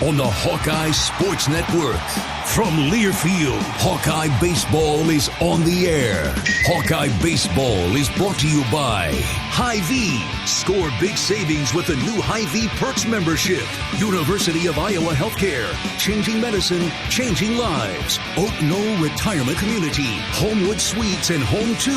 on the Hawkeye Sports Network. From Learfield, Hawkeye Baseball is on the air. Hawkeye Baseball is brought to you by Hy-Vee. Score big savings with the new Hy-Vee Perks membership. University of Iowa Healthcare. Changing medicine, changing lives. Oak Knoll Retirement Community. Homewood Suites and Home 2.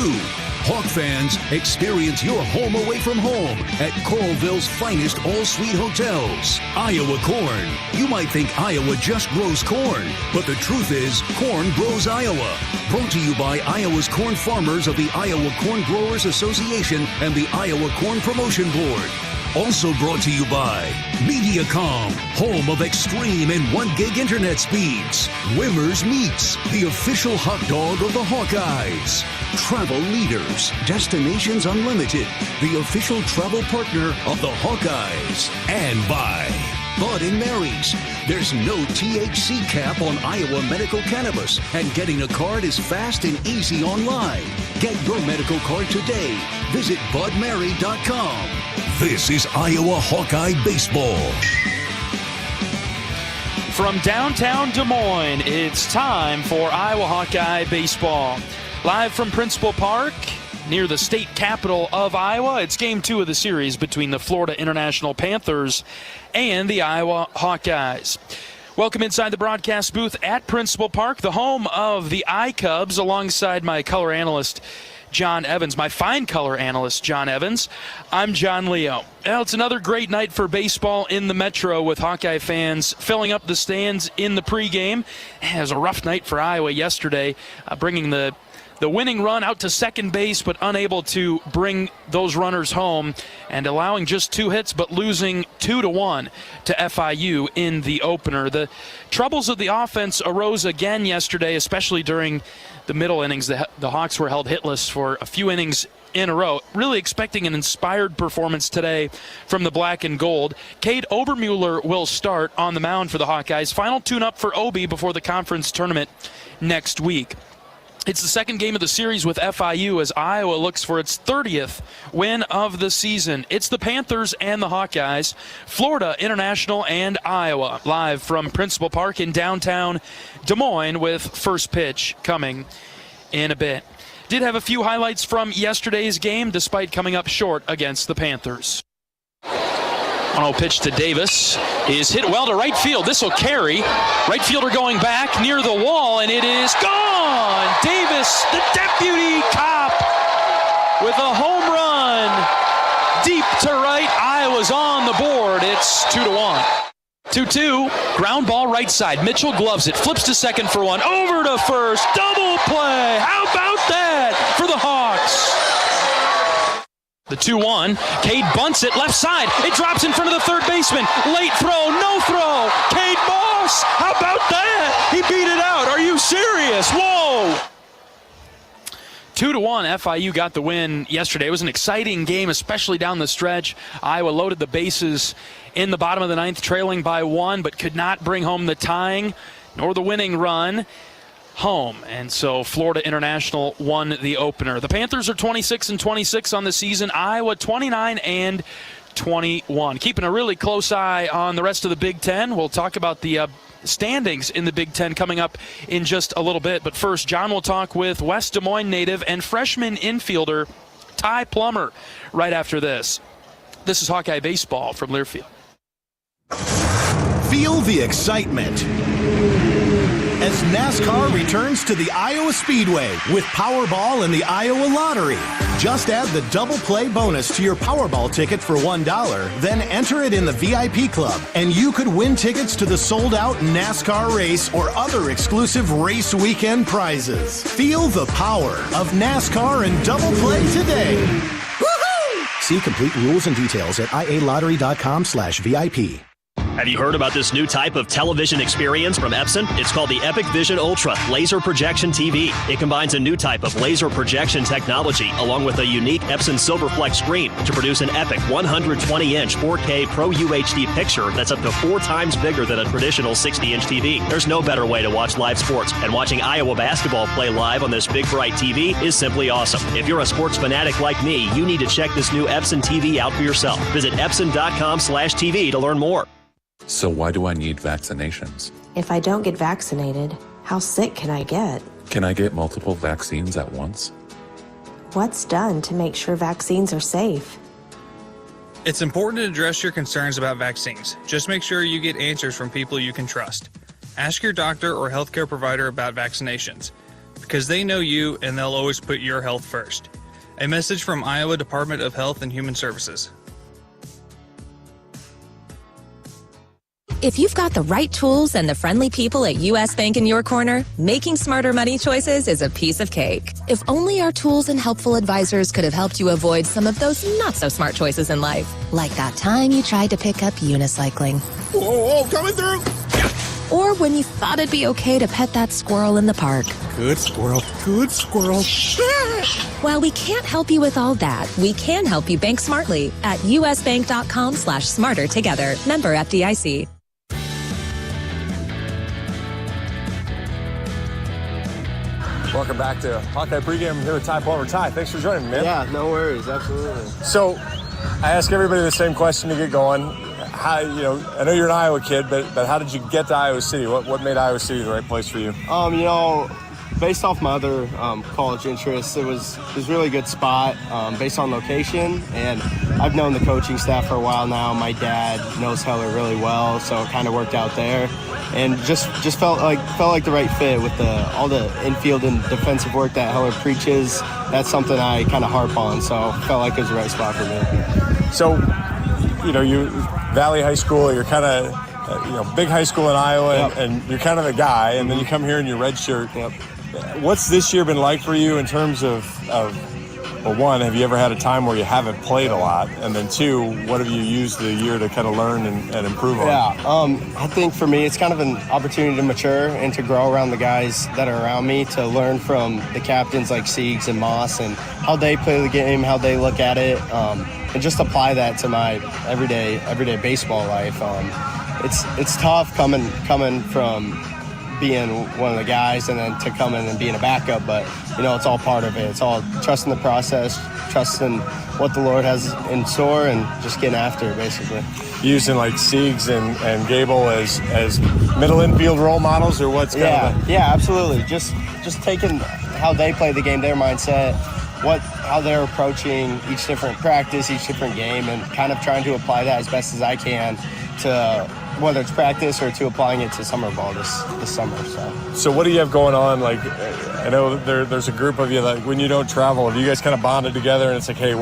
Hawk fans, experience your home away from home at Coralville's finest all-suite hotels. Iowa Corn. You might think Iowa just grows corn, but the truth is, corn grows Iowa. Brought to you by Iowa's corn farmers of the Iowa Corn Growers Association and the Iowa Corn Promotion Board. Also brought to you by Mediacom, home of extreme and 1 gig internet speeds. Wimmer's Meats, the official hot dog of the Hawkeyes. Travel Leaders, Destinations Unlimited, the official travel partner of the Hawkeyes. And by Bud & Mary's. There's no THC cap on Iowa medical cannabis, and getting a card is fast and easy online. Get your medical card today. Visit budmary.com. This is Iowa Hawkeye Baseball. From downtown Des Moines, it's time for Iowa Hawkeye Baseball. Live from Principal Park, near the state capital of Iowa, it's Game 2 of the series between the Florida International Panthers and the Iowa Hawkeyes. Welcome inside the broadcast booth at Principal Park, the home of the I-Cubs, alongside my color analyst, John Evans, my fine color analyst, John Evans. I'm John Leo. Well, it's another great night for baseball in the Metro, with Hawkeye fans filling up the stands in the pregame. It was a rough night for Iowa yesterday, bringing the winning run out to second base, but unable to bring those runners home, and allowing just 2 hits, but losing 2-1 to FIU in the opener. The troubles of the offense arose again yesterday, especially during the middle innings. The Hawks were held hitless for a few innings in a row. Really expecting an inspired performance today from the black and gold. Cade Obermuller will start on the mound for the Hawkeyes. Final tune-up for Obi before the conference tournament next week. It's the second game of the series with FIU as Iowa looks for its 30th win of the season. It's the Panthers and the Hawkeyes, Florida International and Iowa, live from Principal Park in downtown Des Moines, with first pitch coming in a bit. Did have a few highlights from yesterday's game, despite coming up short against the Panthers. 1-0 pitch to Davis is hit well to right field. This will carry. Right fielder going back near the wall, and it is gone. Davis, the deputy cop, with a home run deep to right. Iowa's on the board. It's 2-1. 2-2, ground ball right side. Mitchell gloves it, flips to second for one, over to first, double play. How about that for the Hawks? The 2-1, Cade bunts it left side. It drops in front of the third baseman. Late throw, no throw. Cade Moss, how about that? He beat it out. Are you serious? Whoa! 2-1, FIU got the win yesterday. It was an exciting game, especially down the stretch. Iowa loaded the bases in the bottom of the ninth, trailing by 1, but could not bring home the tying nor the winning run home, and so Florida International won the opener. The Panthers are 26-26 on the season. Iowa 29-21. Keeping a really close eye on the rest of the Big Ten. We'll talk about the standings in the Big Ten coming up in just a little bit. But first, John will talk with West Des Moines native and freshman infielder Ty Plumber right after this. This is Hawkeye Baseball from Learfield. Feel the excitement as NASCAR returns to the Iowa Speedway with Powerball and the Iowa Lottery. Just add the double play bonus to your Powerball ticket for $1, then enter it in the VIP club, and you could win tickets to the sold-out NASCAR race or other exclusive race weekend prizes. Feel the power of NASCAR and double play today. Woohoo! See complete rules and details at ialottery.com/VIP. Have you heard about this new type of television experience from Epson? It's called the Epic Vision Ultra Laser Projection TV. It combines a new type of laser projection technology along with a unique Epson Silverflex screen to produce an epic 120-inch 4K Pro UHD picture that's up to 4 times bigger than a traditional 60-inch TV. There's no better way to watch live sports, and watching Iowa basketball play live on this big bright TV is simply awesome. If you're a sports fanatic like me, you need to check this new Epson TV out for yourself. Visit Epson.com/TV to learn more. So why do I need vaccinations? If I don't get vaccinated, how sick can I get? Can I get multiple vaccines at once? What's done to make sure vaccines are safe? It's important to address your concerns about vaccines. Just make sure you get answers from people you can trust. Ask your doctor or healthcare provider about vaccinations, because they know you and they'll always put your health first. A message from Iowa Department of Health and Human Services. If you've got the right tools and the friendly people at U.S. Bank in your corner, making smarter money choices is a piece of cake. If only our tools and helpful advisors could have helped you avoid some of those not-so-smart choices in life. Like that time you tried to pick up unicycling. Whoa, coming through! Or when you thought it'd be okay to pet that squirrel in the park. Good squirrel, good squirrel. While we can't help you with all that, we can help you bank smartly at usbank.com/smarter together. Member FDIC. Welcome back to Hawkeye Pregame. I'm here with Ty Plumber. Ty, thanks for joining me, man. Yeah, no worries, absolutely. So, I ask everybody the same question to get going. How, I know you're an Iowa kid, but how did you get to Iowa City? What made Iowa City the right place for you? Based off my other college interests, it was a really good spot based on location, and I've known the coaching staff for a while now. My dad knows Heller really well, so it kind of worked out there, and just felt like the right fit with all the infield and defensive work that Heller preaches. That's something I kind of harp on, so felt like it was the right spot for me. So, you Valley High School, you're kind of big high school in Iowa, Yep. and you're kind of a guy, and then you come here in your red shirt. Yep. What's this year been like for you in terms of well, one, have you ever had a time where you haven't played a lot? And then two, what have you used the year to kind of learn and improve on? Yeah, I think for me, it's kind of an opportunity to mature and to grow around the guys that are around me, to learn from the captains like Siegs and Moss and how they play the game, how they look at it, and just apply that to my everyday baseball life. It's tough coming from being one of the guys and then to come in and being a backup, but it's all part of it. It's all trusting the process, trusting what the Lord has in store, and just getting after it, basically. Using like Siegs and Gable as middle infield role models, or what's kind of yeah, absolutely. Just taking how they play the game, their mindset, how they're approaching each different practice, each different game, and kind of trying to apply that as best as I can to whether it's practice or to applying it to summer ball this summer. So what do you have going on? Like, I know there's a group of you that when you don't travel, you guys kind of bonded together, and it's like, hey,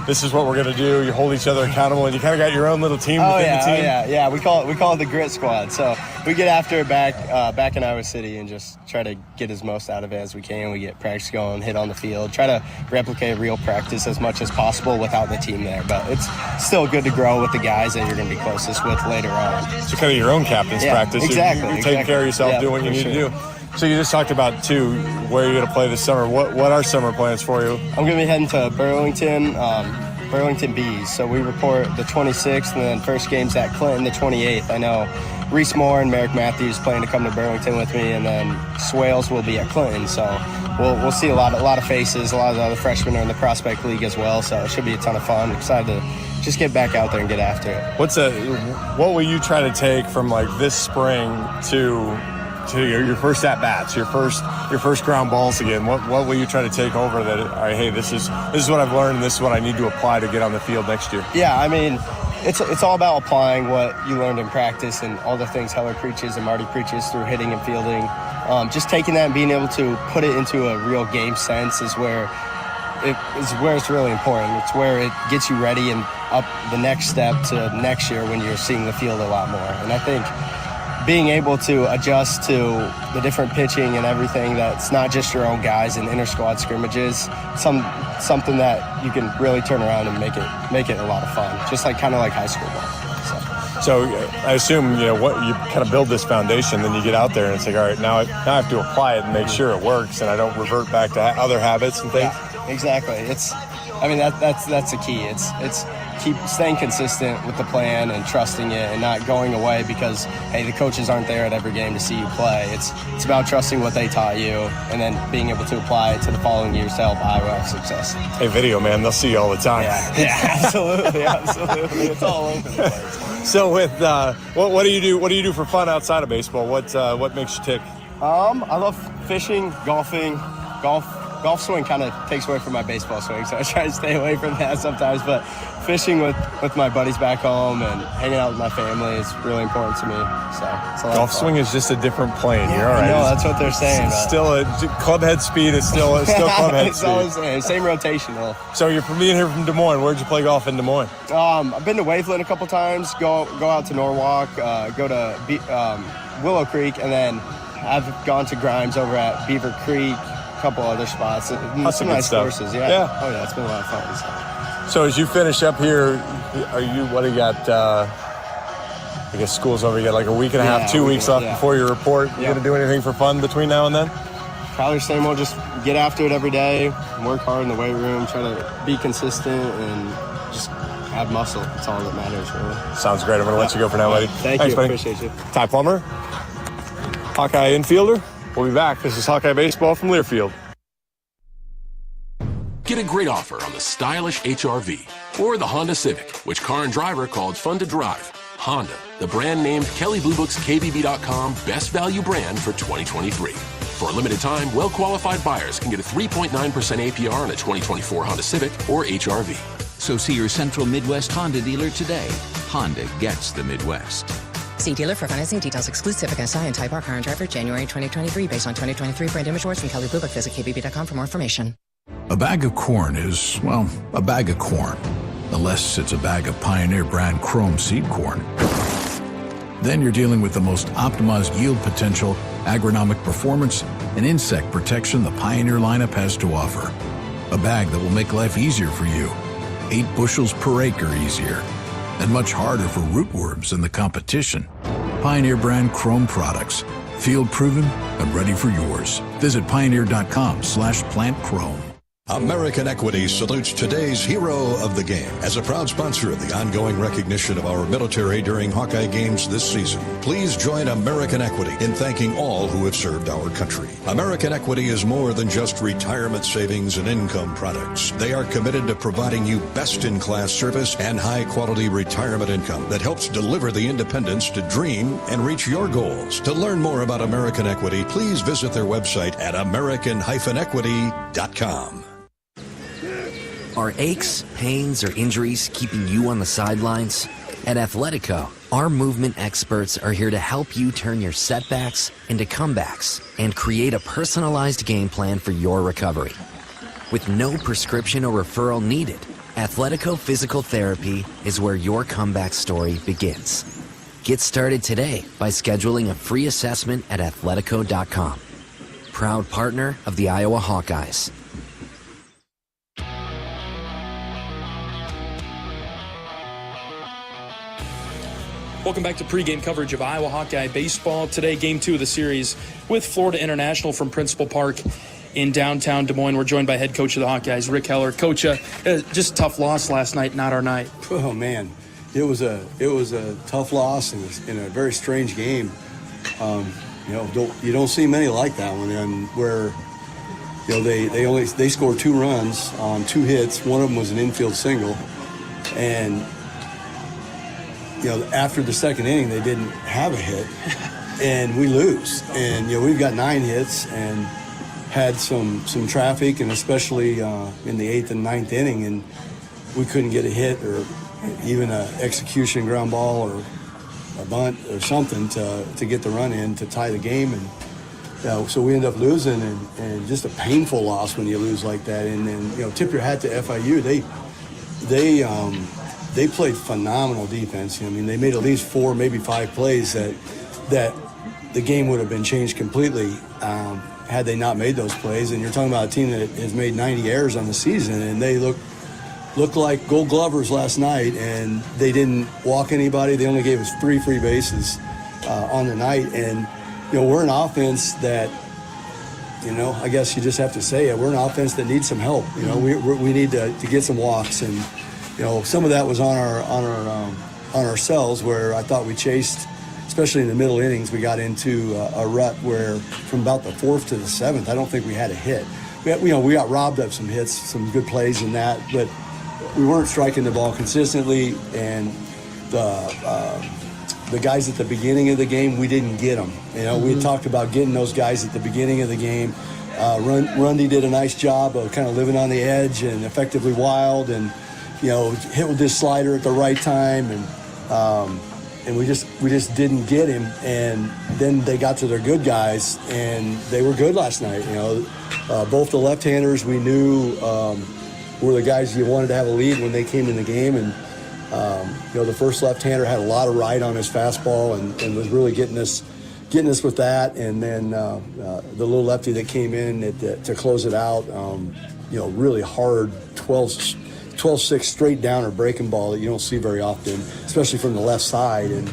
this is what we're going to do. You hold each other accountable, and you kind of got your own little team within the team. Yeah. We call it the Grit Squad. So we get after it back in Iowa City and just try to get as most out of it as we can. We get practice going, hit on the field, try to replicate real practice as much as possible without the team there. But it's still good to grow with the guys that you're going to be closest with later on. So kind of your own captain's practice. Exactly. You're taking care of yourself, doing what you need to do. So you just talked about, too, where you're going to play this summer. What are summer plans for you? I'm going to be heading to Burlington Bees. So we report the 26th, and then first game's at Clinton the 28th. I know Reese Moore and Merrick Matthews plan to come to Burlington with me, and then Swales will be at Clinton. So we'll see a lot of faces. A lot of the other freshmen are in the Prospect League as well, so it should be a ton of fun. Excited to just get back out there and get after it. What will you try to take from like this spring to your first at bats, your first ground balls again? What will you try to take over that? All right, hey, this is what I've learned, and this is what I need to apply to get on the field next year. Yeah, I mean, it's all about applying what you learned in practice and all the things Heller preaches and Marty preaches through hitting and fielding. Just taking that and being able to put it into a real game sense is where it's really important. It's where it gets you ready and up the next step to next year when you're seeing the field a lot more. And I think being able to adjust to the different pitching and everything that's not just your own guys in inter-squad scrimmages, something that you can really turn around and make it a lot of fun, just kind of like high school ball. So I assume what you kind of build this foundation, then you get out there and it's like, all right, now I have to apply it and make sure it works, and I don't revert back to other habits and things. exactly. That's the key. It's keep staying consistent with the plan and trusting it and not going away because, hey, the coaches aren't there at every game to see you play. It's about trusting what they taught you and then being able to apply it to the following years to help Iowa have success. Hey, video, man, they'll see you all the time. Yeah, absolutely. It's all over the place. So with what do you do? What do you do for fun outside of baseball? What makes you tick? I love fishing, golfing. Golf swing kind of takes away from my baseball swing, so I try to stay away from that sometimes. But fishing with my buddies back home and hanging out with my family is really important to me. So it's a lot golf of fun. swing is just a different plane. Yeah, You're all right. No, that's what they're saying. Still club head speed is still club head It's speed. always the same rotation though. So you're being here from Des Moines. Where'd you play golf in Des Moines? I've been to Waveland a couple times. Go out to Norwalk. Go to Willow Creek, and then I've gone to Grimes over at Beaver Creek. Couple other spots. Some nice courses, yeah. Oh yeah, it's been a lot of fun. So as you finish up here, what do you got? I guess school's over. You got like a week and a half, 2 weeks left before your report. You gonna do anything for fun between now and then? Probably the same old. Just get after it every day. Work hard in the weight room. Try to be consistent and just add muscle. That's all that matters, really. Sounds great. I'm gonna let you go for now, buddy. Thanks, buddy. Appreciate you. Ty Plumber, Hawkeye infielder. We'll be back. This is Hawkeye Baseball from Learfield. Get a great offer on the stylish HR-V or the Honda Civic, which Car and Driver called fun to drive. Honda, the brand named Kelley Blue Book's KBB.com Best Value Brand for 2023. For a limited time, well-qualified buyers can get a 3.9% APR on a 2024 Honda Civic or HR-V. So see your Central Midwest Honda dealer today. Honda gets the Midwest. See dealer for financing details. Exclude Civic SI and Type R Car and Driver January 2023 based on 2023 brand image awards from Kelley Blue Book. Visit KBB.com for more information. A bag of corn is, well, a bag of corn. Unless it's a bag of Pioneer brand Chrome seed corn. Then you're dealing with the most optimized yield potential, agronomic performance, and insect protection the Pioneer lineup has to offer. A bag that will make life easier for you. 8 bushels per acre easier. And much harder for rootworms than the competition. Pioneer brand Chrome products. Field proven and ready for yours. Visit pioneer.com/plantchrome. American Equity salutes today's hero of the game. As a proud sponsor of the ongoing recognition of our military during Hawkeye games this season, please join American Equity in thanking all who have served our country. American Equity is more than just retirement savings and income products. They are committed to providing you best-in-class service and high-quality retirement income that helps deliver the independence to dream and reach your goals. To learn more about American Equity, please visit their website at american-equity.com. Are aches, pains, or injuries keeping you on the sidelines? At Athletico, our movement experts are here to help you turn your setbacks into comebacks and create a personalized game plan for your recovery. With no prescription or referral needed, Athletico Physical Therapy is where your comeback story begins. Get started today by scheduling a free assessment at athletico.com. Proud partner of the Iowa Hawkeyes. Welcome back to pregame coverage of Iowa Hawkeye baseball. Today, Game 2 of the series with Florida International from Principal Park in downtown Des Moines. We're joined by head coach of the Hawkeyes, Rick Heller. Coach, just a tough loss last night, not our night. Oh, man. It was a tough loss in a very strange game. You don't see many like that one, and where they scored 2 runs on 2 hits. One of them was an infield single, and after the second inning, they didn't have a hit, and we lose. And we've got 9 hits and had some traffic, and especially in the 8th and 9th inning, and we couldn't get a hit or even an execution ground ball or a bunt or something to get the run in to tie the game. And so we end up losing, and just a painful loss when you lose like that. And then tip your hat to FIU. They played phenomenal defense. I mean, they made at least 4, maybe 5 plays that the game would have been changed completely had they not made those plays. And you're talking about a team that has made 90 errors on the season, and they look like Gold Glovers last night, and they didn't walk anybody. They only gave us 3 free bases on the night. And we're an offense that I guess you just have to say it. We're an offense that needs some help. We need to get some walks, and some of that was on ourselves, where I thought we chased, especially in the middle innings. We got into a rut where from about the 4th to the 7th, I don't think we had a hit. We got robbed of some hits, some good plays in that, but we weren't striking the ball consistently, and the guys at the beginning of the game, we didn't get them. We had talked about getting those guys at the beginning of the game. Rundy did a nice job of kind of living on the edge and effectively wild, and hit with this slider at the right time, and we just didn't get him. And then they got to their good guys, and they were good last night. Both the left-handers we knew were the guys you wanted to have a lead when they came in the game, and the first left-hander had a lot of ride on his fastball and was really getting us with that. And then the little lefty that came in to close it out, really hard 12-6 straight down or breaking ball that you don't see very often, especially from the left side. And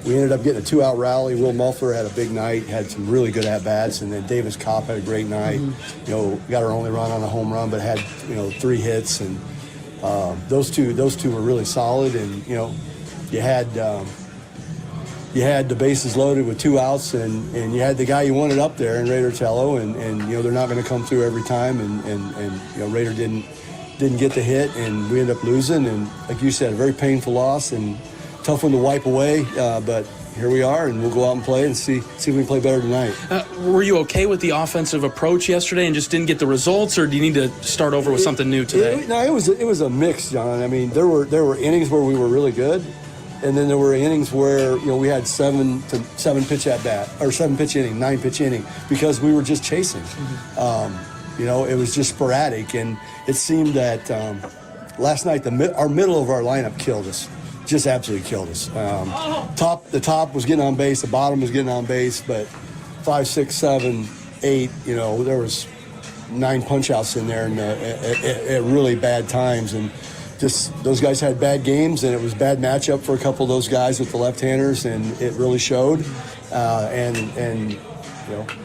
we ended up getting a 2-out rally. Will Muffler had a big night, had some really good at-bats, and then Davis Kopp had a great night. Got our only run on a home run, but had 3 hits, and those two were really solid. And you had the bases loaded with 2 outs, and you had the guy you wanted up there in Raider Tello, and they're not going to come through every time, and Raider didn't get the hit, and we ended up losing. And like you said, a very painful loss and tough one to wipe away, but here we are, and we'll go out and play and see if we can play better tonight. Were you okay with the offensive approach yesterday and just didn't get the results, or do you need to start over with something new today? It was a mix, John. I mean, there were innings where we were really good, and then there were innings where we had 7 pitch at bat, or 7 pitch inning, 9 pitch inning, because we were just chasing. It was just sporadic, and it seemed that last night our middle of our lineup killed us. Just absolutely killed us. The top was getting on base, the bottom was getting on base, but 5, 6, 7, 8, there was 9 punch-outs in there, and at really bad times, and just those guys had bad games, and it was bad matchup for a couple of those guys with the left-handers, and it really showed, and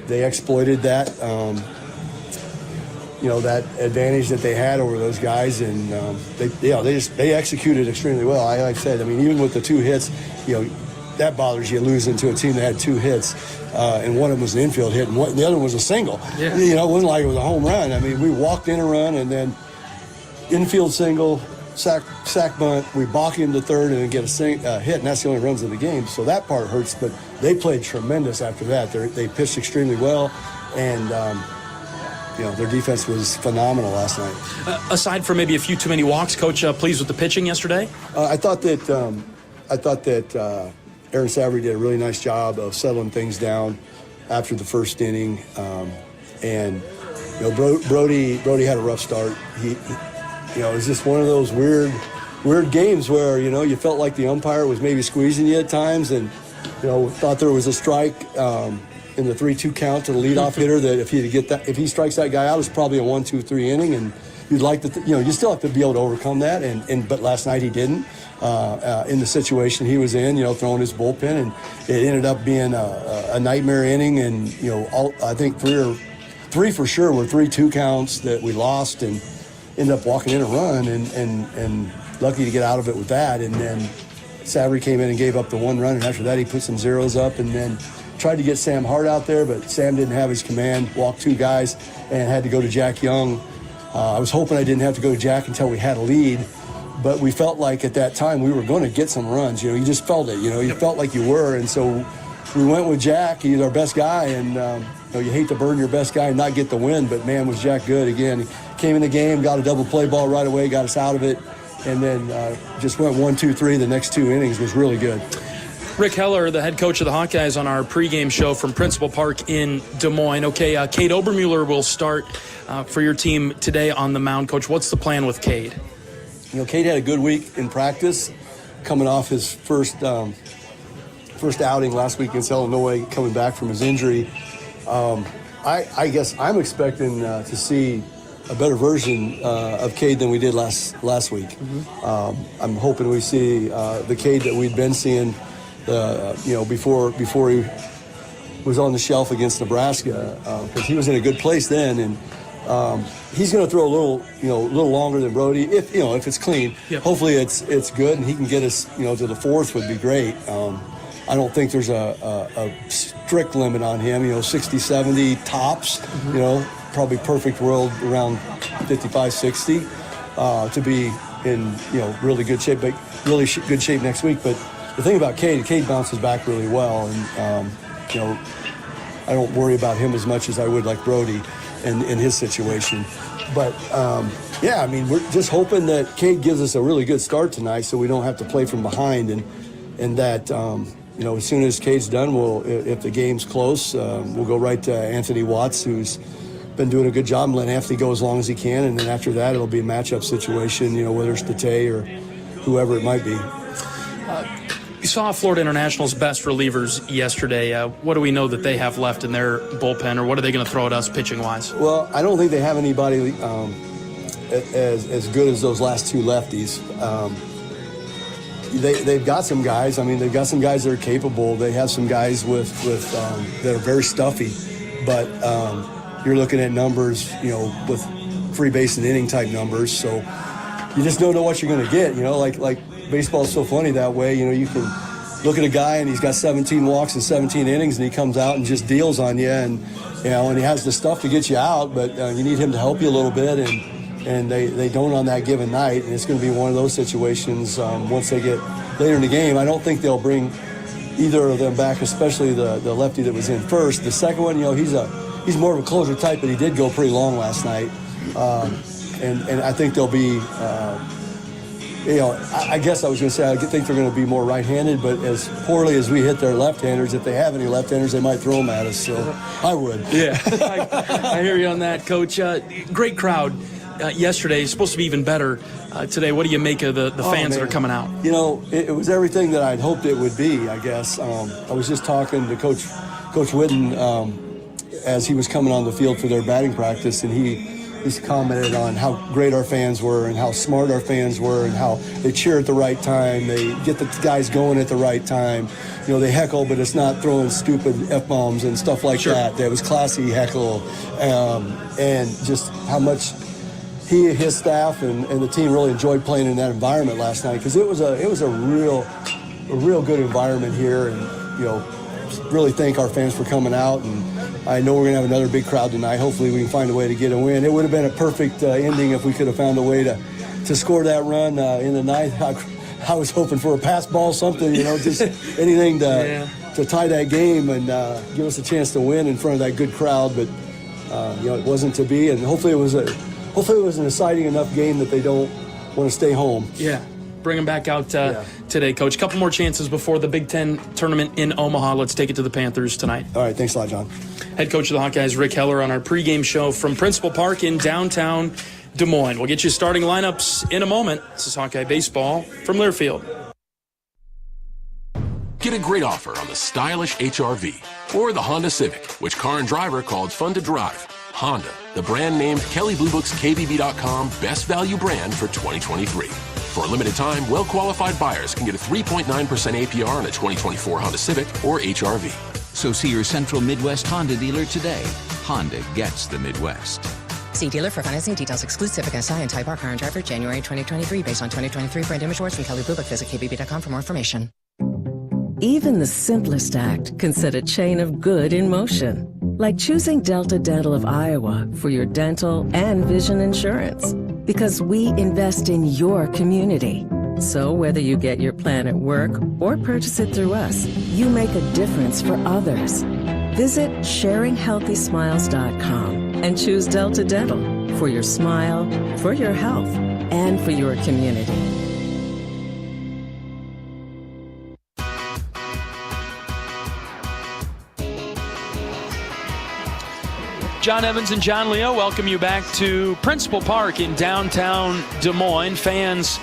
they exploited that. That advantage that they had over those guys, and they executed extremely well. Like I said, I mean, even with the 2 hits, that bothers you, losing to a team that had 2 hits, and one of them was an infield hit, and the other one was a single. Yeah. It wasn't like it was a home run. I mean, we walked in a run, and then infield single, sack bunt, we balk him to third, and then get a hit, and that's the only runs of the game. So that part hurts, but they played tremendous after that. They pitched extremely well, and their defense was phenomenal last night. Aside from maybe a few too many walks, Coach, pleased with the pitching yesterday? I thought that Aaron Savory did a really nice job of settling things down after the first inning, and Brody had a rough start. He it was just one of those weird games where you felt like the umpire was maybe squeezing you at times, and thought there was a strike in the 3-2 count to the leadoff hitter, that if he strikes that guy out, it's probably a 1-2-3 inning, and you'd like to you still have to be able to overcome that, but last night he didn't. In the situation he was in, throwing his bullpen, and it ended up being a nightmare inning, and I think 3 for sure were 3-2 counts that we lost, and ended up walking in a run, and lucky to get out of it with that. And then Savory came in and gave up the 1 run, and after that he put some zeros up, and then tried to get Sam Hart out there, but Sam didn't have his command, walked 2 guys, and had to go to Jack Young. I was hoping I didn't have to go to Jack until we had a lead, but we felt like at that time we were going to get some runs. You just felt it. You felt like you were, and so we went with Jack. He's our best guy, and you hate to burn your best guy and not get the win, but man, was Jack good again. He came in the game, got a double play ball right away, got us out of it, and then just went 1-2-3 the next 2 innings. Was really good. Rick Heller, the head coach of the Hawkeyes, on our pregame show from Principal Park in Des Moines. Okay, Cade Obermuller will start for your team today on the mound. Coach, what's the plan with Cade? Cade had a good week in practice, coming off his first outing last week against Illinois, coming back from his injury. I guess I'm expecting to see a better version of Cade than we did last week. Mm-hmm. I'm hoping we see the Cade that we'd been seeing before he was on the shelf against Nebraska, because he was in a good place then, and he's going to throw a little longer than Brody if it's clean. Yep. Hopefully it's good and he can get us to the fourth would be great. I don't think there's a strict limit on him. 60-70 tops. Probably perfect world around 55-60 to be in really good shape, but really good shape next week. But the thing about Cade bounces back really well, and I don't worry about him as much as I would like Brody in his situation. But we're just hoping that Cade gives us a really good start tonight, so we don't have to play from behind, and that as soon as Cade's done, if the game's close, we'll go right to Anthony Watts, who's been doing a good job, and let Anthony go as long as he can, and then after that it'll be a matchup situation, whether it's Tate or whoever it might be. You saw Florida International's best relievers yesterday. What do we know that they have left in their bullpen, or what are they going to throw at us pitching-wise? Well, I don't think they have anybody as good as those last two lefties. They've got some guys. They've got some guys that are capable. They have some guys with that are very stuffy, but you're looking at numbers, with free base and inning type numbers. So you just don't know what you're going to get. Like baseball's so funny that way. You can look at a guy and he's got 17 walks and 17 innings, and he comes out and just deals on you, and and he has the stuff to get you out, but you need him to help you a little bit, and they don't on that given night, and it's going to be one of those situations once they get later in the game. I don't think they'll bring either of them back, especially the lefty that was in first. The second one, he's more of a closer type, but he did go pretty long last night, and I think they'll be. I guess I was going to say I think they're going to be more right-handed, but as poorly as we hit their left-handers, if they have any left-handers, they might throw them at us. So I would. Yeah, I hear you on that, Coach. Great crowd yesterday. It's supposed to be even better today. What do you make of the fans that are coming out? It was everything that I'd hoped it would be, I guess. I was just talking to Coach Whitten as he was coming on the field for their batting practice, and he's commented on how great our fans were and how smart our fans were and how they cheer at the right time. They get the guys going at the right time. They heckle, but it's not throwing stupid F-bombs and stuff like that. It was classy heckle, and just how much his staff and the team really enjoyed playing in that environment last night, because it was a real good environment here, and really thank our fans for coming out. And I know we're going to have another big crowd tonight. Hopefully we can find a way to get a win. It would have been a perfect ending if we could have found a way to score that run in the ninth. I was hoping for a pass ball, something, just anything to tie that game and give us a chance to win in front of that good crowd. But it wasn't to be, and hopefully it was an exciting enough game that they don't want to stay home. Yeah. Bring them back out today, Coach. A couple more chances before the Big Ten tournament in Omaha. Let's take it to the Panthers tonight. All right, thanks a lot, John. Head coach of the Hawkeyes, Rick Heller, on our pregame show from Principal Park in downtown Des Moines. We'll get you starting lineups in a moment. This is Hawkeye Baseball from Learfield. Get a great offer on the stylish HR-V or the Honda Civic, which car and driver called fun to drive. Honda, the brand named Kelley Blue Book's KBB.com best value brand for 2023. For a limited time, well-qualified buyers can get a 3.9% APR on a 2024 Honda Civic or HR-V. So see your Central Midwest Honda dealer today. Honda gets the Midwest. See dealer for financing details. Exclude Civic SI and Type R car and driver January 2023 based on 2023 brand image awards from Kelley Blue Book. Visit KBB.com for more information. Even the simplest act can set a chain of good in motion. Like choosing Delta Dental of Iowa for your dental and vision insurance. Because we invest in your community. So whether you get your plan at work or purchase it through us, you make a difference for others. Visit sharinghealthysmiles.com and choose Delta Dental for your smile, for your health, and for your community. John Evans and John Leo welcome you back to Principal Park in downtown Des Moines. Fans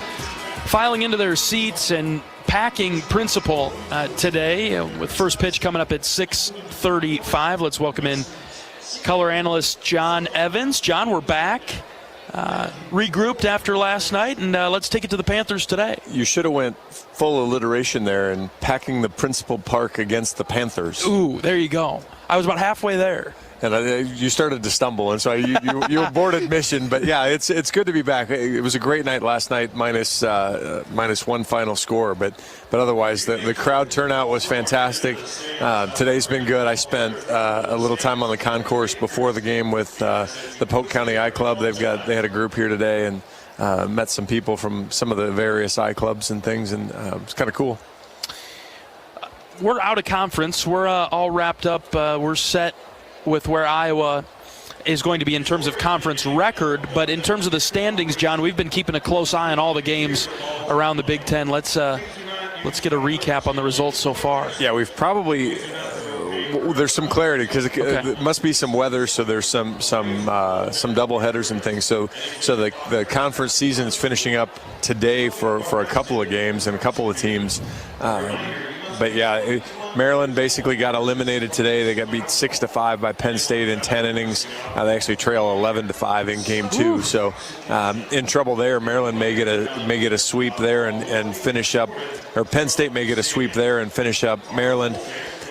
filing into their seats and packing Principal today with first pitch coming up at 6:35. Let's welcome in color analyst John Evans. John, we're back. regrouped after last night, and let's take it to the Panthers today. You should have went full alliteration there and packing the Principal Park against the Panthers. Ooh, there you go. I was about halfway there. And you started to stumble, and so you aborted mission. But yeah, it's good to be back. It was a great night last night, minus one final score. But otherwise, the crowd turnout was fantastic. Today's been good. I spent a little time on the concourse before the game with the Polk County I Club. They had a group here today, and met some people from some of the various I clubs and things, and it's kind of cool. We're out of conference. We're all wrapped up. We're set with where Iowa is going to be in terms of conference record, but in terms of the standings, John, we've been keeping a close eye on all the games around the Big Ten. Let's get a recap on the results so far. Yeah, we've probably there's some clarity because it must be some weather, so there's some double headers and things. So the conference season is finishing up today for a couple of games and a couple of teams. But yeah, Maryland basically got eliminated today. They got beat 6-5 by Penn State in 10 innings. They actually trail 11-5 in game 2. Ooh. So in trouble there. Maryland may get a sweep there and finish up, or Penn State may get a sweep there and finish up Maryland.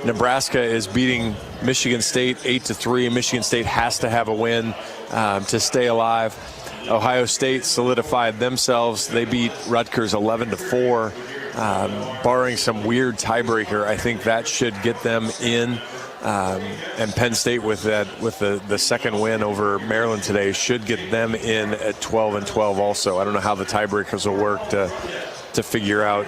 Nebraska is beating Michigan State 8-3. Michigan State has to have a win to stay alive. Ohio State solidified themselves. They beat Rutgers 11-4. Barring some weird tiebreaker, I think that should get them in. And Penn State with the second win over Maryland today should get them in at 12-12 also. I don't know how the tiebreakers will work to figure out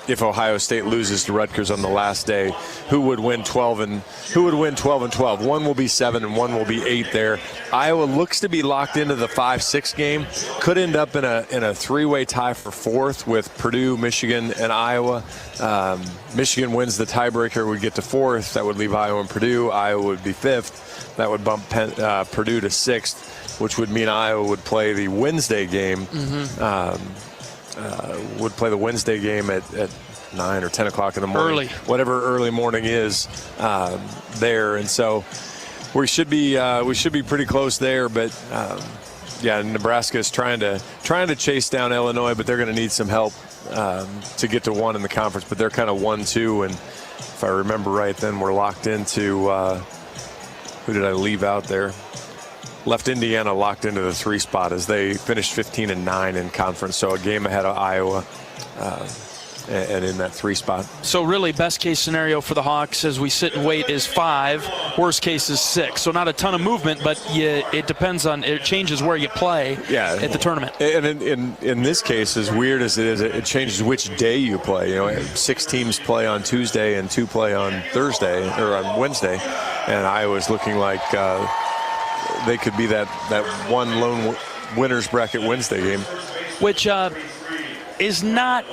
if Ohio State loses to Rutgers on the last day, who would win 12-12. One will be 7 and one will be 8 there. Iowa looks to be locked into the 5-6 game. Could end up in a three-way tie for 4th with Purdue, Michigan, and Iowa. Michigan wins the tiebreaker, would get to 4th. That would leave Iowa and Purdue. Iowa would be 5th. That would bump Purdue to 6th, which would mean Iowa would play the Wednesday game. Mm-hmm. Would play the Wednesday game at 9 or 10 o'clock in the morning. Early. Whatever early morning is there. And so we should be pretty close there. But, yeah, Nebraska is trying to chase down Illinois, but they're going to need some help to get to 1 in the conference. But they're kind of 1-2. And if I remember right, then we're locked into who did I leave out there? Left Indiana locked into the 3 spot as they finished 15-9 in conference, so a game ahead of Iowa and in that 3 spot. So really, best case scenario for the Hawks as we sit and wait is 5. Worst case is 6. So not a ton of movement, but it depends on, it changes where you play at the tournament. And in this case, as weird as it is, it changes which day you play. You know, 6 teams play on Tuesday and 2 play on Thursday or on Wednesday, and Iowa's looking like they could be that one lone winner's bracket Wednesday game. Which is not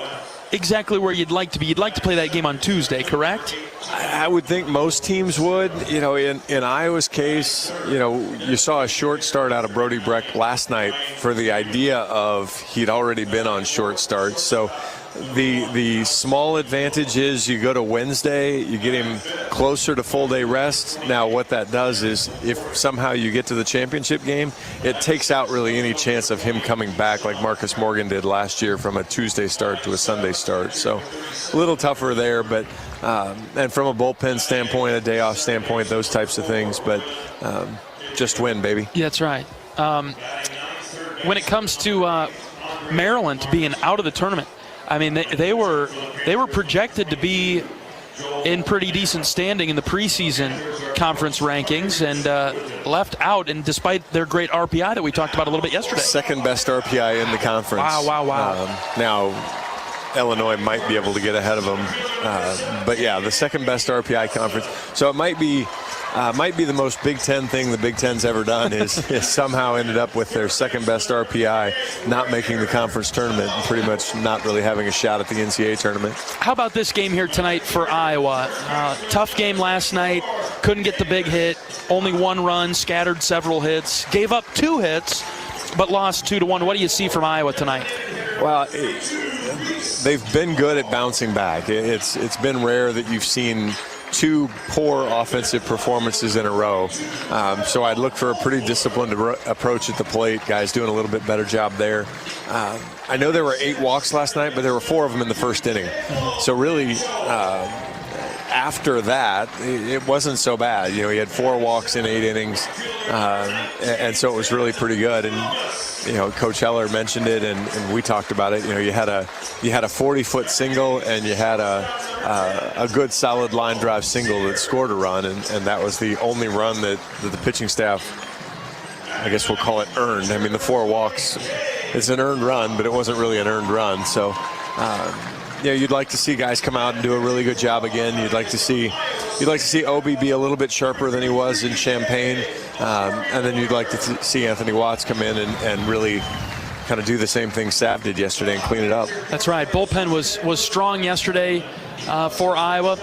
exactly where you'd like to be. You'd like to play that game on Tuesday, correct? I would think most teams would. You know, in Iowa's case, you know, you saw a short start out of Brody Breck last night for the idea of he'd already been on short starts. So the small advantage is you go to Wednesday, you get him closer to full day rest. Now what that does is if somehow you get to the championship game, it takes out really any chance of him coming back like Marcus Morgan did last year from a Tuesday start to a Sunday start. So a little tougher there, but and from a bullpen standpoint, a day off standpoint, those types of things, but just win, baby. Yeah, that's right. When it comes to Maryland being out of the tournament, I mean, they were projected to be in pretty decent standing in the preseason conference rankings and left out, and despite their great RPI that we talked about a little bit yesterday. Second best RPI in the conference. Wow. Now, Illinois might be able to get ahead of them. But, yeah, the second best RPI conference. So it might be the most Big Ten thing the Big Ten's ever done is somehow ended up with their second best RPI, not making the conference tournament and pretty much not really having a shot at the NCAA tournament. How about this game here tonight for Iowa? Tough game last night. Couldn't get the big hit. Only 1 run, scattered several hits. Gave up 2 hits, but lost 2-1. What do you see from Iowa tonight? Well, they've been good at bouncing back. It's been rare that you've seen 2 poor offensive performances in a row. So I'd look for a pretty disciplined approach at the plate. Guys doing a little bit better job there. I know there were 8 walks last night, but there were 4 of them in the first inning. So really, after that, it wasn't so bad. You know, he had 4 walks in 8 innings, and so it was really pretty good. And you know, Coach Heller mentioned it, and we talked about it. You know, you had a 40-foot single, and you had a good solid line drive single that scored a run, and that was the only run that the pitching staff, I guess we'll call it, earned. I mean, the 4 walks, it's an earned run, but it wasn't really an earned run. So, you know, you'd like to see guys come out and do a really good job again. You'd like to see Obi be a little bit sharper than he was in Champaign, and then you'd like to see Anthony Watts come in and really kind of do the same thing Sav did yesterday and clean it up. That's right. Bullpen was strong yesterday for Iowa.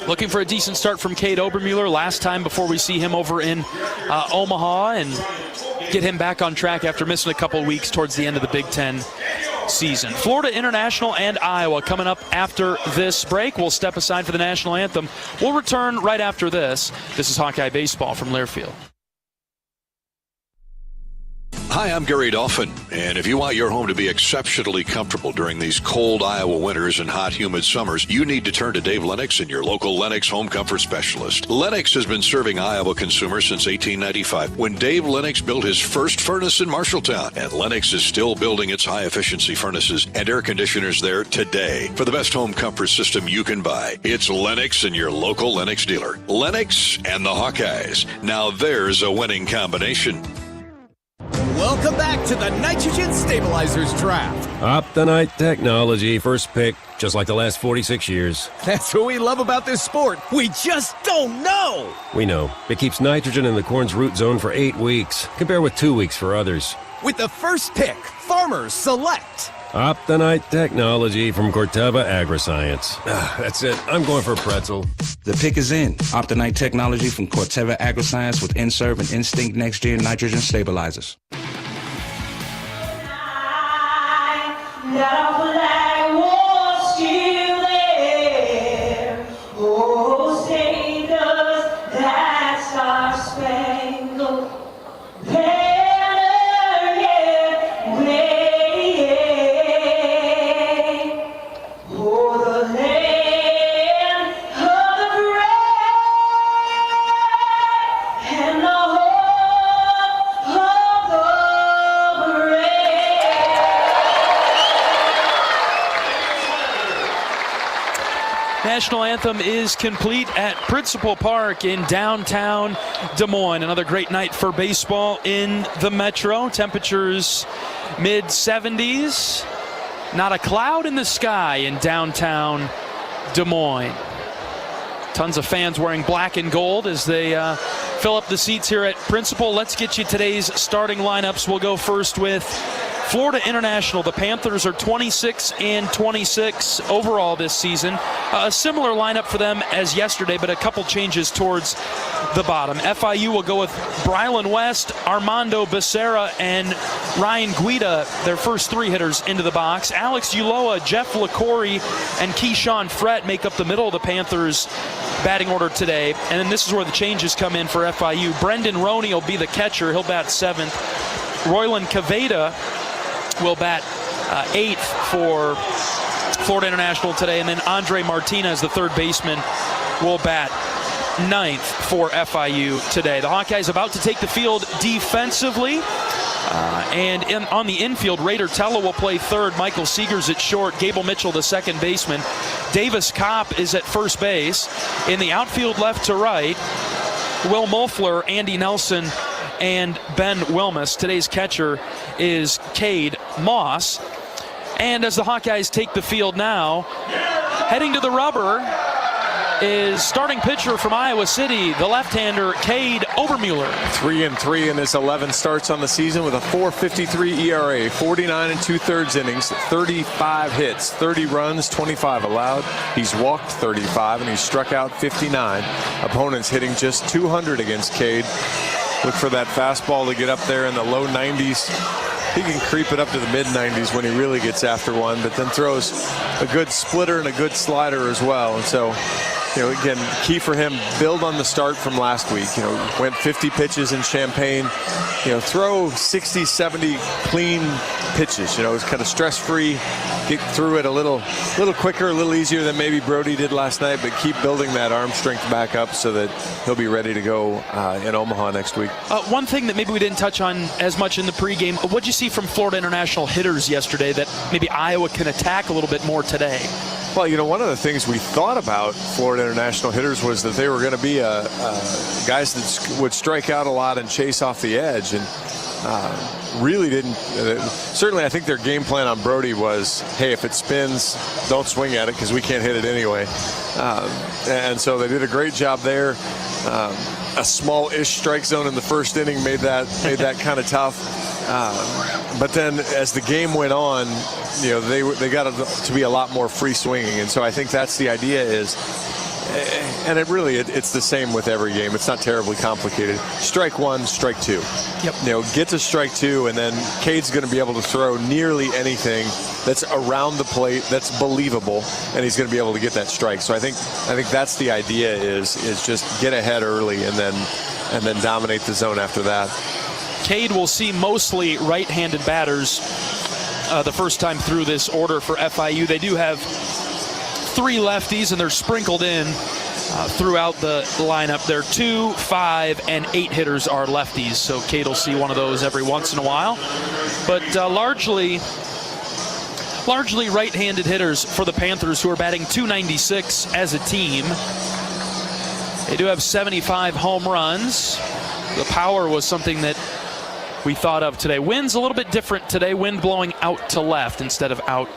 Looking for a decent start from Cade Obermuller last time before we see him over in Omaha and get him back on track after missing a couple weeks towards the end of the Big Ten season. Florida International and Iowa coming up after this break. We'll step aside for the national anthem. We'll return right after this. This is Hawkeye Baseball from Learfield. Hi, I'm Gary Dolphin, and if you want your home to be exceptionally comfortable during these cold Iowa winters and hot, humid summers, you need to turn to Dave Lennox and your local Lennox home comfort specialist. Lennox has been serving Iowa consumers since 1895, when Dave Lennox built his first furnace in Marshalltown, and Lennox is still building its high-efficiency furnaces and air conditioners there today. For the best home comfort system you can buy, it's Lennox and your local Lennox dealer. Lennox and the Hawkeyes. Now there's a winning combination. Welcome back to the Nitrogen Stabilizers Draft. Optonite technology, first pick, just like the last 46 years. That's what we love about this sport. We just don't know. We know. It keeps nitrogen in the corn's root zone for 8 weeks. Compare with 2 weeks for others. With the first pick, farmers select Optonite technology from Corteva Agriscience. That's it. I'm going for a pretzel. The pick is in. Optonite technology from Corteva Agriscience with Inserve and Instinct Next-Gen Nitrogen Stabilizers. National anthem is complete at Principal Park in downtown Des Moines. Another great night for baseball in the Metro. Temperatures mid-70s. Not a cloud in the sky in downtown Des Moines. Tons of fans wearing black and gold as they fill up the seats here at Principal. Let's get you today's starting lineups. We'll go first with Florida International. The Panthers are 26-26 overall this season. A similar lineup for them as yesterday, but a couple changes towards the bottom. FIU will go with Brylan West, Armando Becerra, and Ryan Guida, their first 3 hitters into the box. Alex Ulloa, Jeff LaCorey, and Keyshawn Frett make up the middle of the Panthers' batting order today. And then this is where the changes come in for FIU. Brendan Roney will be the catcher. He'll bat 7th. Roylan Caveda will bat 8th for Florida International today. And then Andre Martinez, the third baseman, will bat 9th for FIU today. The Hawkeyes about to take the field defensively. On the infield, Raider Tello will play third. Michael Seegers at short. Gable Mitchell, the second baseman. Davis Kopp is at first base. In the outfield, left to right, Will Mulfler, Andy Nelson, and Ben Wilmus. Today's catcher is Cade Moss. And as the Hawkeyes take the field now, heading to the rubber is starting pitcher from Iowa City, the left-hander Cade Obermuller. 3-3 in his 11 starts on the season with a 4.53 ERA, 49 2/3 innings, 35 hits, 30 runs, 25 allowed. He's walked 35 and he's struck out 59. Opponents hitting just 200 against Cade. Look for that fastball to get up there in the low 90s. He can creep it up to the mid-90s when he really gets after one, but then throws a good splitter and a good slider as well. And so Again, key for him, build on the start from last week. Went 50 pitches in Champaign. Throw 60, 70 clean pitches. It's kind of stress-free. Get through it a little quicker, a little easier than maybe Brody did last night, but keep building that arm strength back up so that he'll be ready to go in Omaha next week. One thing that maybe we didn't touch on as much in the pregame, what'd you see from Florida International hitters yesterday that maybe Iowa can attack a little bit more today? Well, one of the things we thought about Florida International hitters was that they were going to be guys that would strike out a lot and chase off the edge, and really didn't. Certainly, I think their game plan on Brody was, hey, if it spins, don't swing at it because we can't hit it anyway. And so they did a great job there. A small-ish strike zone in the first inning made that kind of tough. But then as the game went on, they got to be a lot more free swinging, and so I think that's the idea is, and it's the same with every game. It's not terribly complicated. Strike one, strike two. Yep. Get to strike two, and then Cade's going to be able to throw nearly anything that's around the plate that's believable, and he's going to be able to get that strike. So I think that's the idea is just get ahead early and then dominate the zone after that. Cade will see mostly right-handed batters the first time through this order for FIU. They do have 3 lefties, and they're sprinkled in throughout the lineup. Their 2, 5, and 8 hitters are lefties, so Cade will see one of those every once in a while. But largely right-handed hitters for the Panthers, who are batting .296 as a team. They do have 75 home runs. The power was something that we thought of today. Wind's a little bit different today. Wind blowing out to left instead of out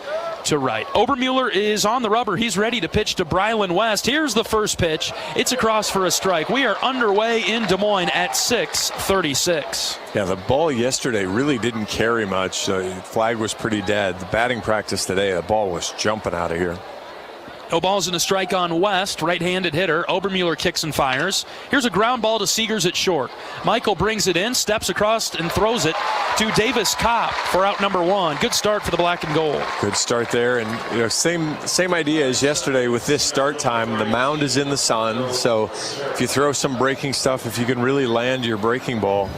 to right. Obermueller is on the rubber. He's ready to pitch to Brylan West. Here's the first pitch. It's across for a strike. We are underway in Des Moines at 6:36. Yeah, the ball yesterday really didn't carry much. The flag was pretty dead. The batting practice today, the ball was jumping out of here. No balls and a strike on West, right-handed hitter. Obermueller kicks and fires. Here's a ground ball to Seegers at short. Michael brings it in, steps across, and throws it to Davis Kopp for out number 1. Good start for the black and gold. Good start there, and same idea as yesterday with this start time. The mound is in the sun, so if you throw some breaking stuff, if you can really land your breaking ball,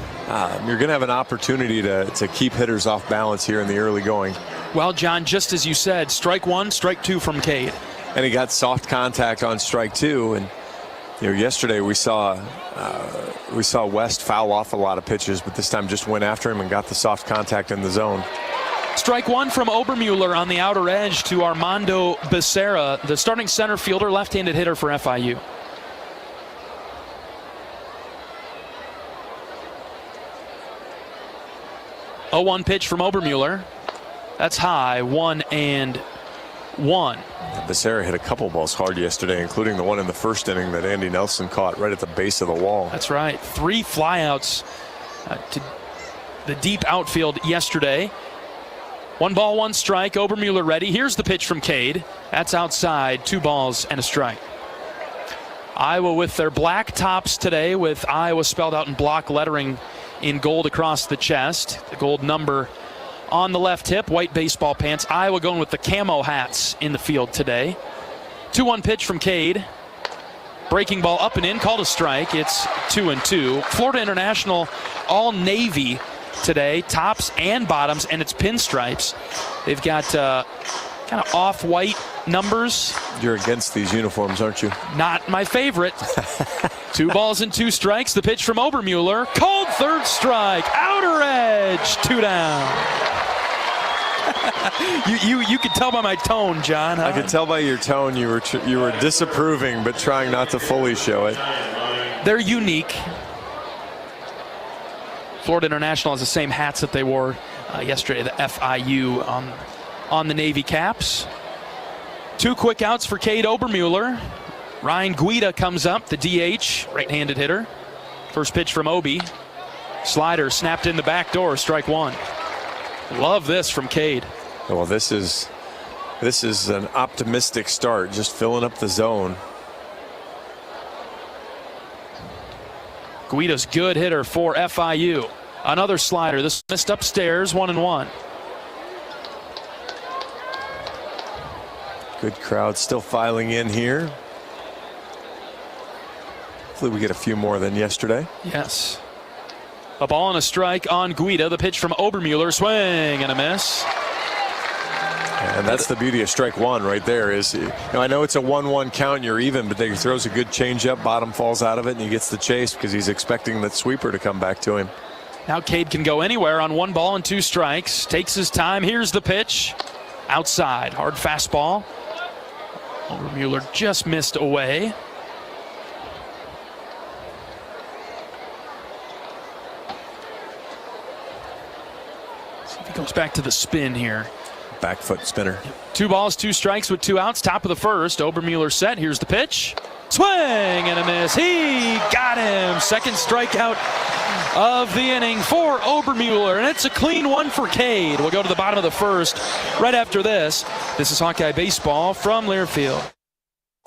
you're going to have an opportunity to keep hitters off balance here in the early going. Well, John, just as you said, strike 1, strike 2 from Cade. And he got soft contact on strike 2, and yesterday we saw West foul off a lot of pitches, but this time just went after him and got the soft contact in the zone. Strike 1 from Obermueller on the outer edge to Armando Becerra, the starting center fielder, left-handed hitter for FIU. A 1 pitch from Obermueller. That's high, 1-1. Becerra hit a couple balls hard yesterday, including the one in the first inning that Andy Nelson caught right at the base of the wall. That's right. 3 flyouts to the deep outfield yesterday. 1 ball, 1 strike. Obermueller ready. Here's the pitch from Cade. That's outside. 2 balls and a strike. Iowa with their black tops today, with Iowa spelled out in block lettering in gold across the chest. The gold number on the left hip, white baseball pants. Iowa going with the camo hats in the field today. 2-1 pitch from Cade. Breaking ball up and in, called a strike. It's 2-2. Florida International all navy today, tops and bottoms, and it's pinstripes. They've got kind of off-white numbers. You're against these uniforms, aren't you? Not my favorite. 2 balls and 2 strikes. The pitch from Obermueller. Called third strike. Outer edge. 2 down. You could tell by my tone, John. Huh? I could tell by your tone you were disapproving, but trying not to fully show it. They're unique. Florida International has the same hats that they wore yesterday, the FIU on the Navy caps. 2 quick outs for Cade Obermueller. Ryan Guida comes up, the DH, right-handed hitter. First pitch from Obi. Slider snapped in the back door, strike 1. Love this from Cade. Well, this is an optimistic start, just filling up the zone. Guida's good hitter for FIU. Another slider. This missed upstairs, 1-1. Good crowd still filing in here. Hopefully we get a few more than yesterday. Yes. A ball and a strike on Guida. The pitch from Obermueller. Swing and a miss. And that's the beauty of strike one right there is, I know it's a 1-1 count and you're even, but he throws a good changeup, bottom falls out of it, and he gets the chase because he's expecting that sweeper to come back to him. Now Cade can go anywhere on 1 ball and 2 strikes. Takes his time. Here's the pitch. Outside. Hard fastball. Obermueller just missed away. See if he goes back to the spin here. Back foot spinner. 2 balls, 2 strikes with 2 outs. Top of the first. Obermueller set. Here's the pitch. Swing and a miss. He got him. Second strikeout of the inning for Obermueller, and it's a clean one for Cade. We'll go to the bottom of the first right after this. This is Hawkeye Baseball from Learfield.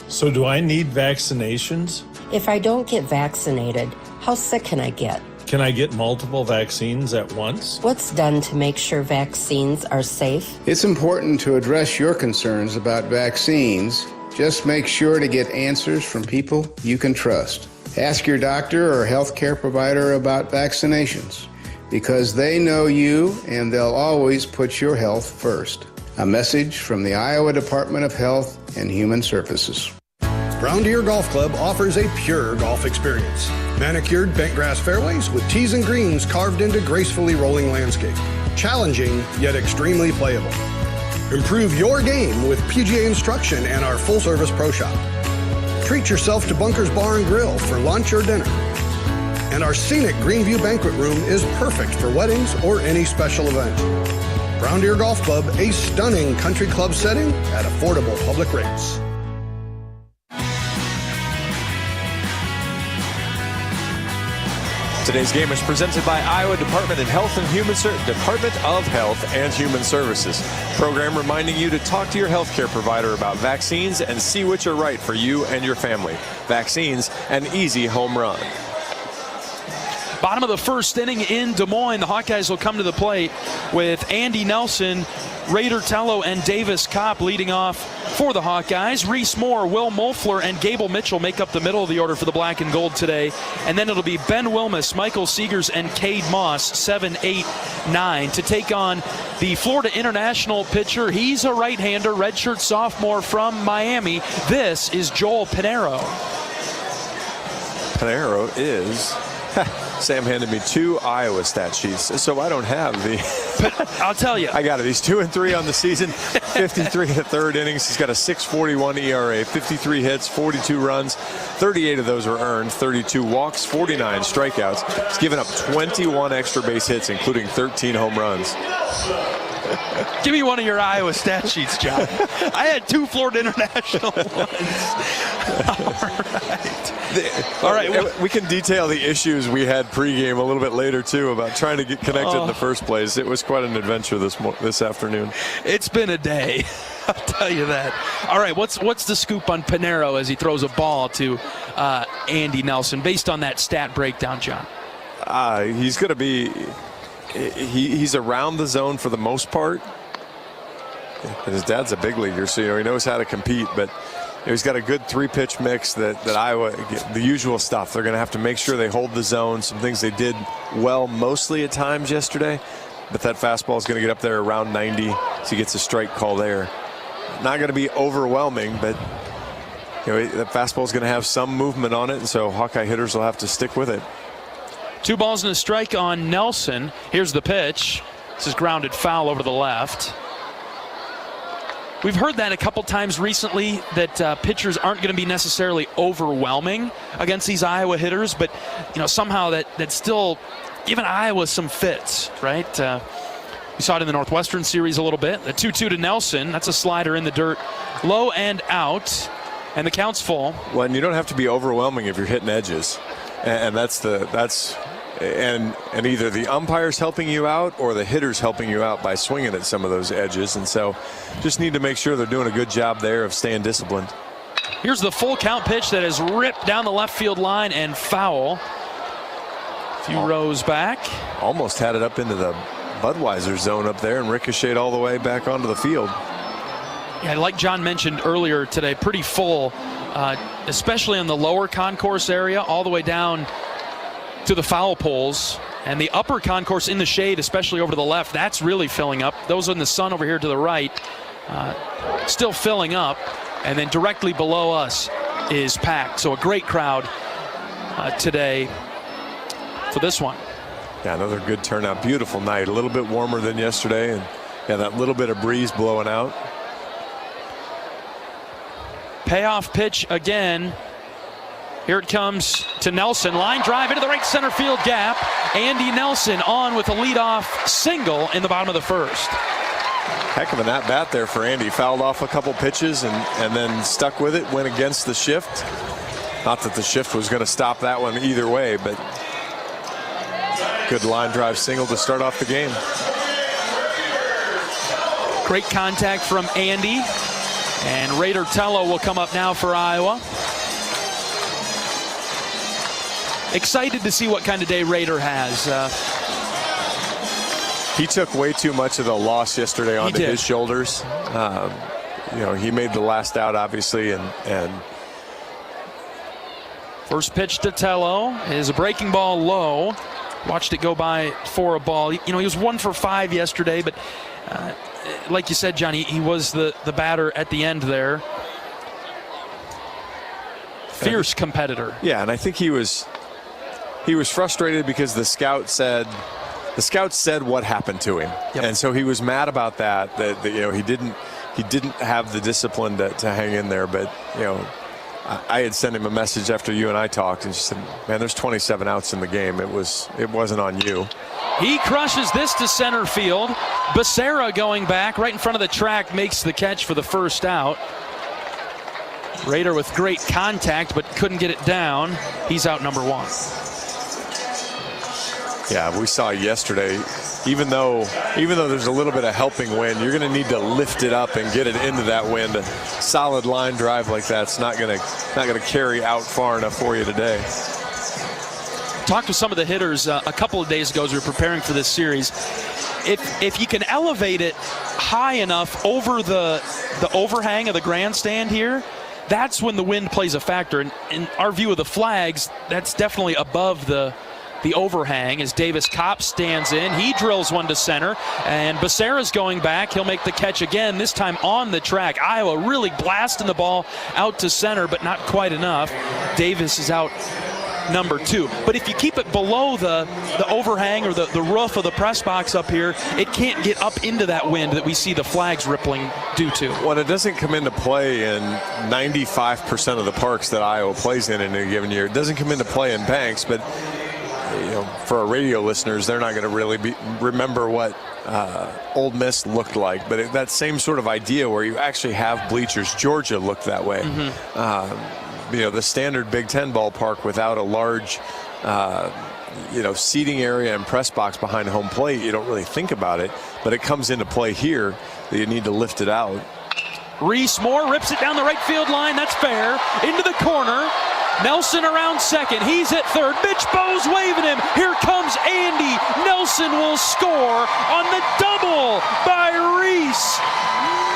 So do I need vaccinations? If I don't get vaccinated, how sick can I get? Can I get multiple vaccines at once? What's done to make sure vaccines are safe? It's important to address your concerns about vaccines. Just make sure to get answers from people you can trust. Ask your doctor or healthcare provider about vaccinations because they know you and they'll always put your health first. A message from the Iowa Department of Health and Human Services. Brown Deer Golf Club offers a pure golf experience. Manicured bentgrass fairways with tees and greens carved into gracefully rolling landscape. Challenging, yet extremely playable. Improve your game with PGA instruction and our full-service pro shop. Treat yourself to Bunker's Bar and Grill for lunch or dinner. And our scenic Greenview Banquet Room is perfect for weddings or any special event. Brown Deer Golf Club, a stunning country club setting at affordable public rates. Today's game is presented by Iowa Department of Health and Human Services. Program reminding you to talk to your healthcare provider about vaccines and see which are right for you and your family. Vaccines, an easy home run. Bottom of the first inning in Des Moines. The Hawkeyes will come to the plate with Andy Nelson, Raider Tello, and Davis Kopp leading off for the Hawkeyes. Reese Moore, Will Mulfler, and Gable Mitchell make up the middle of the order for the black and gold today. And then it'll be Ben Wilmus, Michael Seegers, and Cade Moss, 7, 8, 9, to take on the Florida International pitcher. He's a right-hander, redshirt sophomore from Miami. This is Joel Pinheiro. Pinheiro is... Sam handed me 2 Iowa stat sheets, so I don't have the... But I'll tell you. I got it. He's 2-3 on the season, 53 in the third innings. He's got a 6.41 ERA, 53 hits, 42 runs. 38 of those were earned, 32 walks, 49 strikeouts. He's given up 21 extra base hits, including 13 home runs. Give me one of your Iowa stat sheets, John. I had 2 Florida International ones. All right. We can detail the issues we had pregame a little bit later, too, about trying to get connected in the first place. It was quite an adventure this afternoon. It's been a day. I'll tell you that. All right, what's the scoop on Pinheiro as he throws a ball to Andy Nelson based on that stat breakdown, John? He's going to be... He's around the zone for the most part. And his dad's a big leaguer, so he knows how to compete. But he's got a good 3-pitch mix that Iowa, the usual stuff. They're going to have to make sure they hold the zone. Some things they did well mostly at times yesterday. But that fastball is going to get up there around 90, so he gets a strike call there. Not going to be overwhelming, but the fastball is going to have some movement on it, and so Hawkeye hitters will have to stick with it. 2 balls and a strike on Nelson. Here's the pitch. This is grounded foul over the left. We've heard that a couple times recently, that pitchers aren't going to be necessarily overwhelming against these Iowa hitters, but somehow that's still giving Iowa some fits, right? We saw it in the Northwestern series a little bit. The 2-2 to Nelson. That's a slider in the dirt, low and out, and the count's full. Well, and you don't have to be overwhelming if you're hitting edges. And and either the umpire's helping you out or the hitter's helping you out by swinging at some of those edges. And so just need to make sure they're doing a good job there of staying disciplined. Here's the full count pitch that is ripped down the left field line and foul. A few rows back. Almost had it up into the Budweiser zone up there and ricocheted all the way back onto the field. Yeah, like John mentioned earlier today, pretty full especially in the lower concourse area, all the way down to the foul poles. And the upper concourse in the shade, especially over to the left, that's really filling up. Those in the sun over here to the right, still filling up. And then directly below us is packed. So a great crowd today for this one. Yeah, another good turnout. Beautiful night. A little bit warmer than yesterday, and yeah, that little bit of breeze blowing out. Payoff pitch again. Here it comes to Nelson. Line drive into the right center field gap. Andy Nelson on with a leadoff single in the bottom of the first. Heck of an at-bat there for Andy. Fouled off a couple pitches and then stuck with it, went against the shift. Not that the shift was going to stop that one either way, but good line drive single to start off the game. Great contact from Andy. And Raider Tello will come up now for Iowa. Excited to see what kind of day Raider has. He took way too much of the loss yesterday onto his shoulders. You know, he made the last out, obviously, and first pitch to Tello is a breaking ball low. Watched it go by for a ball. You know, he was 1 for 5 yesterday, but like you said, Johnny, he was the batter at the end there. Fierce competitor. Yeah, and I think he was frustrated because the scout said what happened to him. Yep. And so he was mad about that you know, he didn't have the discipline to hang in there. But you know, I had sent him a message after you and I talked, and she said, man, there's 27 outs in the game. It wasn't on you. He crushes this to center field. Becerra going back right in front of the track makes the catch for the first out. Raider with great contact but couldn't get it down. He's out number 1. Yeah, we saw yesterday, even though there's a little bit of helping wind, you're going to need to lift it up and get it into that wind. A solid line drive like that's not going to carry out far enough for you today. Talked with some of the hitters a couple of days ago as we were preparing for this series. If you can elevate it high enough over the overhang of the grandstand here, that's when the wind plays a factor. And in our view of the flags, that's definitely above the overhang as Davis Kopp stands in. He drills one to center, and Becerra's going back. He'll make the catch again, this time on the track. Iowa really blasting the ball out to center, but not quite enough. Davis is out number 2. But if you keep it below the overhang or the roof of the press box up here, it can't get up into that wind that we see the flags rippling due to. Well, it doesn't come into play in 95% of the parks that Iowa plays in a given year. It doesn't come into play in Banks, but you know, for our radio listeners, they're not going to really remember what Ole Miss looked like. But that same sort of idea where you actually have bleachers. Georgia looked that way. Mm-hmm. You know, the standard Big Ten ballpark without a large, you know, seating area and press box behind home plate, you don't really think about it. But it comes into play here that you need to lift it out. Reese Moore rips it down the right field line. That's fair. Into the corner. Nelson around second. He's at third. Mitch Bowe's waving him. Here comes Andy. Nelson will score on the double by Reese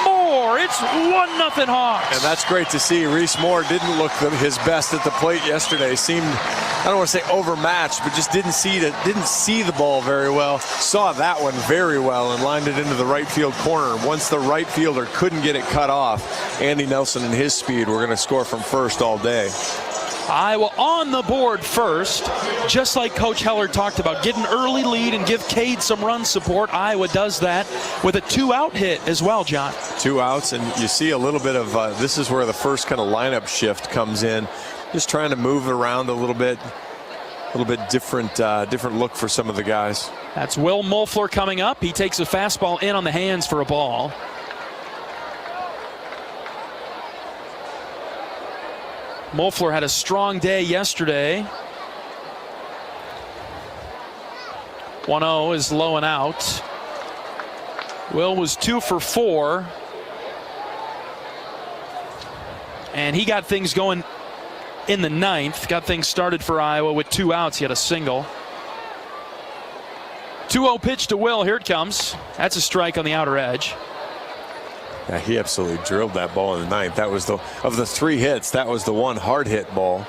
Moore. It's 1-0 Hawks. And that's great to see. Reese Moore didn't look his best at the plate yesterday. Seemed, I don't want to say overmatched, but just didn't see the ball very well. Saw that one very well and lined it into the right field corner. Once the right fielder couldn't get it cut off, Andy Nelson and his speed were going to score from first all day. Iowa on the board first, just like Coach Heller talked about. Get an early lead and give Cade some run support. Iowa does that with a 2-out hit as well, John. 2 outs, and you see a little bit of, this is where the first kind of lineup shift comes in. Just trying to move around a little bit different look for some of the guys. That's Will Mulfler coming up. He takes a fastball in on the hands for a ball. Mulfler had a strong day yesterday. 1-0 is low and out. Will was 2 for 4. And he got things going in the 9th. Got things started for Iowa with 2 outs. He had a single. 2-0 pitch to Will. Here it comes. That's a strike on the outer edge. Yeah, he absolutely drilled that ball in the ninth. That was of the 3 hits, that was the one hard hit ball.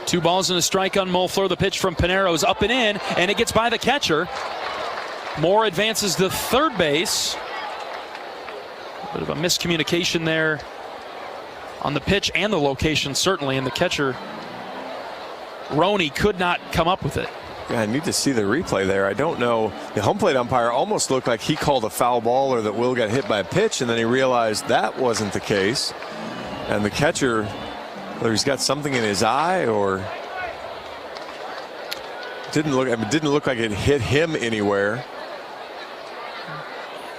Two balls and a strike on Mulfleur. The pitch from Pinero is up and in, and it gets by the catcher. Moore advances to third base. A bit of a miscommunication there on the pitch and the location, certainly, and the catcher, Roney, could not come up with it. Yeah, I need to see the replay there. I don't know. The home plate umpire almost looked like he called a foul ball or that Will got hit by a pitch, and then he realized that wasn't the case. And the catcher, whether he's got something in his eye or didn't look like it hit him anywhere.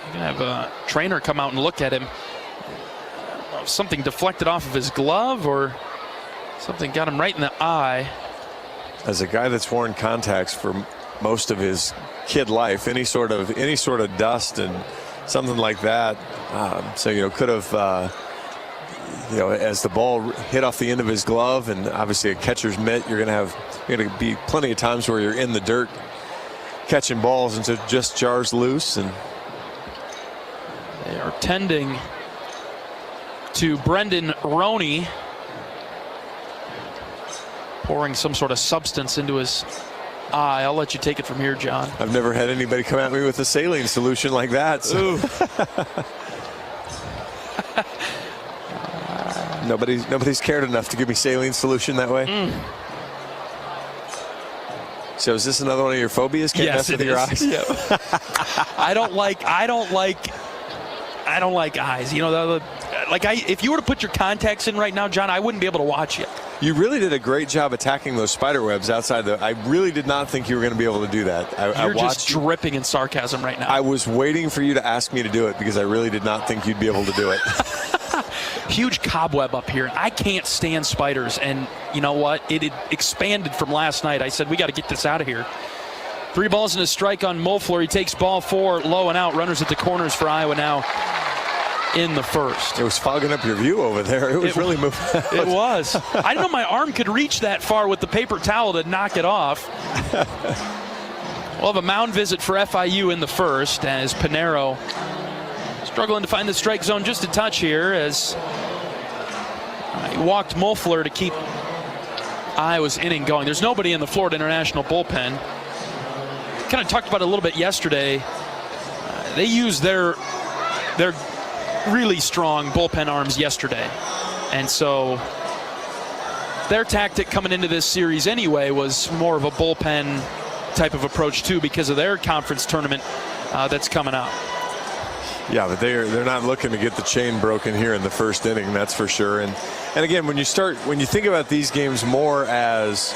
You're gonna have a trainer come out and look at him. I don't know if something deflected off of his glove or something got him right in the eye. As a guy that's worn contacts for most of his kid life, any sort of dust and something like that, so could have. As the ball hit off the end of his glove, and obviously a catcher's mitt, you're going to be plenty of times where you're in the dirt catching balls and it just jars loose. And they are tending to Brendan Roney, pouring some sort of substance into his eye. I'll let you take it from here, John. I've never had anybody come at me with a saline solution like that. So. Nobody's cared enough to give me saline solution that way. So is this another one of your phobias? Can't mess with your eyes? Yeah. I don't like eyes. If you were to put your contacts in right now, John, I wouldn't be able to watch you. You really did a great job attacking those spider webs outside. I really did not think you were going to be able to do that. You're just dripping in sarcasm right now. I was waiting for you to ask me to do it because I really did not think you'd be able to do it. Huge cobweb up here. I can't stand spiders, and you know what? It had expanded from last night. I said, we got to get this out of here. 3 balls and a strike on Mulfleur. He takes ball 4, low and out. Runners at the corners for Iowa now in the first. It was fogging up your view over there. It was really moving. It was. I didn't know my arm could reach that far with the paper towel to knock it off. We'll have a mound visit for FIU in the first as Pinero struggling to find the strike zone just a touch here as he walked Mulfleur to keep Iowa's inning going. There's nobody in the Florida International bullpen. Kind of talked about it a little bit yesterday. They used their really strong bullpen arms yesterday. And so their tactic coming into this series anyway was more of a bullpen type of approach too because of their conference tournament that's coming up. Yeah, but they're not looking to get the chain broken here in the first inning, that's for sure. And again, when you think about these games more as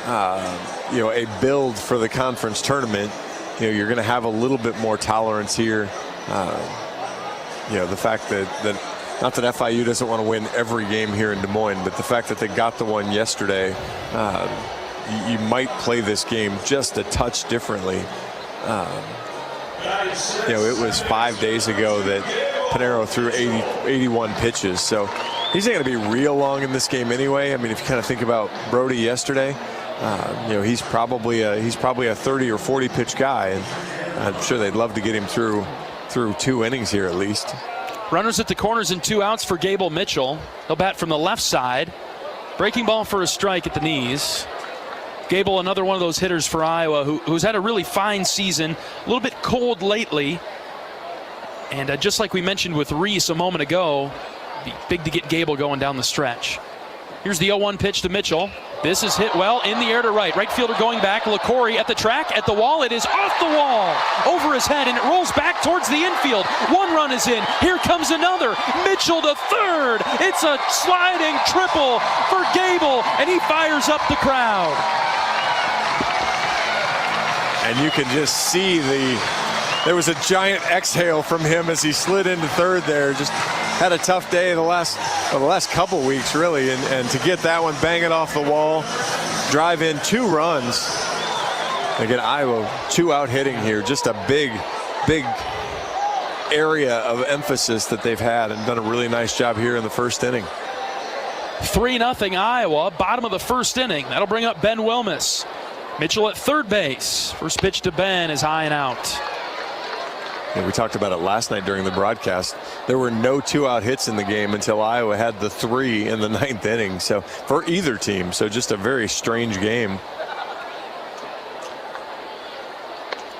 a build for the conference tournament, you're going to have a little bit more tolerance here. The fact that not that FIU doesn't want to win every game here in Des Moines, but the fact that they got the one yesterday, you might play this game just a touch differently. It was 5 days ago that Pinero threw 81 pitches, so he's not going to be real long in this game anyway. I mean, if you kind of think about Brody yesterday, he's probably a 30 or 40 pitch guy, and I'm sure they'd love to get him through 2 innings here at least. Runners at the corners and 2 outs for Gable Mitchell. He'll bat from the left side. Breaking ball for a strike at the knees. Gable, another one of those hitters for Iowa who's had a really fine season, a little bit cold lately. And just like we mentioned with Reese a moment ago, be big to get Gable going down the stretch. Here's the 0-1 pitch to Mitchell. This is hit well in the air to right. Right fielder going back. LaCory at the track, at the wall. It is off the wall, over his head, and it rolls back towards the infield. 1 run is in. Here comes another. Mitchell to third. It's a sliding triple for Gable, and he fires up the crowd. And you can just see there was a giant exhale from him as he slid into third there. Just had a tough day the last couple weeks, really. And to get that one, bang it off the wall, drive in 2 runs. Again, Iowa 2 out hitting here. Just a big area of emphasis that they've had and done a really nice job here in the first inning. 3-0 Iowa, bottom of the first inning. That'll bring up Ben Wilmus. Mitchell at third base. First pitch to Ben is high and out. Yeah, we talked about it last night during the broadcast. There were no 2-out hits in the game until Iowa had the 3 in the 9th inning. So for either team, so just a very strange game.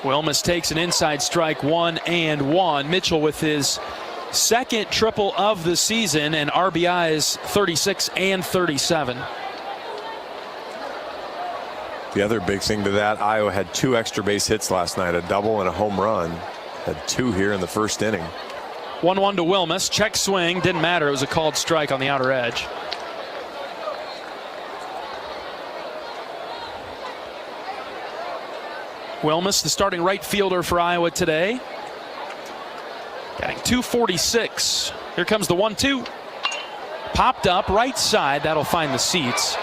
Wilmus takes an inside strike, 1-1. Mitchell with his second triple of the season, and RBIs 36 and 37. The other big thing to that, Iowa had 2 extra base hits last night, a double and a home run. Had 2 here in the first inning. 1-1 to Wilmus. Check swing. Didn't matter. It was a called strike on the outer edge. Wilmus, the starting right fielder for Iowa today. Batting .246. Here comes the 1-2. Popped up right side. That'll find the seats.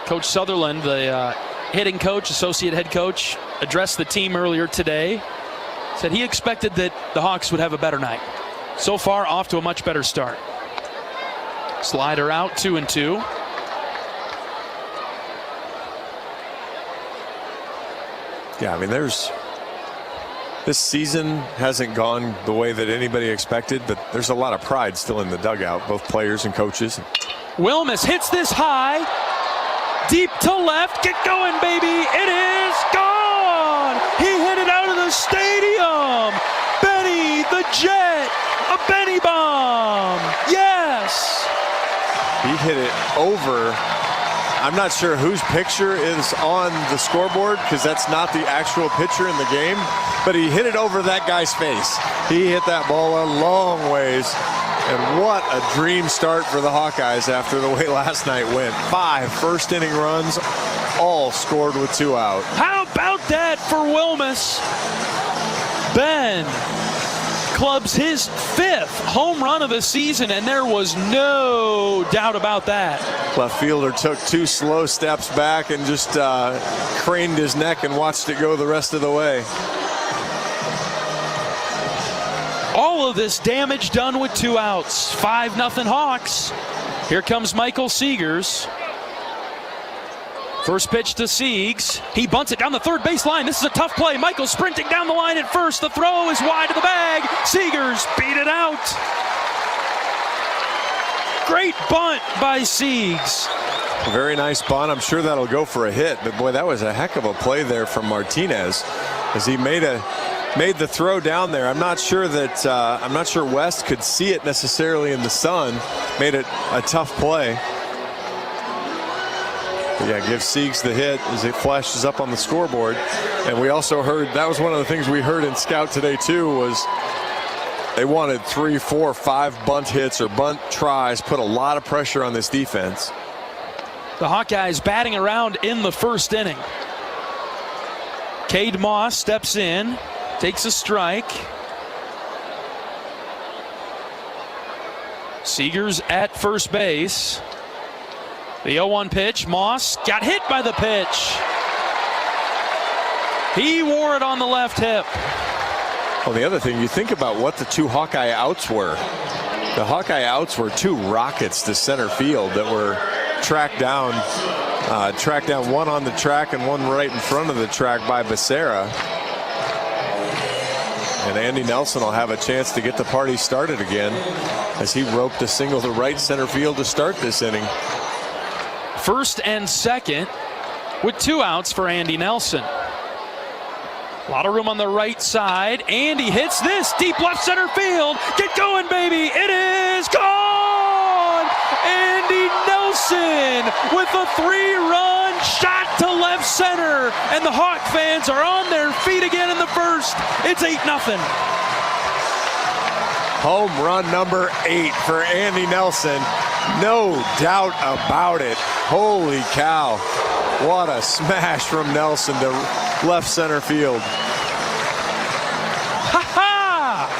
Coach Sutherland, the hitting coach, associate head coach, addressed the team earlier today. Said he expected that the Hawks would have a better night. So far, off to a much better start. Slider out, 2-2. Yeah, I mean, this season hasn't gone the way that anybody expected, but there's a lot of pride still in the dugout, both players and coaches. Wilmus hits this high. Deep to left. Get going, baby. It is gone. He hit it out of the stadium. Benny the Jet. A Benny bomb. Yes. He hit it over. I'm not sure whose picture is on the scoreboard because that's not the actual pitcher in the game, but he hit it over that guy's face. He hit that ball a long ways. And what a dream start for the Hawkeyes after the way last night went. 5 first-inning runs, all scored with 2 out. How about that for Wilmus? Ben clubs his 5th home run of the season, and there was no doubt about that. Left fielder took 2 slow steps back and just craned his neck and watched it go the rest of the way. All of this damage done with 2 outs. 5-0 Hawks. Here comes Michael Seegers. First pitch to Siegs. He bunts it down the third base line. This is a tough play. Michael sprinting down the line at first. The throw is wide of the bag. Seegers beat it out. Great bunt by Siegs. Very nice bunt. I'm sure that'll go for a hit. But boy, that was a heck of a play there from Martinez as he made the throw down there. I'm not sure West could see it necessarily in the sun. Made it a tough play. But yeah, give Siegs the hit as it flashes up on the scoreboard. And we also heard, that was one of the things we heard in Scout today too, was they wanted 3, 4, 5 bunt hits or bunt tries, put a lot of pressure on this defense. The Hawkeyes batting around in the first inning. Cade Moss steps in. Takes a strike. Seegers at first base. The 0-1 pitch. Moss got hit by the pitch. He wore it on the left hip. Well, the other thing, you think about what the 2 Hawkeye outs were. The Hawkeye outs were 2 rockets to center field that were tracked down. One on the track and one right in front of the track by Becerra. And Andy Nelson will have a chance to get the party started again as he roped a single to right center field to start this inning. First and second with 2 outs for Andy Nelson. A lot of room on the right side. Andy hits this deep left center field. Get going, baby. It is gone. Andy Nelson with a 3-run shot to left center. And the Hawk fans are on their feet again in the first. It's 8-0. Home run number 8 for Andy Nelson. No doubt about it. Holy cow. What a smash from Nelson to left center field. Ha-ha!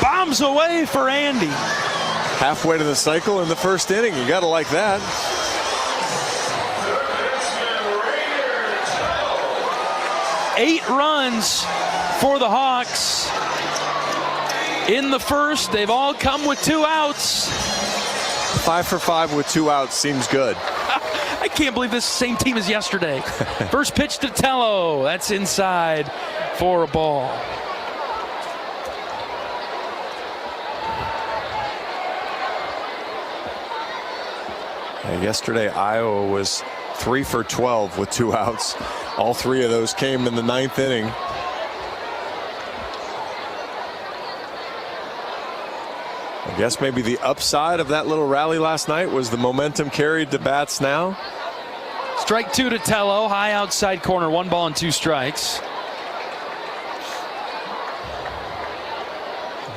Bombs away for Andy. Halfway to the cycle in the first inning. You got to like that. 8 runs for the Hawks. In the first, they've all come with 2 outs. 5 for 5 with 2 outs seems good. I can't believe this same team as yesterday. First pitch to Tello. That's inside for a ball. Yesterday, Iowa was 3 for 12 with 2 outs. All 3 of those came in the 9th inning. I guess maybe the upside of that little rally last night was the momentum carried to bats now. Strike 2 to Tello, high outside corner, 1 ball and 2 strikes.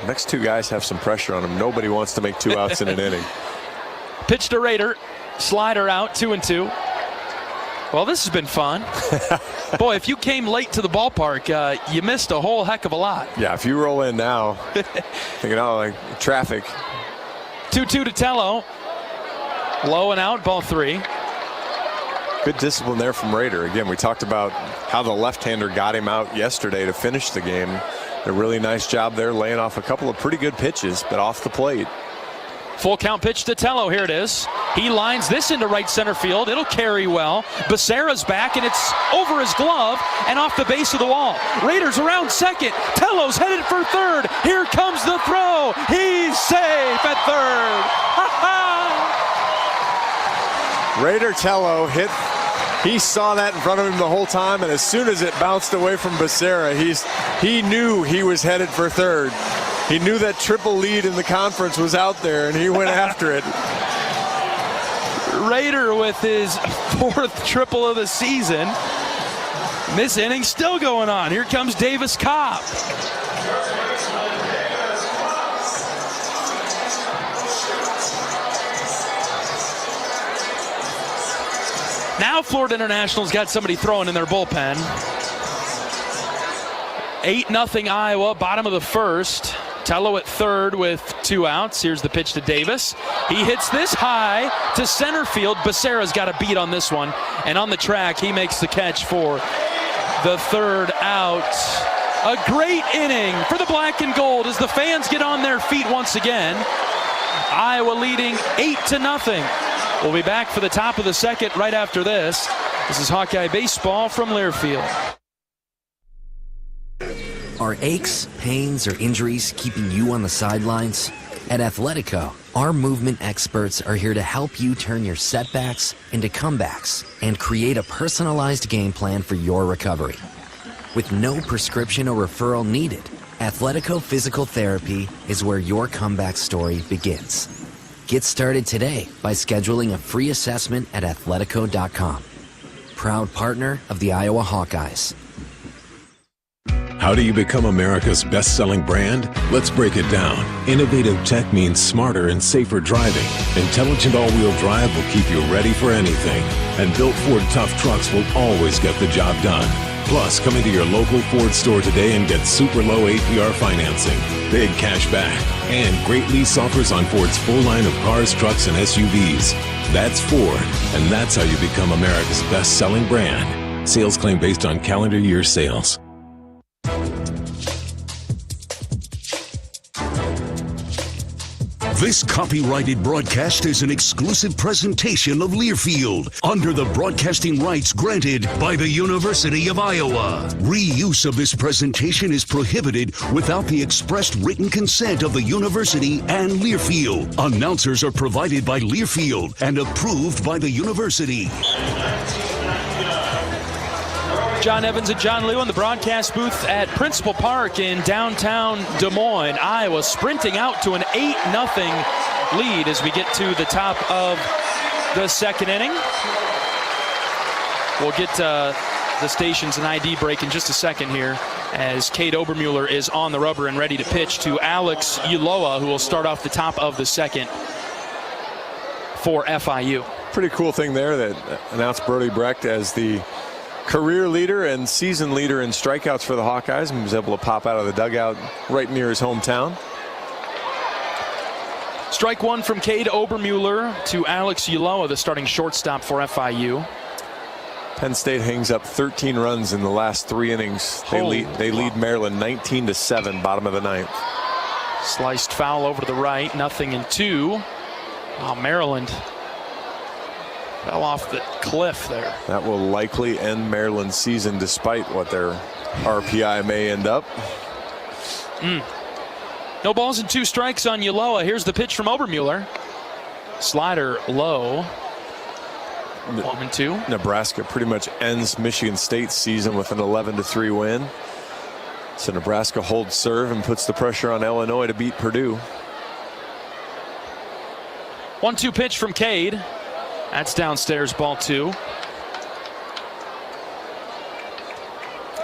The next 2 guys have some pressure on them. Nobody wants to make 2 outs in an inning. Pitch to Rader, slider out, 2-2. Well, this has been fun. Boy, if you came late to the ballpark, you missed a whole heck of a lot. Yeah, if you roll in now, thinking, oh, like traffic. 2-2 to Tello. Low and out, ball 3. Good discipline there from Rader. Again, we talked about how the left-hander got him out yesterday to finish the game. A really nice job there, laying off a couple of pretty good pitches, but off the plate. Full count pitch to Tello. Here it is. He lines this into right center field. It'll carry well. Becerra's back, and it's over his glove and off the base of the wall. Raiders around second. Tello's headed for third. Here comes the throw. He's safe at third. Rader Tello hit. He saw that in front of him the whole time, and as soon as it bounced away from Becerra, he knew he was headed for third. He knew that triple lead in the conference was out there, and he went after it. Rader with his 4th triple of the season. This inning still going on. Here comes Davis Cobb. Now Florida International's got somebody throwing in their bullpen. 8-0 Iowa, bottom of the first. Tello at third with 2 outs. Here's the pitch to Davis. He hits this high to center field. Becerra's got a beat on this one. And on the track, he makes the catch for the 3rd out. A great inning for the black and gold as the fans get on their feet once again. Iowa leading 8-0. We'll be back for the top of the 2nd right after this. This is Hawkeye Baseball from Learfield. Are aches, pains, or injuries keeping you on the sidelines? At Athletico, our movement experts are here to help you turn your setbacks into comebacks and create a personalized game plan for your recovery. With no prescription or referral needed, Athletico Physical Therapy is where your comeback story begins. Get started today by scheduling a free assessment at athletico.com. Proud partner of the Iowa Hawkeyes. How do you become America's best-selling brand? Let's break it down. Innovative tech means smarter and safer driving. Intelligent all-wheel drive will keep you ready for anything. And built Ford tough trucks will always get the job done. Plus, come into your local Ford store today and get super low APR financing, big cash back, and great lease offers on Ford's full line of cars, trucks, and SUVs. That's Ford, and that's how you become America's best-selling brand. Sales claim based on calendar year sales. This copyrighted broadcast is an exclusive presentation of Learfield under the broadcasting rights granted by the University of Iowa. Reuse of this presentation is prohibited without the expressed written consent of the university and Learfield. Announcers are provided by Learfield and approved by the university. John Evans and John Liu in the broadcast booth at Principal Park in downtown Des Moines. Iowa sprinting out to an 8-0 lead as we get to the top of the 2nd inning. We'll get the stations and ID break in just a second here as Cade Obermuller is on the rubber and ready to pitch to Alex Ulloa, who will start off the top of the 2nd for FIU. Pretty cool thing there that announced Brody Brecht as the career leader and season leader in strikeouts for the Hawkeyes, and was able to pop out of the dugout right near his hometown. Strike 1 from Cade Obermuller to Alex Ulloa, the starting shortstop for FIU. Penn State hangs up 13 runs in the last 3 innings. They lead Maryland 19-7, bottom of the 9th. Sliced foul over to the right, 0-2. Oh, Maryland fell off the cliff there. That will likely end Maryland's season despite what their RPI may end up. No balls and 2 strikes on Ulloa. Here's the pitch from Obermueller. Slider low. 1-2. Nebraska pretty much ends Michigan State's season with an 11-3 win. So Nebraska holds serve and puts the pressure on Illinois to beat Purdue. 1-2 pitch from Cade. That's downstairs, ball 2.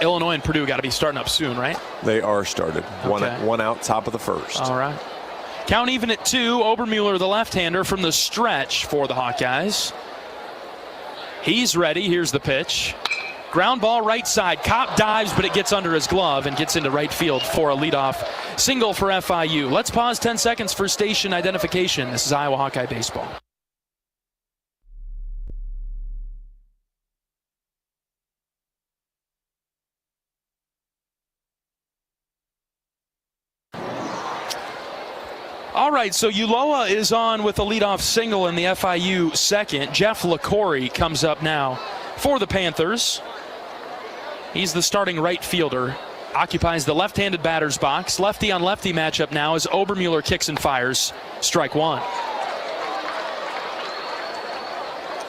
Illinois and Purdue got to be starting up soon, right? They are started. Okay. One out, top of the first. All right. Count even at 2. Obermueller, the left-hander, from the stretch for the Hawkeyes. He's ready. Here's the pitch. Ground ball right side. Kopp dives, but it gets under his glove and gets into right field for a leadoff single for FIU. Let's pause 10 seconds for station identification. This is Iowa Hawkeye Baseball. All right, so Ulloa is on with a leadoff single in the FIU second. Jeff LaCorey comes up now for the Panthers. He's the starting right fielder. Occupies the left-handed batter's box. Lefty on lefty matchup now as Obermueller kicks and fires. Strike 1.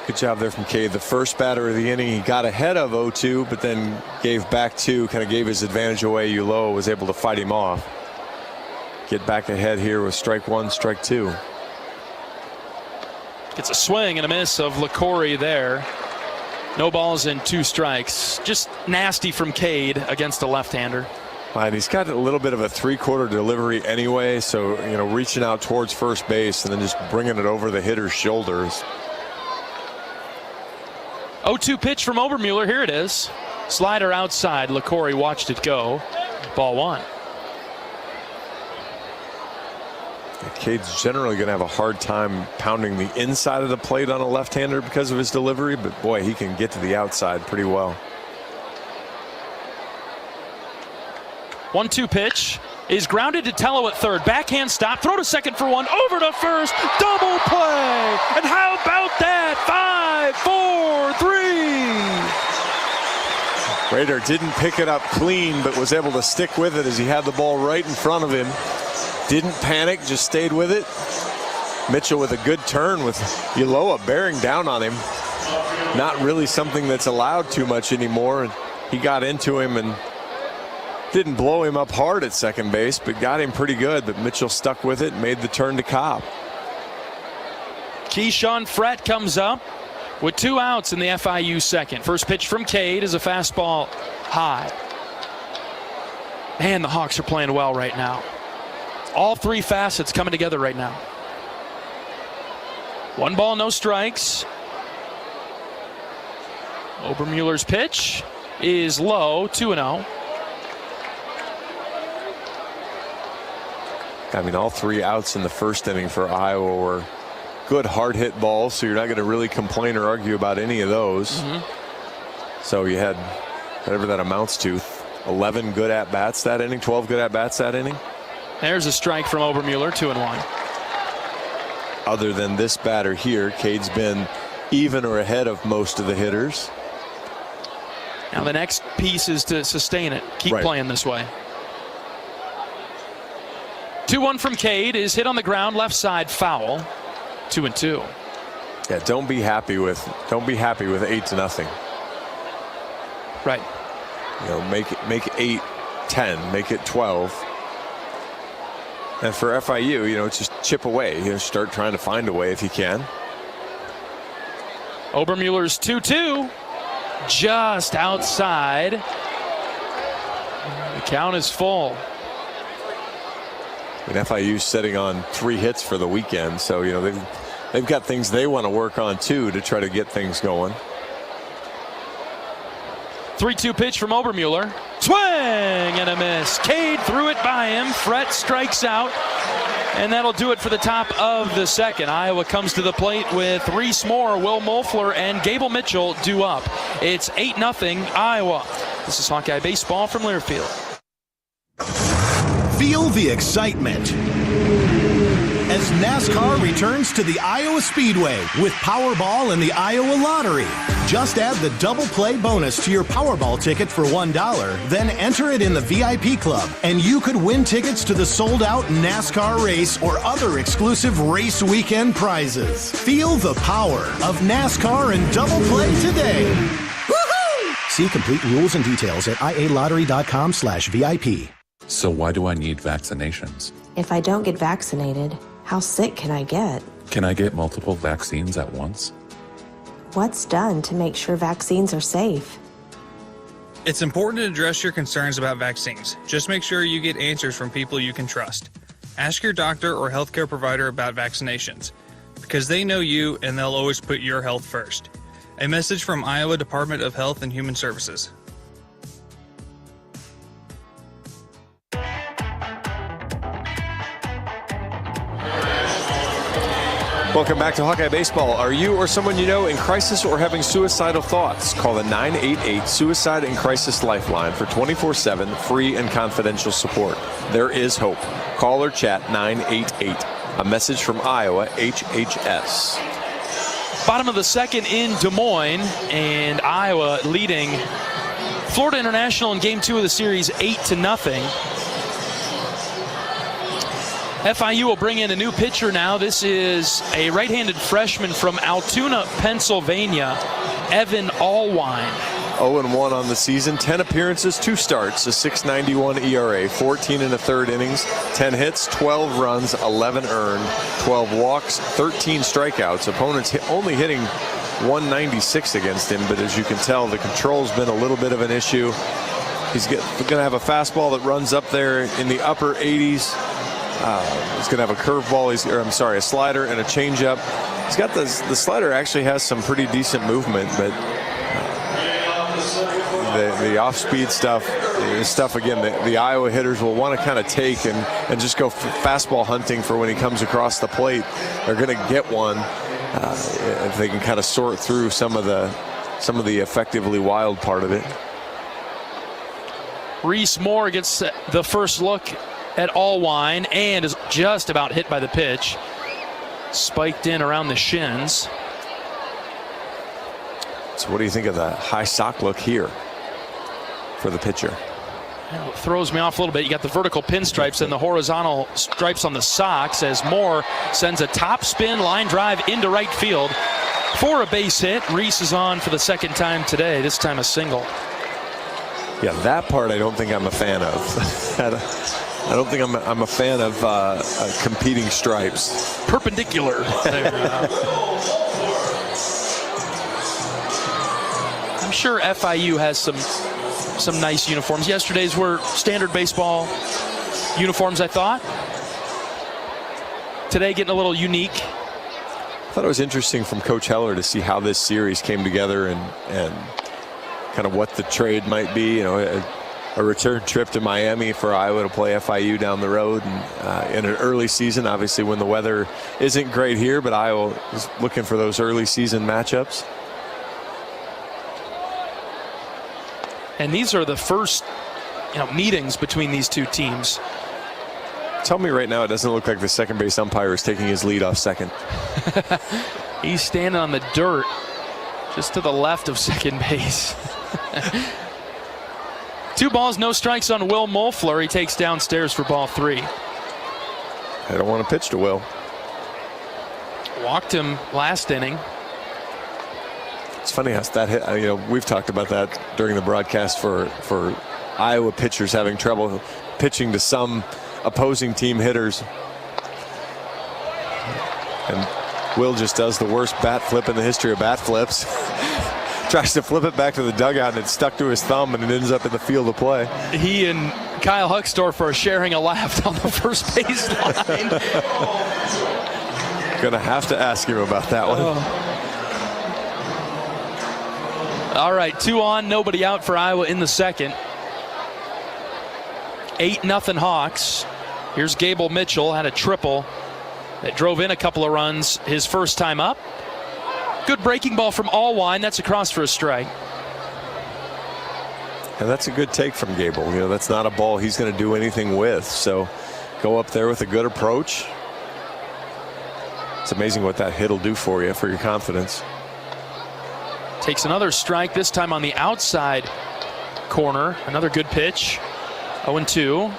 Good job there from Cade. The first batter of the inning, he got ahead of 0-2, but then gave back 2, kind of gave his advantage away. Ulloa was able to fight him off. Get back ahead here with strike 1, strike 2. Gets a swing and a miss of LaCorey there. No balls and 2 strikes. Just nasty from Cade against a left-hander. And he's got a little bit of a 3/4 delivery anyway, so reaching out towards first base and then just bringing it over the hitter's shoulders. 0-2 pitch from Obermueller. Here it is. Slider outside. LaCorey watched it go. Ball 1. Cade's generally going to have a hard time pounding the inside of the plate on a left-hander because of his delivery, but boy, he can get to the outside pretty well. 1-2 pitch is grounded to Tello at third. Backhand stop. Throw to second for 1. Over to first. Double play. And how about that? 5, 4, 3. Rader didn't pick it up clean, but was able to stick with it as he had the ball right in front of him. Didn't panic, just stayed with it. Mitchell with a good turn with Ulloa bearing down on him. Not really something that's allowed too much anymore. And he got into him and didn't blow him up hard at second base, but got him pretty good. But Mitchell stuck with it and made the turn to Cobb. Keyshawn Frett comes up with 2 outs in the FIU second. First pitch from Cade is a fastball high. Man, the Hawks are playing well right now. All 3 facets coming together right now. 1 ball, no strikes. Obermueller's pitch is low, 2-0. I mean, all 3 outs in the first inning for Iowa were good hard hit balls, so you're not going to really complain or argue about any of those. So you had whatever that amounts to, 11 good at-bats that inning, 12 good at-bats that inning. There's a strike from Obermueller, 2-1. Other than this batter here, Cade's been even or ahead of most of the hitters. Now the next piece is to sustain it. Keep playing this way. 2-1 from Cade is hit on the ground, left side foul. 2-2. Yeah, don't be happy with 8-0. Right. Make it 8-10, make it 12. And for FIU, just chip away. Start trying to find a way if you can. Obermueller's 2-2. Just outside. The count is full. And FIU's sitting on 3 hits for the weekend, so they've got things they want to work on too to try to get things going. 3-2 pitch from Obermueller. Swing and a miss. Cade threw it by him. Frett strikes out. And that'll do it for the top of the second. Iowa comes to the plate with Reese Moore, Will Moeffler, and Gable Mitchell due up. It's 8-0 Iowa. This is Hawkeye Baseball from Learfield. Feel the excitement as NASCAR returns to the Iowa Speedway with Powerball and the Iowa Lottery. Just add the double play bonus to your Powerball ticket for $1, then enter it in the VIP club, and you could win tickets to the sold-out NASCAR race or other exclusive race weekend prizes. Feel the power of NASCAR and double play today. Woohoo! See complete rules and details at ialottery.com/VIP. So why do I need vaccinations? If I don't get vaccinated, how sick can I get? Can I get multiple vaccines at once? What's done to make sure vaccines are safe? It's important to address your concerns about vaccines. Just make sure you get answers from people you can trust. Ask your doctor or healthcare provider about vaccinations, because they know you and they'll always put your health first. A message from Iowa Department of Health and Human Services. Welcome back to Hawkeye Baseball. Are you or someone you know in crisis or having suicidal thoughts? Call the 988 Suicide and Crisis Lifeline for 24/7 free and confidential support. There is hope. Call or chat 988. A message from Iowa HHS. Bottom of the second in Des Moines, and Iowa leading Florida International in Game 2 of the series 8-0. FIU will bring in a new pitcher now. This is a right-handed freshman from Altoona, Pennsylvania, Evan Allwine. 0-1 on the season, 10 appearances, 2 starts, a 6.91 ERA, 14 1/3 innings, 10 hits, 12 runs, 11 earned, 12 walks, 13 strikeouts. Opponents only hitting 196 against him, but as you can tell, the control's been a little bit of an issue. He's going to have a fastball that runs up there in the upper 80s. He's going to have a curveball, a slider and a changeup. He's got the slider actually has some pretty decent movement, but the off-speed stuff again, the Iowa hitters will want to kind of take and just go fastball hunting for when he comes across the plate. They're going to get one if they can kind of sort through some of the effectively wild part of it. Reese Moore gets the first look at Allwine and is just about hit by the pitch. Spiked in around the shins. So what do you think of the high sock look here for the pitcher? It throws me off a little bit. You got the vertical pinstripes and the horizontal stripes on the socks as Moore sends a top spin line drive into right field for a base hit. Reese is on for the second time today, this time a single. Yeah, that part I don't think I'm a fan of. I don't think I'm a fan of competing stripes. Perpendicular. I'm sure FIU has some nice uniforms. Yesterday's were standard baseball uniforms, I thought. Today getting a little unique. I thought it was interesting from Coach Heller to see how this series came together and kind of what the trade might be. You know, a return trip to Miami for Iowa to play FIU down the road, and in an early season, obviously when the weather isn't great here, but Iowa is looking for those early season matchups. And these are the first, meetings between these two teams. Tell me right now, it doesn't look like the second base umpire is taking his lead off second. He's standing on the dirt just to the left of second base. 2 balls, no strikes on Will Moeffler. He takes downstairs for ball 3. I don't want to pitch to Will. Walked him last inning. It's funny how that hit. We've talked about that during the broadcast for Iowa pitchers having trouble pitching to some opposing team hitters. And Will just does the worst bat flip in the history of bat flips. Tries to flip it back to the dugout, and it's stuck to his thumb, and it ends up in the field of play. He and Kyle Huckstorf are sharing a laugh down the first base line. Gonna have to ask him about that one. All right, 2 on, nobody out for Iowa in the second. 8-0 Hawks. Here's Gable Mitchell, had a triple that drove in a couple of runs his first time up. Good breaking ball from Allwine. That's across for a strike. And that's a good take from Gable. You know, that's not a ball he's going to do anything with. So go up there with a good approach. It's amazing what that hit will do for you, for your confidence. Takes another strike, this time on the outside corner. Another good pitch. 0-2.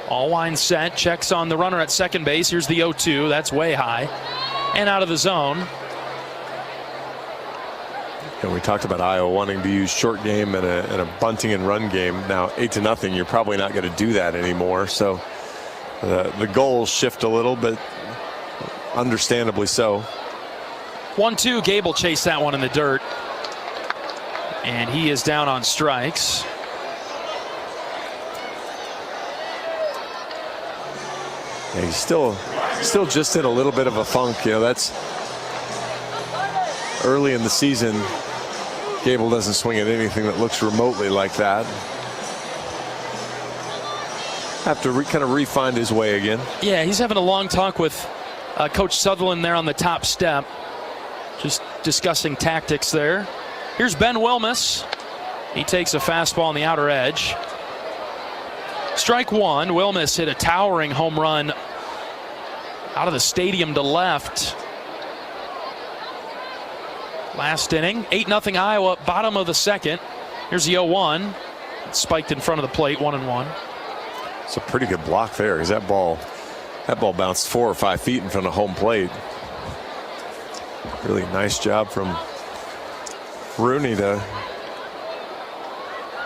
Allwine set, checks on the runner at second base. Here's the 0-2. That's way high and out of the zone. And we talked about Iowa wanting to use short game and a bunting and run game. Now 8-0, you're probably not going to do that anymore. So the goals shift a little, but understandably so. 1-2. Gable chased that one in the dirt, and he is down on strikes. Yeah, he's still just in a little bit of a funk. You know, that's early in the season. Gable doesn't swing at anything that looks remotely like that. Have to kind of refine his way again. Yeah, he's having a long talk with Coach Sutherland there on the top step, just discussing tactics there. Here's Ben Wilmus. He takes a fastball on the outer edge. Strike one. Wilmus hit a towering home run out of the stadium to left last inning. 8-0 Iowa, bottom of the second. Here's the 0-1. Spiked in front of the plate, 1-1. It's a pretty good block there, because that ball bounced 4 or 5 feet in front of home plate. Really nice job from Rooney to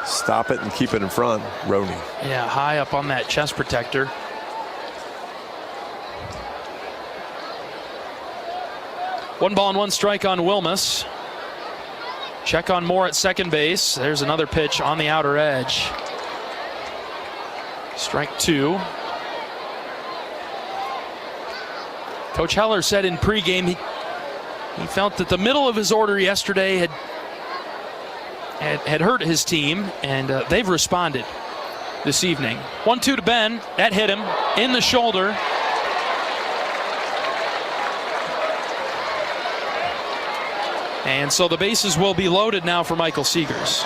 stop it and keep it in front. Rooney. Yeah, high up on that chest protector. One ball and one strike on Wilmus. Check on Moore at second base. There's another pitch on the outer edge. Strike two. Coach Heller said in pregame he felt that the middle of his order yesterday had hurt his team, and they've responded this evening. 1-2 to Ben. That hit him in the shoulder. And so the bases will be loaded now for Michael Seegers.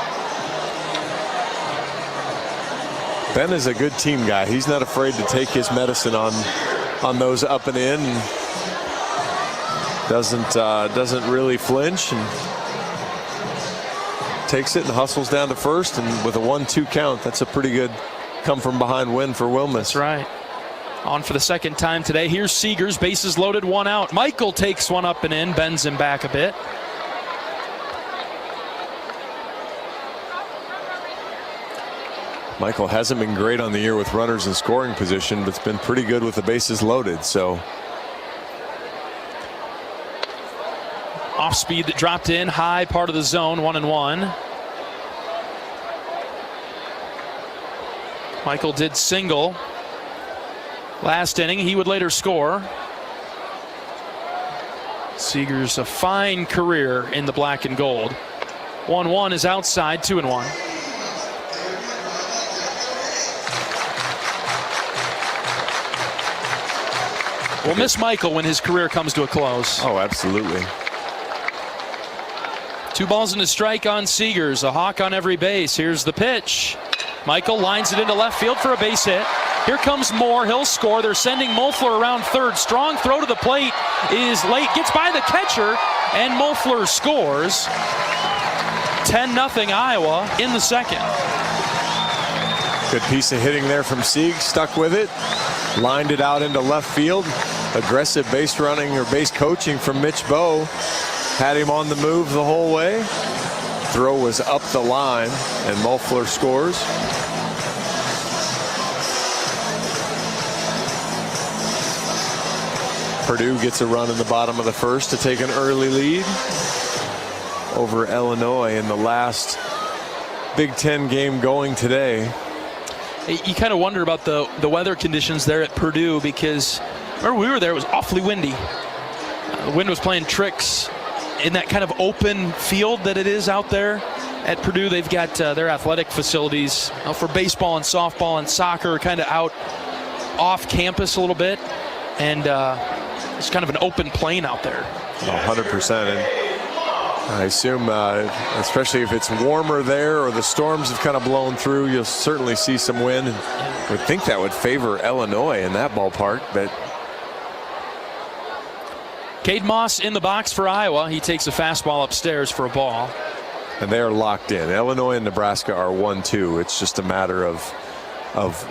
Ben is a good team guy. He's not afraid to take his medicine on those up and in. Doesn't really flinch and takes it and hustles down to first, and with a 1-2 count, that's a pretty good come from behind win for Wilmus. That's right. On for the second time today. Here's Seegers, bases loaded, one out. Michael takes one up and in, bends him back a bit. Michael hasn't been great on the year with runners in scoring position, but it's been pretty good with the bases loaded. So off speed that dropped in, high part of the zone, 1-1. Michael did single last inning. He would later score. Seegers, a fine career in the black and gold. 1-1 is outside, 2-1. We'll miss Michael when his career comes to a close. Oh, absolutely. 2 balls and a strike on Seegers. A hawk on every base. Here's the pitch. Michael lines it into left field for a base hit. Here comes Moore. He'll score. They're sending Moeffler around third. Strong throw to the plate is late. Gets by the catcher, and Moeffler scores. 10-0 Iowa in the second. Good piece of hitting there from Sieg. Stuck with it. Lined it out into left field. Aggressive base running or base coaching from Mitch Bowe. Had him on the move the whole way. Throw was up the line, and Moeffler scores. Purdue gets a run in the bottom of the first to take an early lead over Illinois in the last Big Ten game going today. You kind of wonder about the weather conditions there at Purdue, because remember we were there, it was awfully windy. The wind was playing tricks in that kind of open field that it is out there at Purdue. They've got their athletic facilities for baseball and softball and soccer kind of out off campus a little bit, and it's kind of an open plain out there. 100%. And I assume, especially if it's warmer there or the storms have kind of blown through, you'll certainly see some wind. And I would think that would favor Illinois in that ballpark, but Cade Moss in the box for Iowa. He takes a fastball upstairs for a ball. And they are locked in. Illinois and Nebraska are 1-2. It's just a matter of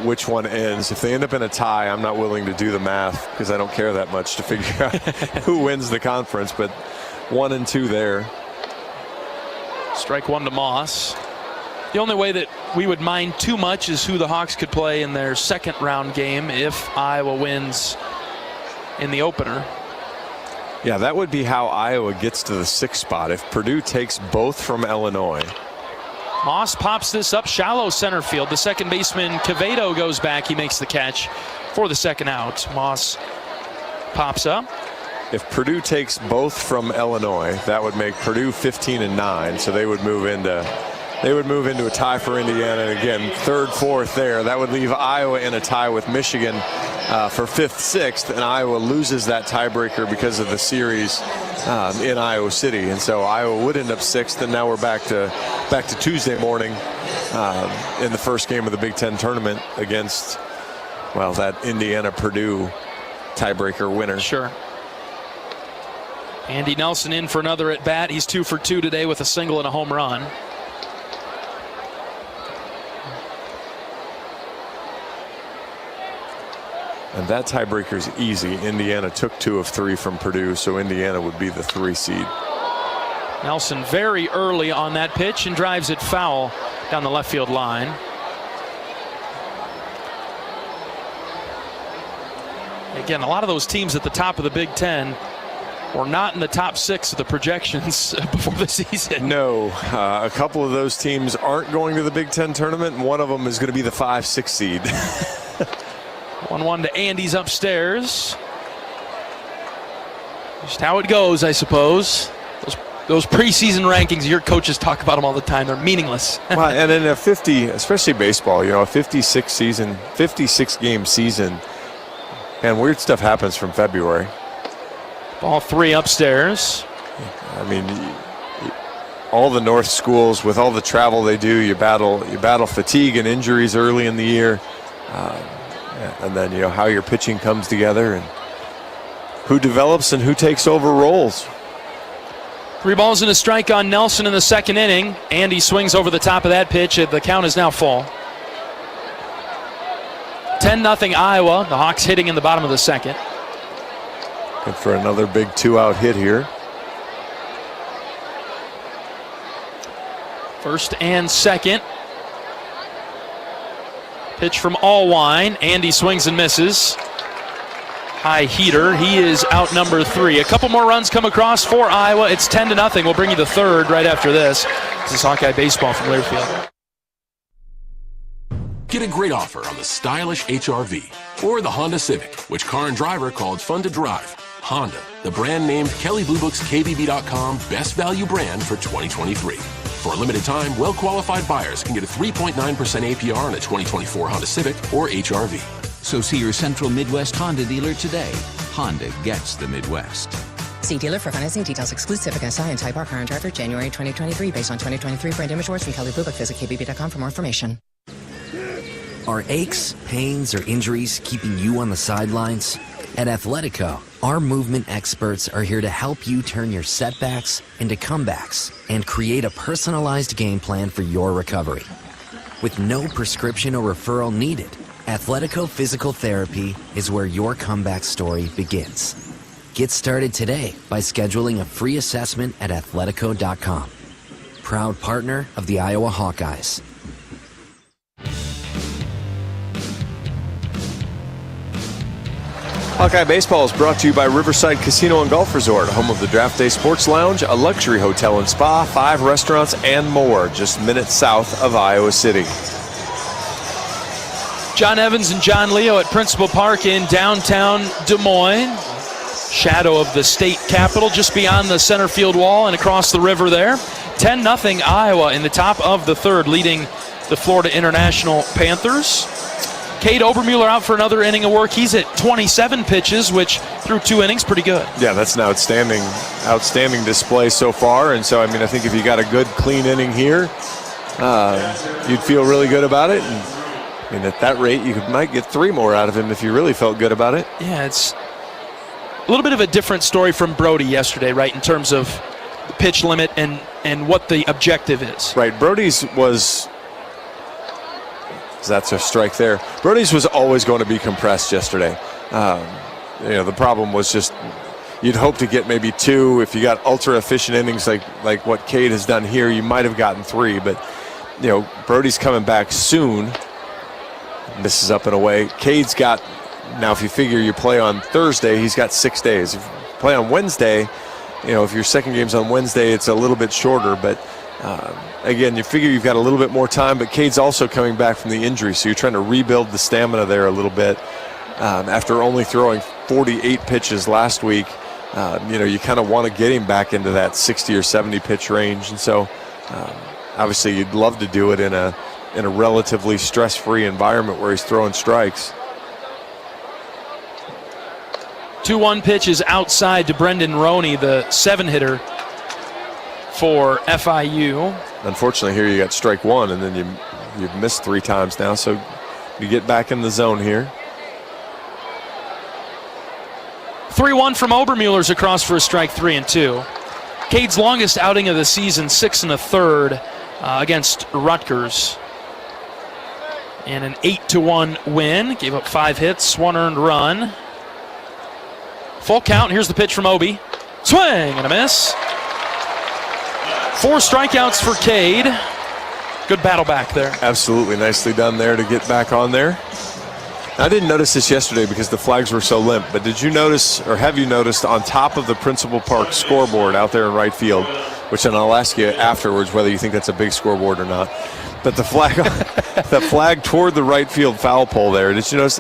which one ends. If they end up in a tie, I'm not willing to do the math because I don't care that much to figure out who wins the conference. But 1 and 2 there. Strike one to Moss. The only way that we would mind too much is who the Hawks could play in their second round game if Iowa wins in the opener. Yeah, that would be how Iowa gets to the 6th spot if Purdue takes both from Illinois. Moss pops this up shallow center field. The second baseman, Quevedo, goes back. He makes the catch for the second out. Moss pops up. If Purdue takes both from Illinois, that would make Purdue 15-9, so they would move into a tie for Indiana. And again, 3rd, 4th there. That would leave Iowa in a tie with Michigan for 5th, 6th, and Iowa loses that tiebreaker because of the series in Iowa City. And so Iowa would end up 6th, and now we're back to Tuesday morning in the first game of the Big Ten tournament against, well, that Indiana-Purdue tiebreaker winner. Sure. Andy Nelson in for another at bat. He's 2 for 2 today with a single and a home run. And that tiebreaker is easy. Indiana took 2 of 3 from Purdue, so Indiana would be the 3 seed. Nelson very early on that pitch and drives it foul down the left field line. Again, a lot of those teams at the top of the Big Ten were not in the top 6 of the projections before the season. No, a couple of those teams aren't going to the Big Ten tournament, and one of them is going to be the 5-6 seed. 1-1 to Andy's upstairs. Just how it goes, I suppose. Those preseason rankings, your coaches talk about them all the time. They're meaningless. Well, and in a 50, especially baseball, a 56 game season, and weird stuff happens from February. Ball 3 upstairs. I mean, all the North schools, with all the travel they do, you battle fatigue and injuries early in the year. And then, how your pitching comes together and who develops and who takes over roles. 3 balls and a strike on Nelson in the second inning. Andy swings over the top of that pitch. The count is now full. 10-0 Iowa. The Hawks hitting in the bottom of the second. Good for another big 2-out hit here. First and second. Pitch from Allwine. Andy swings and misses. High heater. He is out number 3. A couple more runs come across for Iowa. It's 10-0. We'll bring you the third right after this. This is Hawkeye Baseball from Learfield. Get a great offer on the stylish HR-V or the Honda Civic, which Car and Driver called fun to drive. Honda, the brand named Kelley Blue Book's KBB.com Best Value brand for 2023. For a limited time, well-qualified buyers can get a 3.9% APR on a 2024 Honda Civic or HR-V. So see your Central Midwest Honda dealer today. Honda gets the Midwest. See dealer for financing details. Exclude Civic SI and Type R Car and Driver January 2023 based on 2023 brand image awards from Kelley Blue Book. Visit KBB.com for more information. Are aches, pains, or injuries keeping you on the sidelines? At Athletico, our movement experts are here to help you turn your setbacks into comebacks and create a personalized game plan for your recovery. With no prescription or referral needed, Athletico Physical Therapy is where your comeback story begins. Get started today by scheduling a free assessment at athletico.com. Proud partner of the Iowa Hawkeyes. Hawkeye Baseball is brought to you by Riverside Casino and Golf Resort, home of the Draft Day Sports Lounge, a luxury hotel and spa, 5 restaurants, and more, just minutes south of Iowa City. John Evans and John Leo at Principal Park in downtown Des Moines. shadow of the state capitol just beyond the center field wall and across the river there. 10-0 Iowa in the top of the third, leading the Florida International Panthers. Cade Obermuller out for another inning of work. He's at 27 pitches, which through 2 innings, pretty good. Yeah, that's an outstanding display so far. And so, I mean, I think if you got a good, clean inning here, you'd feel really good about it. And at that rate, you might get 3 more out of him if you really felt good about it. Yeah, it's a little bit of a different story from Brody yesterday, right, in terms of the pitch limit and what the objective is. Right, Brody's was... That's a strike there. Brody's was always going to be compressed yesterday. The problem was just you'd hope to get maybe 2. If you got ultra efficient innings like what Cade has done here, you might have gotten 3. But Brody's coming back soon. This is up and away. Cade's got, now if you figure you play on Thursday, he's got 6 days. If you play on Wednesday, if your second game's on Wednesday, it's a little bit shorter. But again, you figure you've got a little bit more time, but Cade's also coming back from the injury, so you're trying to rebuild the stamina there a little bit. After only throwing 48 pitches last week, you kind of want to get him back into that 60 or 70 pitch range. And so obviously you'd love to do it in a relatively stress-free environment where he's throwing strikes. 2-1 pitch is outside to Brendan Roney, the 7-hitter for FIU. Unfortunately, here you got strike 1, and then you've missed 3 times now, so you get back in the zone here. 3-1 from Obermuller's across for a strike 3 and 2. Cade's longest outing of the season, 6 1/3 against Rutgers. And an 8-1 win. Gave up 5 hits, 1 earned run. Full count. Here's the pitch from Obi. Swing and a miss. 4 strikeouts for Cade. Good battle back there. Absolutely. Nicely done there to get back on there. I didn't notice this yesterday because the flags were so limp, but did you notice, or have you noticed, on top of the Principal Park scoreboard out there in right field, which then I'll ask you afterwards whether you think that's a big scoreboard or not, but the flag toward the right field foul pole there, did you notice?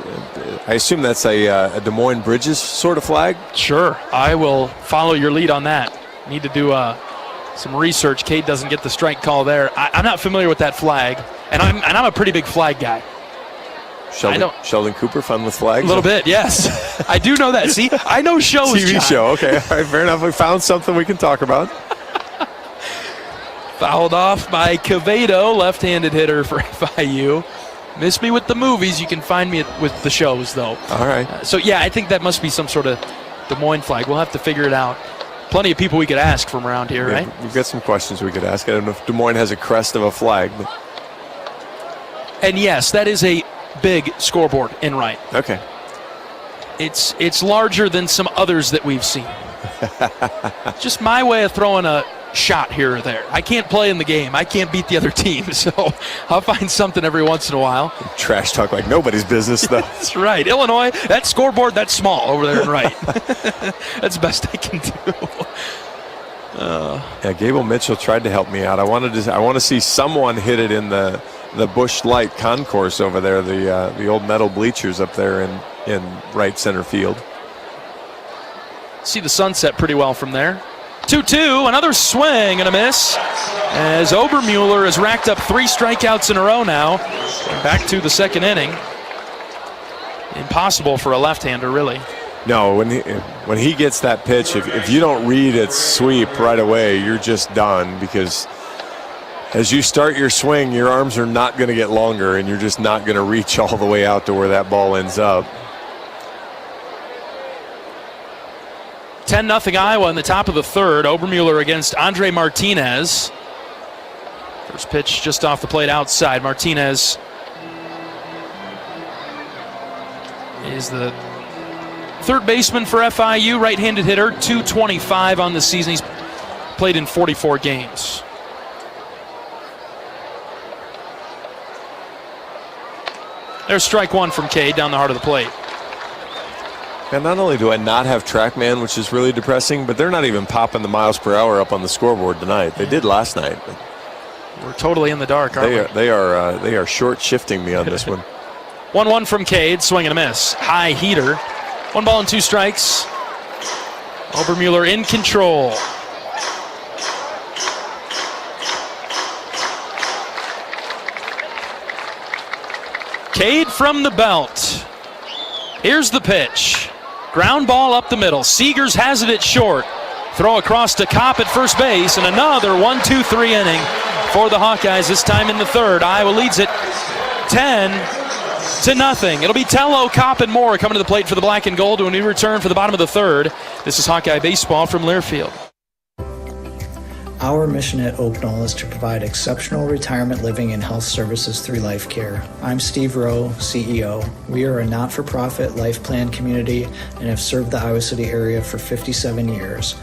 I assume that's a Des Moines Bridges sort of flag? Sure. I will follow your lead on that. Need to do some research. Cade doesn't get the strike call there. I'm not familiar with that flag, and I'm a pretty big flag guy. Sheldon Cooper, fun with flags? A little bit, yes. I do know that. See, I know shows. TV John. show, okay. All right, fair enough. We found something we can talk about. Fouled off by Quevedo, left-handed hitter for FIU. Miss me with the movies. You can find me with the shows, though. All right. I think that must be some sort of Des Moines flag. We'll have to figure it out. Plenty of people we could ask from around here, right? We've got some questions we could ask. I don't know if Des Moines has a crest of a flag. But... And yes, that is a big scoreboard in right. Okay. It's larger than some others that we've seen. Just my way of throwing a shot here or there. I can't play in the game. I can't beat the other team, so I'll find something every once in a while. Trash talk like nobody's business, though. That's right. Illinois, that scoreboard, that's small over there in right. That's the best I can do. Yeah, Gable Mitchell tried to help me out. I want to see someone hit it in the Busch Light concourse over there, the old metal bleachers up there in right center field. See the sunset pretty well from there. 2-2, another swing and a miss as Obermuller has racked up 3 strikeouts in a row now. Back to the second inning. Impossible for a left-hander, really. No, when he gets that pitch, if you don't read its sweep right away, you're just done, because as you start your swing, your arms are not going to get longer, and you're just not going to reach all the way out to where that ball ends up. 10-0 Iowa in the top of the third. Obermuller against Andre Martinez. First pitch just off the plate outside. Martinez is the third baseman for FIU, right-handed hitter, .225 on the season. He's played in 44 games. There's strike 1 from Cade down the heart of the plate. And not only do I not have TrackMan, which is really depressing, but they're not even popping the miles per hour up on the scoreboard tonight. They did last night. But we're totally in the dark, aren't we? They are short shifting me on this one. 1-1 from Cade, swing and a miss. High heater. 1 ball and 2 strikes. Obermueller in control. Cade from the belt. Here's the pitch. Ground ball up the middle. Seegers has it at short. Throw across to Kopp at first base, and another 1-2-3 inning for the Hawkeyes, this time in the third. Iowa leads it 10-0. It'll be Tello, Kopp, and Moore coming to the plate for the black and gold when we return for the bottom of the third. This is Hawkeye Baseball from Learfield. Our mission at Oak Knoll is to provide exceptional retirement living and health services through life care. I'm Steve Rowe, CEO. We are a not-for-profit life plan community and have served the Iowa City area for 57 years.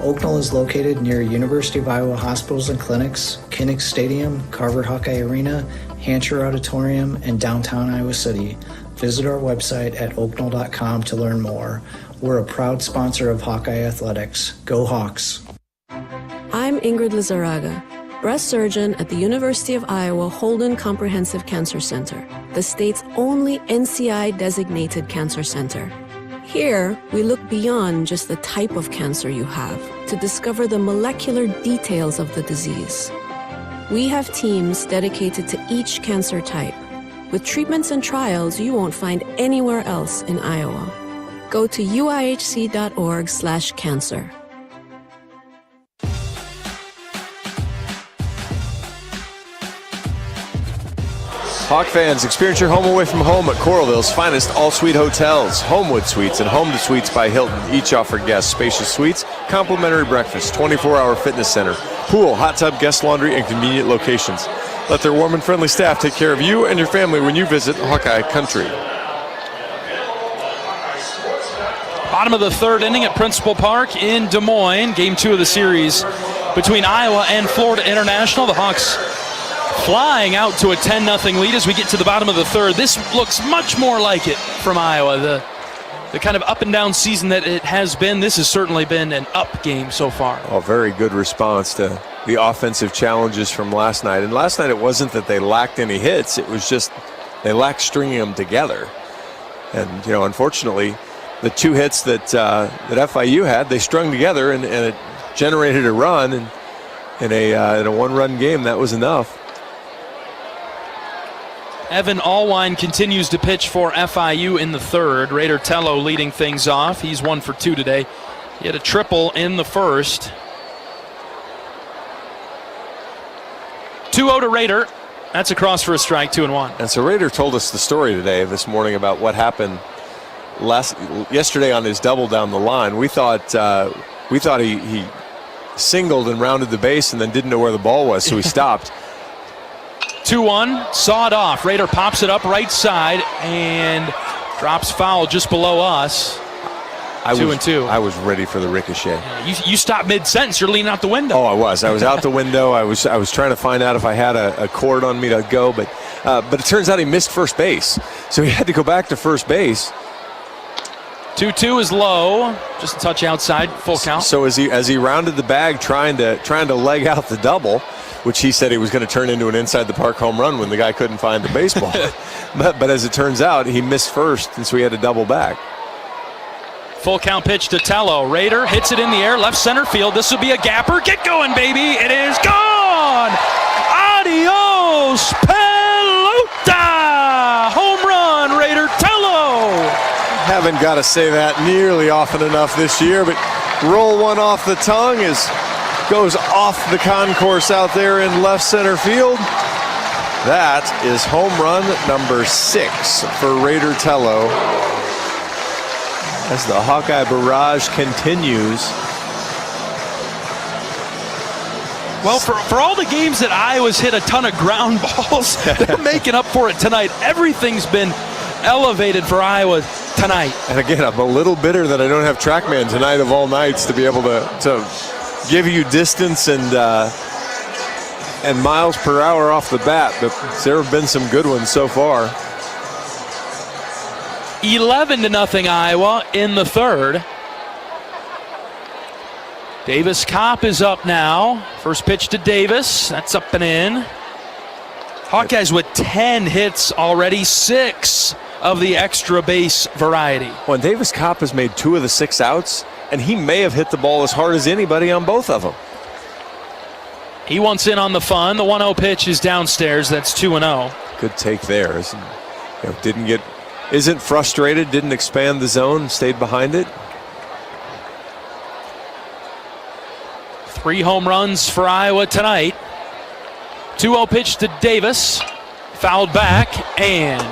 Oak Knoll is located near University of Iowa hospitals and clinics, Kinnick Stadium, Carver Hawkeye Arena, Hancher Auditorium, and downtown Iowa City. Visit our website at oakknoll.com to learn more. We're a proud sponsor of Hawkeye Athletics. Go Hawks! I'm Ingrid Lizarraga, breast surgeon at the University of Iowa Holden Comprehensive Cancer Center, the state's only NCI-designated cancer center. Here, we look beyond just the type of cancer you have to discover the molecular details of the disease. We have teams dedicated to each cancer type, with treatments and trials you won't find anywhere else in Iowa. Go to uihc.org/cancer. Hawk fans, experience your home away from home at Coralville's finest all-suite hotels. Homewood Suites and Home to Suites by Hilton each offer guests spacious suites, complimentary breakfast, 24-hour fitness center, pool, hot tub, guest laundry, and convenient locations. Let their warm and friendly staff take care of you and your family when you visit Hawkeye Country. Bottom of the third inning at Principal Park in Des Moines. Game 2 of the series between Iowa and Florida International. The Hawks flying out to a 10-0 lead as we get to the bottom of the third. This looks much more like it from Iowa. The kind of up and down season that it has been, this has certainly been an up game so far. Oh, very good response to the offensive challenges from last night. And last night it wasn't that they lacked any hits, it was just they lacked stringing them together. And, you know, unfortunately, the two hits that FIU had, they strung together and it generated a run. And in a one-run game, that was enough. Evan Allwine continues to pitch for FIU in the third. Raider Tello leading things off. He's 1 for 2 today. He had a triple in the first. 2-0 to Raider. That's across for a strike, 2-1. And so Raider told us the story today, this morning, about what happened yesterday on his double down the line. We thought he singled and rounded the base and then didn't know where the ball was, so he stopped. 2-1, sawed off. Raider pops it up right side and drops foul just below us. 2-2. I was ready for the ricochet. Yeah, you stopped mid-sentence. You're leaning out the window. Oh, I was. I was out the window. I was trying to find out if I had a cord on me to go, but it turns out he missed first base, so he had to go back to first base. 2-2 is low, just a touch outside, full count. So as he rounded the bag, trying to leg out the double, which he said he was going to turn into an inside the park home run when the guy couldn't find the baseball. but as it turns out, he missed first, and so he had to double back. Full count pitch to Tello. Raider hits it in the air, left center field. This will be a gapper. Get going, baby. It is gone. Adios, pelota. Home run, Raider Tello. Haven't got to say that nearly often enough this year, but roll one off the tongue goes off the concourse out there in left center field. That is home run number 6 for Raider Tello as the Hawkeye barrage continues. Well, for all the games that Iowa's hit a ton of ground balls, they're making up for it tonight. Everything's been elevated for Iowa tonight. And again, I'm a little bitter that I don't have TrackMan tonight of all nights to be able to give you distance and miles per hour off the bat, but there have been some good ones so far. 11-0 Iowa in the third. Davis Kopp is up now. First pitch to Davis. That's up and in. Hawkeyes with 10 hits already, 6 of the extra base variety. When Davis Kopp has made 2 of the 6 outs, and he may have hit the ball as hard as anybody on both of them. He wants in on the fun. The 1-0 pitch is downstairs. That's 2-0. Good take there. Isn't frustrated, didn't expand the zone, stayed behind it. 3 home runs for Iowa tonight. 2-0 pitch to Davis. Fouled back and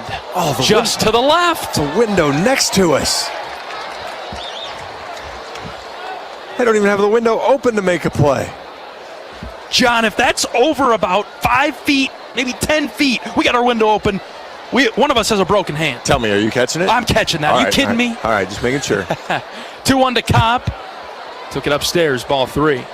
just to the left. The window next to us. They don't even have the window open to make a play. John, if that's over about 5 feet, maybe 10 feet, we got our window open. One of us has a broken hand. Tell me, are you catching it? I'm catching that. Are you kidding me? All right, just making sure. 2-1 to Kopp. Took it upstairs, ball 3.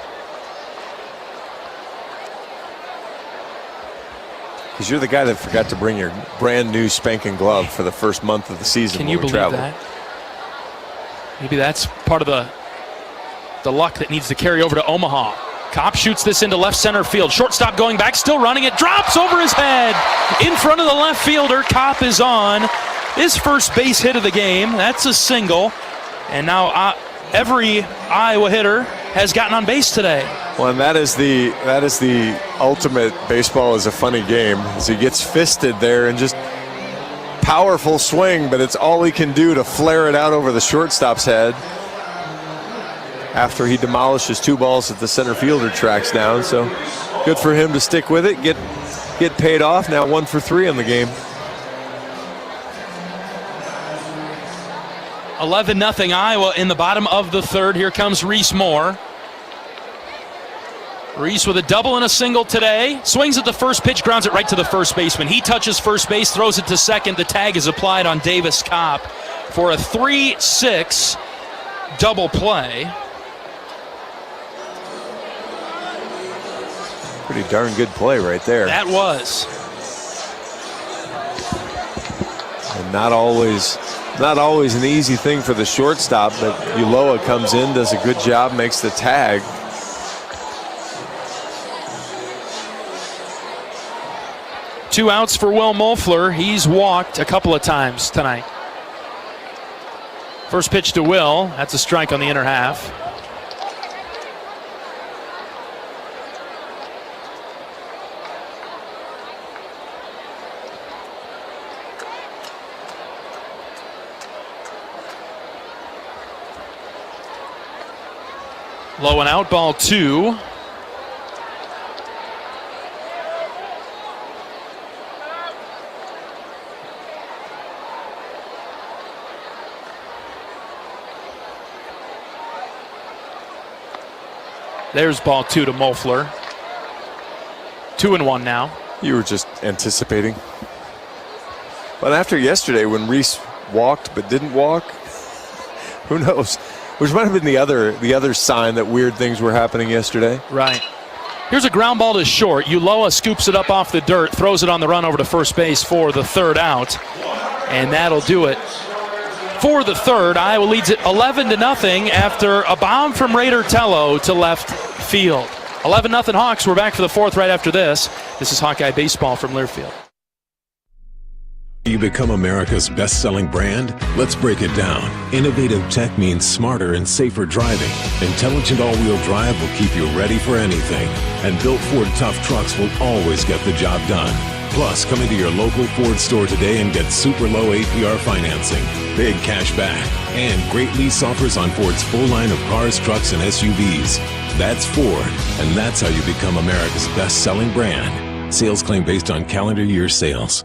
Because you're the guy that forgot to bring your brand new spanking glove for the first month of the season. Can you believe that? Maybe that's part of the luck that needs to carry over to Omaha. Kopp shoots this into left center field. Shortstop going back, still running it. Drops over his head. In front of the left fielder. Kopp is on. His first base hit of the game. That's a single. And now every Iowa hitter has gotten on base today. Well, and that is the ultimate baseball is a funny game, as he gets fisted there and just powerful swing, but it's all he can do to flare it out over the shortstop's head after he demolishes 2 balls that the center fielder tracks down. So good for him to stick with it, get paid off. Now 1 for 3 in the game. 11-0 Iowa in the bottom of the 3rd. Here comes Reese Moore. Reese with a double and a single today. Swings at the first pitch, grounds it right to the first baseman. He touches first base, throws it to second. The tag is applied on Davis Kopp for a 3-6 double play. Pretty darn good play right there. That was. And not always an easy thing for the shortstop, but Ulloa comes in, does a good job, makes the tag. Two outs for Will Moeffler. He's walked a couple of times tonight. First pitch to Will. That's a strike on the inner half. Low and out, ball 2. There's ball 2 to Moeffler. 2-1 now. You were just anticipating. But after yesterday, when Reese walked but didn't walk, who knows? Which might have been the other sign that weird things were happening yesterday. Right. Here's a ground ball to short. Ulloa scoops it up off the dirt, throws it on the run over to first base for the 3rd out. And that'll do it for the 3rd. Iowa leads it 11-0 after a bomb from Raider Tello to left field. 11-0 Hawks. We're back for the 4th right after this. This is Hawkeye Baseball from Learfield. You become America's best-selling brand? Let's break it down. Innovative tech means smarter and safer driving. Intelligent all-wheel drive will keep you ready for anything. And built Ford tough trucks will always get the job done. Plus, come into your local Ford store today and get super low APR financing, big cash back, and great lease offers on Ford's full line of cars, trucks, and SUVs. That's Ford, and that's how you become America's best-selling brand. Sales claim based on calendar year sales.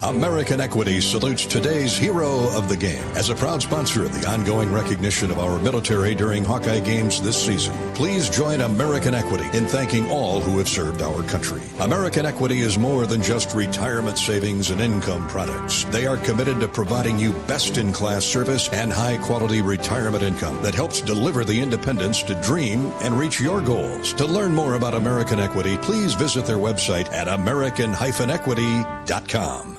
American Equity salutes today's hero of the game as a proud sponsor of the ongoing recognition of our military during Hawkeye games this season. Please join American Equity in thanking all who have served our country. American Equity is more than just retirement savings and income products. They are committed to providing you best-in-class service and high-quality retirement income that helps deliver the independence to dream and reach your goals. To learn more about American Equity, please visit their website at american-equity.com.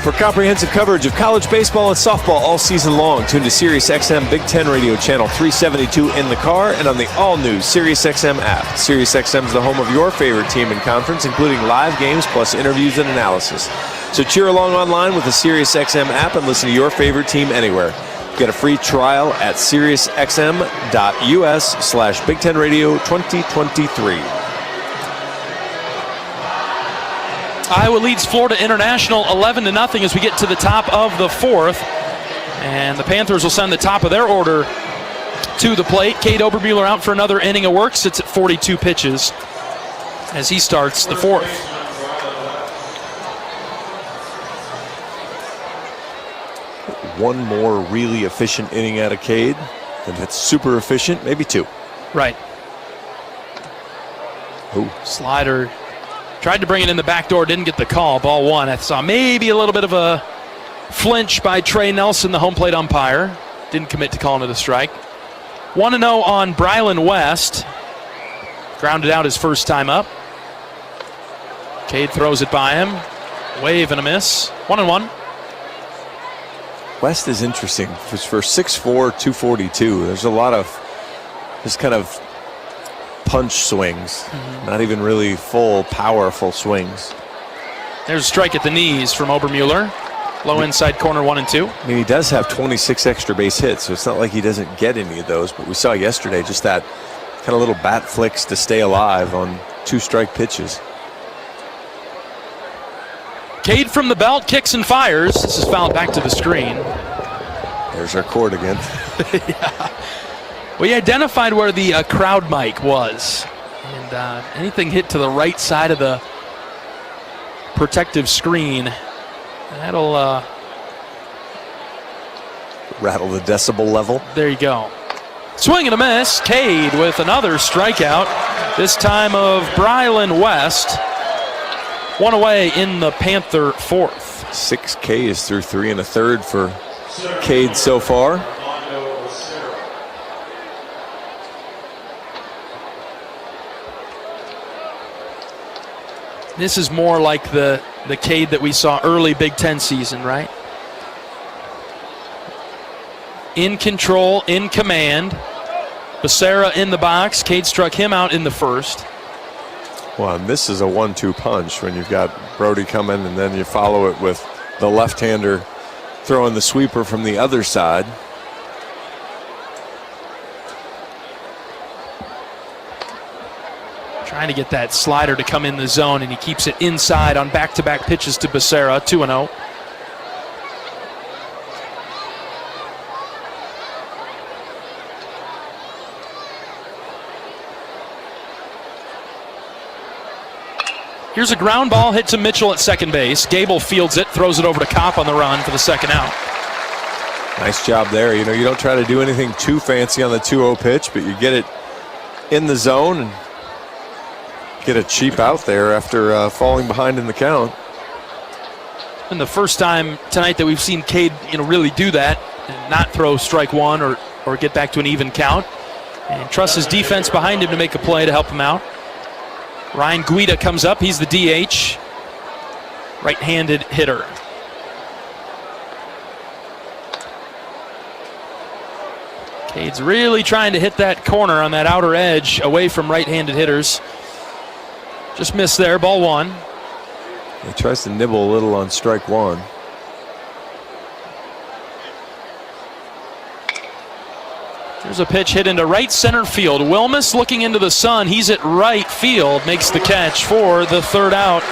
For comprehensive coverage of college baseball and softball all season long, tune to SiriusXM Big Ten Radio Channel 372 in the car and on the all-new SiriusXM app. SiriusXM is the home of your favorite team and conference, including live games plus interviews and analysis. So cheer along online with the SiriusXM app and listen to your favorite team anywhere. Get a free trial at SiriusXM.us/Big Ten Radio 2023. Iowa leads Florida International 11-0 as we get to the top of the fourth. And the Panthers will send the top of their order to the plate. Cade Obermueller out for another inning of work, sits at 42 pitches as he starts the fourth. One more really efficient inning out of Cade. And if it's super efficient, maybe two. Right. Ooh. Slider tried to bring it in the back door, didn't get the call. Ball one. I saw maybe a little bit of a flinch by Trey Nelson, the home plate umpire. Didn't commit to calling it a strike. 1-0 on Brylan West. Grounded out his first time up. Cade throws it by him. Wave and a miss. 1-1. West is interesting. For 6'4", 242, there's a lot of just kind of punch swings. Not even really full, powerful swings. There's a strike at the knees from Obermueller. Low inside corner, 1 and 2. I mean, he does have 26 extra base hits, so it's not like he doesn't get any of those. But we saw yesterday just that kind of little bat flicks to stay alive on 2 strike pitches. Cade from the belt, kicks and fires. This is fouled back to the screen. There's our cord again. Yeah. We identified where the crowd mic was. And anything hit to the right side of the protective screen, that'll rattle the decibel level. There you go. Swing and a miss. Cade with another strikeout, this time of Brylan West. 1 away in the Panther fourth. 6K is through 3 1/3 for Cade so far. This is more like the Cade that we saw early Big Ten season, right? In control, in command. Becerra in the box. Cade struck him out in the first. Well, and this is a 1-2 punch when you've got Brody coming and then you follow it with the left-hander throwing the sweeper from the other side. Trying to get that slider to come in the zone, and he keeps it inside on back-to-back pitches to Becerra. 2-0. Here's a ground ball hit to Mitchell at second base. Gable fields it, throws it over to Kopp on the run for the second out. Nice job there. You know, you don't try to do anything too fancy on the 2-0 pitch, but you get it in the zone and get a cheap out there after falling behind in the count. And the first time tonight that we've seen Cade, really do that and not throw strike one or get back to an even count, and trust his defense behind him to make a play to help him out. Ryan Guida comes up. He's the DH, right-handed hitter. Cade's really trying to hit that corner on that outer edge away from right-handed hitters. Just missed there, ball one. He tries to nibble a little on strike one. There's a pitch hit into right center field. Wilmus looking into the sun. He's at right field. Makes the catch for the third out.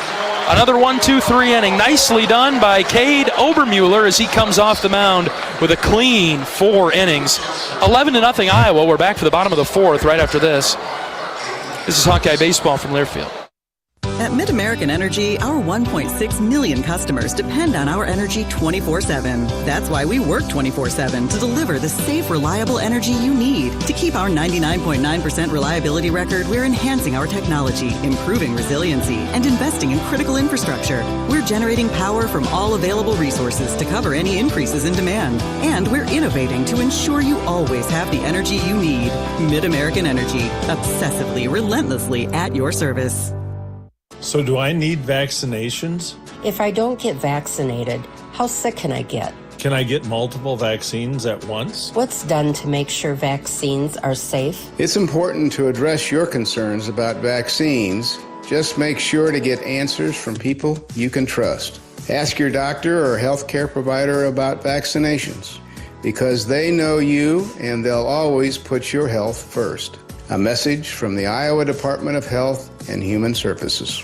Another 1-2-3 inning. Nicely done by Cade Obermueller as he comes off the mound with a clean 4 innings. 11-0 Iowa. We're back for the bottom of the fourth right after this. This is Hawkeye Baseball from Learfield. At MidAmerican Energy, our 1.6 million customers depend on our energy 24/7. That's why we work 24/7 to deliver the safe, reliable energy you need. To keep our 99.9% reliability record, we're enhancing our technology, improving resiliency, and investing in critical infrastructure. We're generating power from all available resources to cover any increases in demand. And we're innovating to ensure you always have the energy you need. MidAmerican Energy, obsessively, relentlessly at your service. So do I need vaccinations? If I don't get vaccinated, how sick can I get? Can I get multiple vaccines at once? What's done to make sure vaccines are safe? It's important to address your concerns about vaccines. Just make sure to get answers from people you can trust. Ask your doctor or healthcare provider about vaccinations, because they know you and they'll always put your health first. A message from the Iowa Department of Health and Human Services.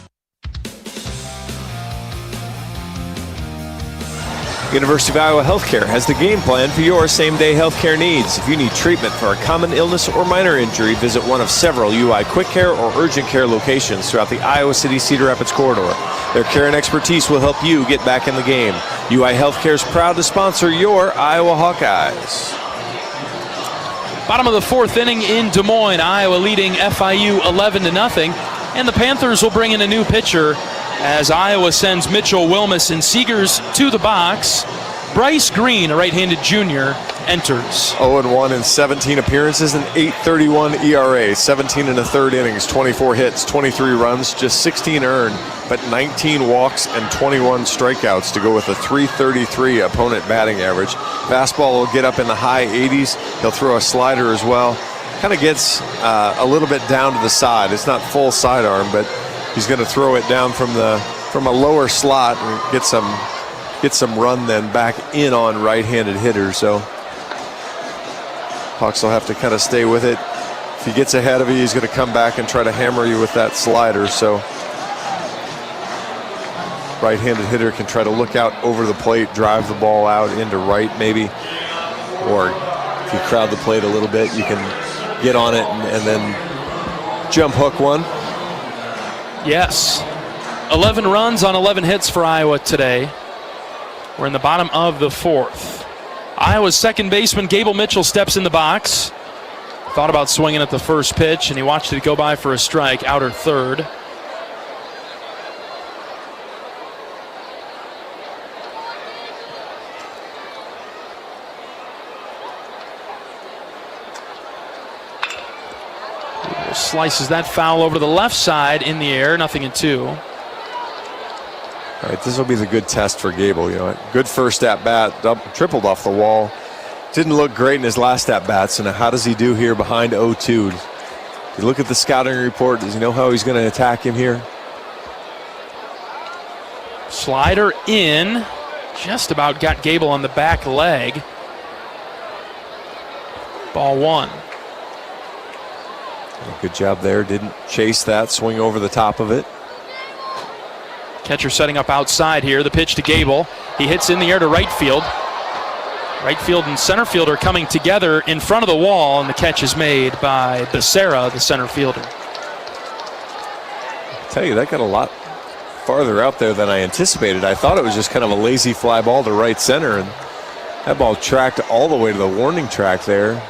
University of Iowa Healthcare has the game plan for your same-day healthcare needs. If you need treatment for a common illness or minor injury, visit one of several UI Quick Care or Urgent Care locations throughout the Iowa City-Cedar Rapids corridor. Their care and expertise will help you get back in the game. UI Healthcare is proud to sponsor your Iowa Hawkeyes. Bottom of the fourth inning in Des Moines, Iowa leading FIU 11-0, and the Panthers will bring in a new pitcher as Iowa sends Mitchell, Wilmus, and Seegers to the box. Bryce Green, a right-handed junior, enters. 0-1 in 17 appearances and 8.31 ERA, 17 and a third innings, 24 hits, 23 runs, just 16 earned, but 19 walks and 21 strikeouts to go with a .333 opponent batting average. Fastball will get up in the high 80s. He'll throw a slider as well. Kind of gets a little bit down to the side. It's not full sidearm, but he's going to throw it down from a lower slot and get some run then back in on right-handed hitters. So Hawks will have to kind of stay with it. If he gets ahead of you, he's going to come back and try to hammer you with that slider. So right-handed hitter can try to look out over the plate, drive the ball out into right maybe, or if you crowd the plate a little bit, you can get on it and then jump hook one. Yes. 11 runs on 11 hits for Iowa today. We're in the bottom of the fourth. Iowa's second baseman Gable Mitchell steps in the box. Thought about swinging at the first pitch, and he watched it go by for a strike, outer third. Slices that foul over to the left side in the air, 0-2. All right, this will be the good test for Gable. You know, good first at bat, tripled off the wall. Didn't look great in his last at bat. So now, how does he do here behind 0-2? You look at the scouting report. Does he know how he's going to attack him here? Slider in, just about got Gable on the back leg. Ball one. Good job there. Didn't chase that, swing over the top of it. Catcher setting up outside here. The pitch to Gable. He hits in the air to right field. Right field and center field are coming together in front of the wall, and the catch is made by Becerra, the center fielder. I tell you, that got a lot farther out there than I anticipated. I thought it was just kind of a lazy fly ball to right center, and that ball tracked all the way to the warning track there.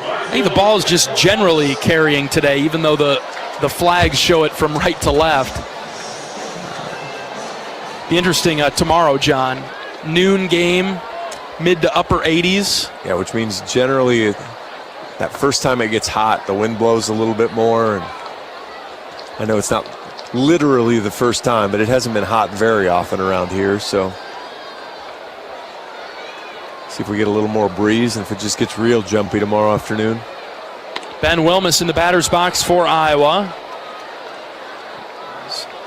I think the ball is just generally carrying today, even though the flags show it from right to left. Be interesting tomorrow, John. Noon game, mid to upper 80s. Yeah, which means generally that first time it gets hot, the wind blows a little bit more. And I know it's not literally the first time, but it hasn't been hot very often around here. So see if we get a little more breeze and if it just gets real jumpy tomorrow afternoon. Ben Wilmus in the batter's box for Iowa.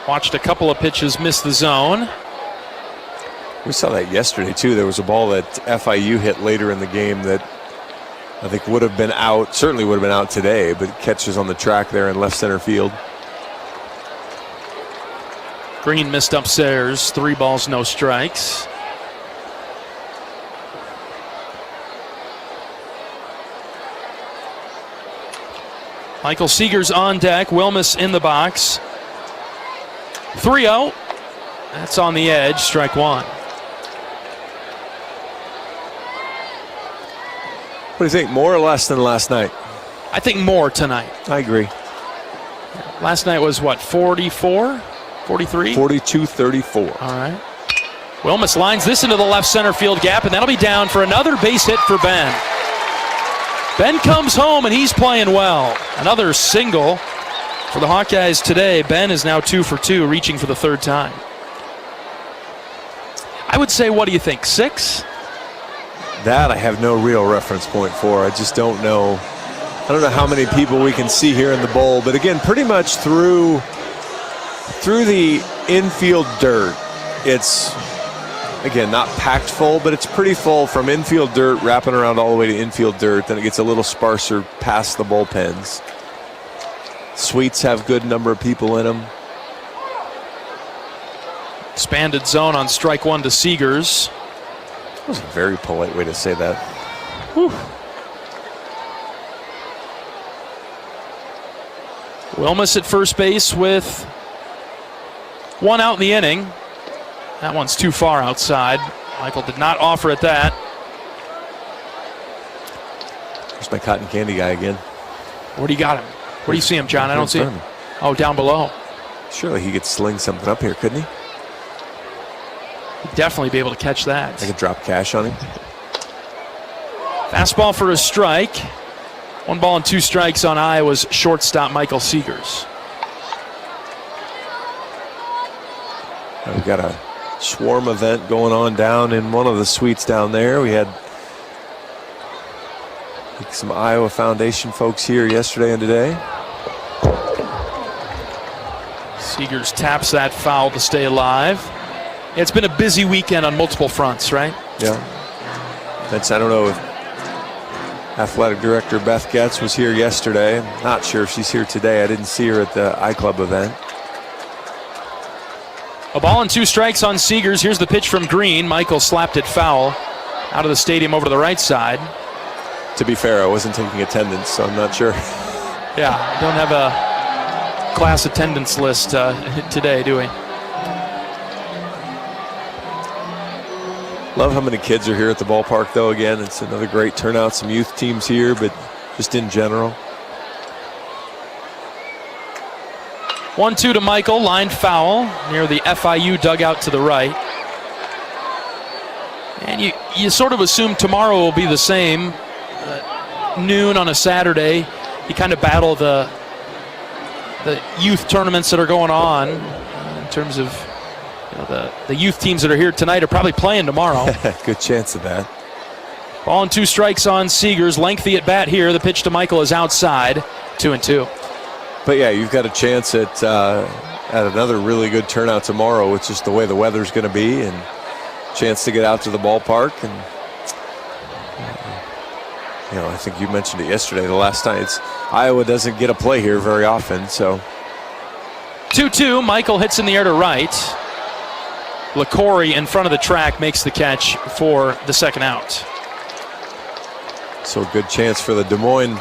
Watched a couple of pitches miss the zone. We saw that yesterday too. There was a ball that FIU hit later in the game that I think would have been out, certainly would have been out today, but catches on the track there in left center field. Green missed upstairs, 3 balls, no strikes. Michael Seegers on deck, Wilmus in the box. 3-0. That's on the edge, strike one. What do you think, more or less than last night? I think more tonight. I agree. Last night was what, 44? 43? 42-34. All right. Wilmus lines this into the left center field gap, and that'll be down for another base hit for Ben. Ben comes home, and he's playing well. Another single for the Hawkeyes today. Ben is now 2 for 2, reaching for the third time. I would say, what do you think, 6? That I have no real reference point for. I just don't know. I don't know how many people we can see here in the bowl, but again, pretty much through through the infield dirt, it's, again, not packed full, but it's pretty full from infield dirt, wrapping around all the way to infield dirt. Then it gets a little sparser past the bullpens. Suites have good number of people in them. Expanded zone on strike one to Seegers. That was a very polite way to say that. Whew. Wilmus at first base with one out in the inning. That one's too far outside. Michael did not offer at that. There's my cotton candy guy again. Where do you got him? Where do you see him, John? I don't see him. Oh, down below. Surely he could sling something up here, couldn't he? He'd definitely be able to catch that. I could drop cash on him. Fastball for a strike. 1 ball and 2 strikes on Iowa's shortstop, Michael Seegers. We've got a swarm event going on down in one of the suites down there. We had some Iowa Foundation folks here yesterday and today. Seegers taps that foul to stay alive. It's been a busy weekend on multiple fronts, right? Yeah. Vince, I don't know if Athletic Director Beth Getz was here yesterday. I'm not sure if she's here today. I didn't see her at the iClub event. A ball and 2 strikes on Seegers. Here's the pitch from Green. Michael slapped it foul out of the stadium over to the right side. To be fair, I wasn't taking attendance, so I'm not sure. Yeah, don't have a class attendance list today, do we? Love how many kids are here at the ballpark, though. Again, it's another great turnout. Some youth teams here, but just in general. 1-2 to Michael, lined foul near the FIU dugout to the right. And you sort of assume tomorrow will be the same. Noon on a Saturday. You kind of battle the youth tournaments that are going on in terms of the youth teams that are here tonight are probably playing tomorrow. Good chance of that. Ball and 2 strikes on Seegers. Lengthy at bat here. The pitch to Michael is outside. 2-2. But yeah, you've got a chance at another really good turnout tomorrow, which is the way the weather's going to be, and chance to get out to the ballpark. And I think you mentioned it yesterday. The last time Iowa doesn't get a play here very often. So 2-2. Michael hits in the air to right. LaCorey in front of the track makes the catch for the second out. So a good chance for the Des Moines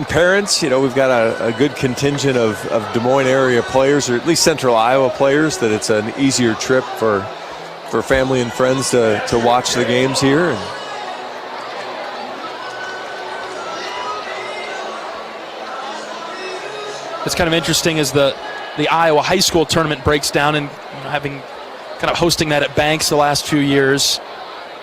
parents. We've got a good contingent of Des Moines area players, or at least Central Iowa players, that it's an easier trip for family and friends to watch the games here. And it's kind of interesting as the Iowa high school tournament breaks down, and having kind of hosting that at Banks the last few years.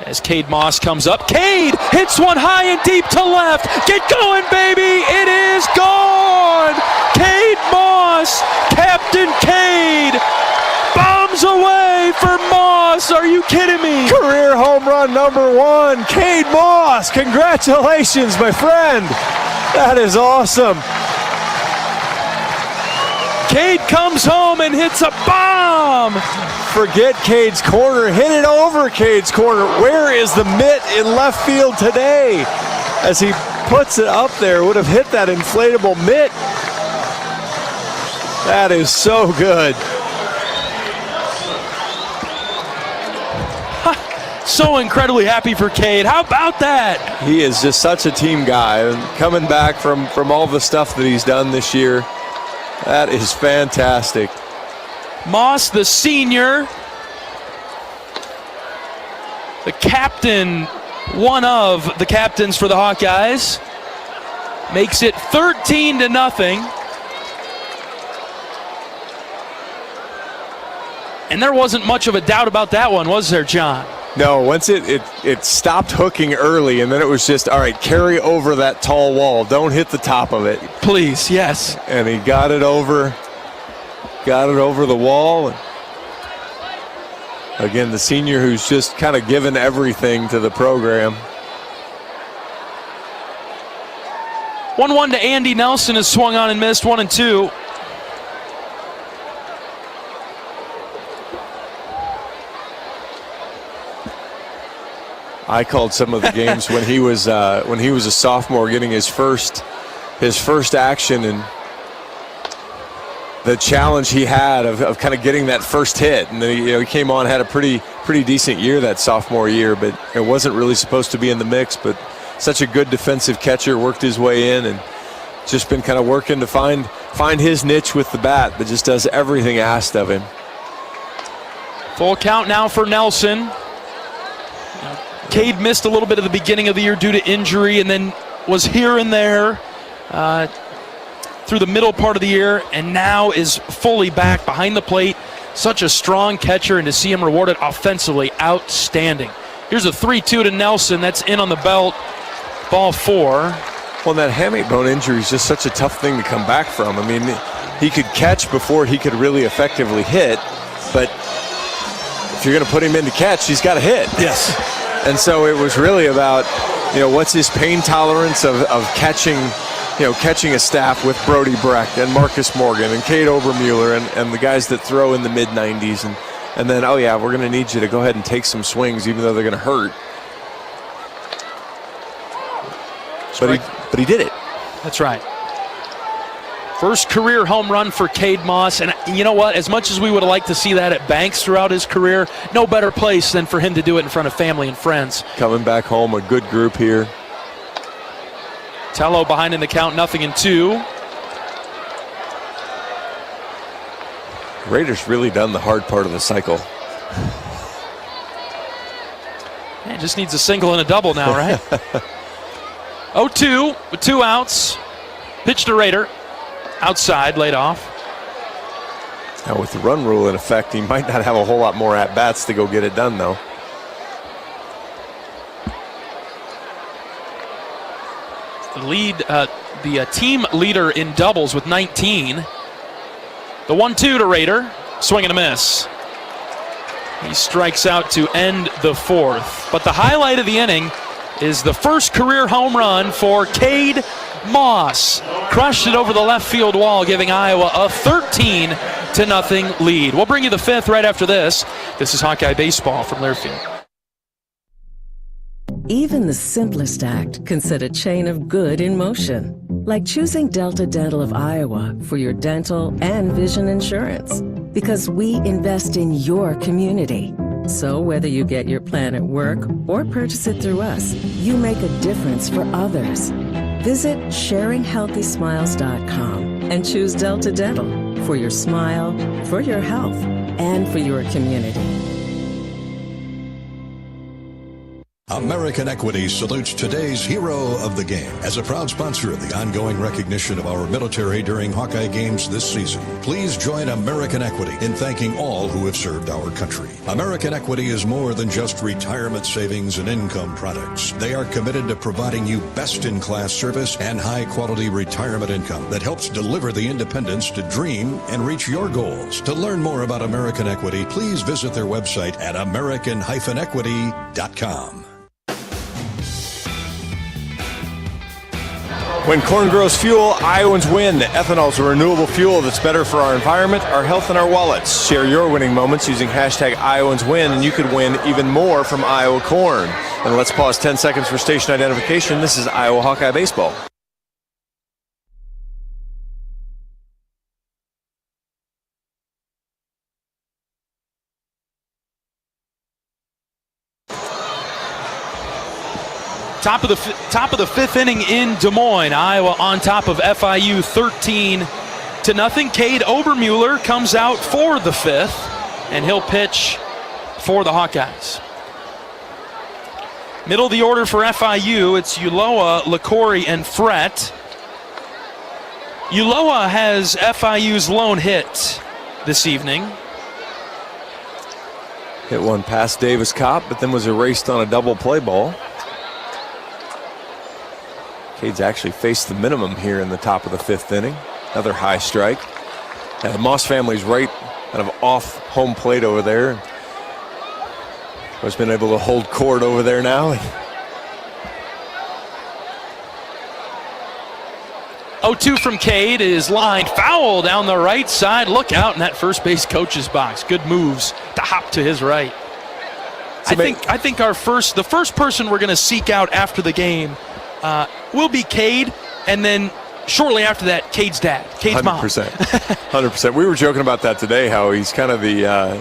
As Cade Moss comes up. Cade hits one high and deep to left. Get going, baby. It is gone. Cade Moss, Captain Cade, bombs away for Moss. Are you kidding me? Career home run number 1, Cade Moss. Congratulations, my friend. That is awesome. Cade comes home and hits a bomb. Forget Cade's corner. Hit it over Cade's corner. Where is the mitt in left field today? As he puts it up there, would have hit that inflatable mitt. That is so good. So incredibly happy for Cade. How about that? He is just such a team guy. And coming back from all the stuff that he's done this year, that is fantastic. Moss, the senior, the captain, one of the captains for the Hawkeyes, makes it 13-0. And there wasn't much of a doubt about that one, was there, John? No, once it stopped hooking early, and then it was just, all right, carry over that tall wall. Don't hit the top of it. Please, yes. And he got it over the wall. Again, the senior who's just kind of given everything to the program. 1-1 to Andy Nelson is swung on and missed. 1-2. I called some of the games when he was a sophomore, getting his first action, and the challenge he had of kind of getting that first hit. And then he came on, had a pretty decent year that sophomore year, but it wasn't really supposed to be in the mix. But such a good defensive catcher, worked his way in, and just been kind of working to find his niche with the bat, but just does everything asked of him. Full count now for Nelson. Cade missed a little bit at the beginning of the year due to injury, and then was here and there through the middle part of the year, and now is fully back behind the plate. Such a strong catcher, and to see him rewarded offensively, outstanding. Here's a 3-2 to Nelson. That's in on the belt. Ball 4. Well, that hamate bone injury is just such a tough thing to come back from. I mean, he could catch before he could really effectively hit, but if you're going to put him in to catch, he's got to hit. Yes. And so it was really about, what's his pain tolerance of catching, catching a staff with Brody Brecht and Marcus Morgan and Cade Obermueller and the guys that throw in the mid-90s. And then, oh yeah, we're going to need you to go ahead and take some swings even though they're going to hurt. But he did it. That's right. First career home run for Cade Moss. And you know what? As much as we would have liked to see that at Banks throughout his career, no better place than for him to do it in front of family and friends. Coming back home, a good group here. Tello behind in the count, 0-2. Raiders really done the hard part of the cycle. Man, just needs a single and a double now, right? 0-2 with 2 outs. Pitch to Raider. Outside, laid off. Now with the run rule in effect, he might not have a whole lot more at-bats to go get it done, though. The team leader in doubles with 19. The 1-2 to Raider. Swing and a miss. He strikes out to end the 4th. But the highlight of the inning is the first career home run for Cade Moss. Crushed it over the left field wall, giving Iowa a 13-0 lead. We'll bring you the 5th right after this. This is Hawkeye Baseball from Learfield. Even the simplest act can set a chain of good in motion. Like choosing Delta Dental of Iowa for your dental and vision insurance. Because we invest in your community. So whether you get your plan at work or purchase it through us, you make a difference for others. Visit sharinghealthysmiles.com and choose Delta Dental for your smile, for your health, and for your community. American Equity salutes today's hero of the game. As a proud sponsor of the ongoing recognition of our military during Hawkeye games this season, please join American Equity in thanking all who have served our country. American Equity is more than just retirement savings and income products. They are committed to providing you best-in-class service and high-quality retirement income that helps deliver the independence to dream and reach your goals. To learn more about American Equity, please visit their website at american-equity.com. When corn grows fuel, Iowans win. Ethanol is a renewable fuel that's better for our environment, our health, and our wallets. Share your winning moments using hashtag IowансWin, and you could win even more from Iowa corn. And let's pause 10 seconds for station identification. This is Iowa Hawkeye Baseball. Top of the 5th inning in Des Moines. Iowa on top of FIU 13-0. Cade Obermueller comes out for the 5th, and he'll pitch for the Hawkeyes. Middle of the order for FIU, it's Ulloa, LaCory, and Frett. Ulloa has FIU's lone hit this evening. Hit one past Davis Kopp, but then was erased on a double play ball. Cade's actually faced the minimum here in the top of the 5th inning. Another high strike. The Moss family's right kind of off home plate over there. Has been able to hold court over there now. 0-2 from Cade is lined foul down the right side. Look out in that first base coach's box. Good moves to hop to his right. I think the first person we're going to seek out after the game will be Cade, and then shortly after that, Cade's dad, Cade's mom. 100%. We were joking about that today, how he's kind of the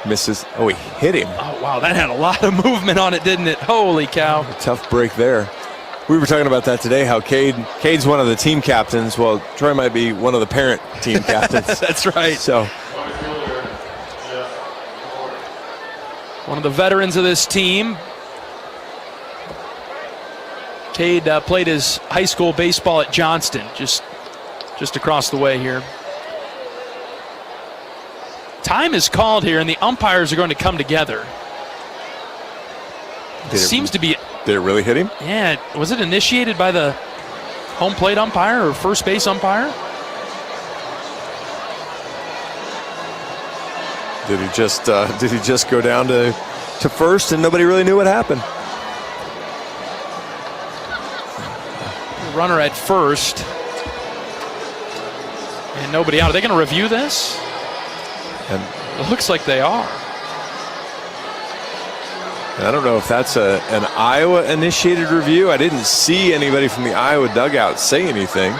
misses. Oh, he hit him. Oh, wow, that had a lot of movement on it, didn't it? Holy cow. A tough break there. We were talking about that today, how Cade's one of the team captains. Well, Troy might be one of the parent team captains. That's right. So, one of the veterans of this team. Cade played his high school baseball at Johnston, just across the way here. Time is called here, and the umpires are going to come together. Did it really hit him? Yeah. Was it initiated by the home plate umpire or first base umpire? Did he just go down to first and nobody really knew what happened? Runner at first. And nobody out. Are they going to review this? It looks like they are. I don't know if that's an Iowa-initiated review. I didn't see anybody from the Iowa dugout say anything.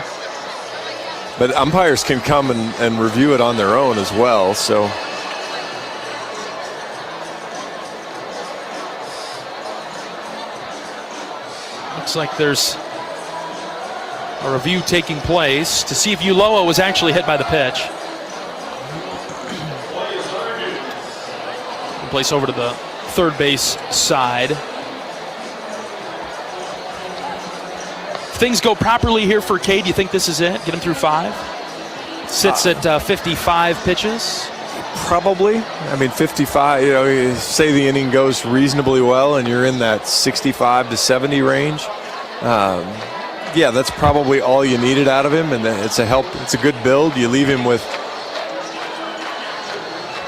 But umpires can come and review it on their own as well. So looks like there's a review taking place to see if Ulloa was actually hit by the pitch. Place over to the third base side. If things go properly here for Cade, you think this is it? Get him through 5? Sits at 55 pitches? Probably. I mean, 55, you say the inning goes reasonably well and you're in that 65 to 70 range. Yeah, that's probably all you needed out of him, and it's a good build. You leave him with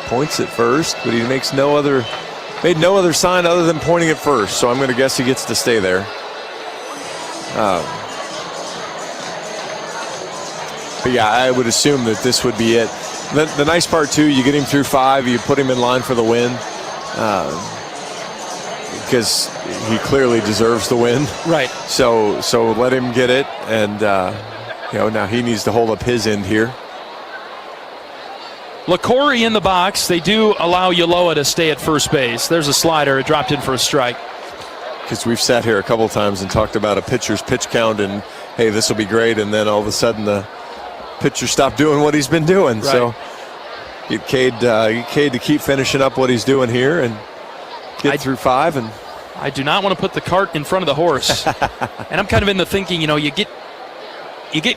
points at first, but he made no other sign other than pointing at first, so I'm going to guess he gets to stay there. But yeah, I would assume that this would be it. The nice part too, you get him through 5, you put him in line for the win, because he clearly deserves the win. Right. So let him get it, and now he needs to hold up his end here. LaCorey in the box. They do allow Ulloa to stay at first base. There's a slider. It dropped in for a strike. Because we've sat here a couple times and talked about a pitcher's pitch count and, hey, this will be great, and then all of a sudden the pitcher stopped doing what he's been doing. Right. So get Cade to keep finishing up what he's doing here and get through 5. And I do not want to put the cart in front of the horse. And I'm kind of in the thinking, you get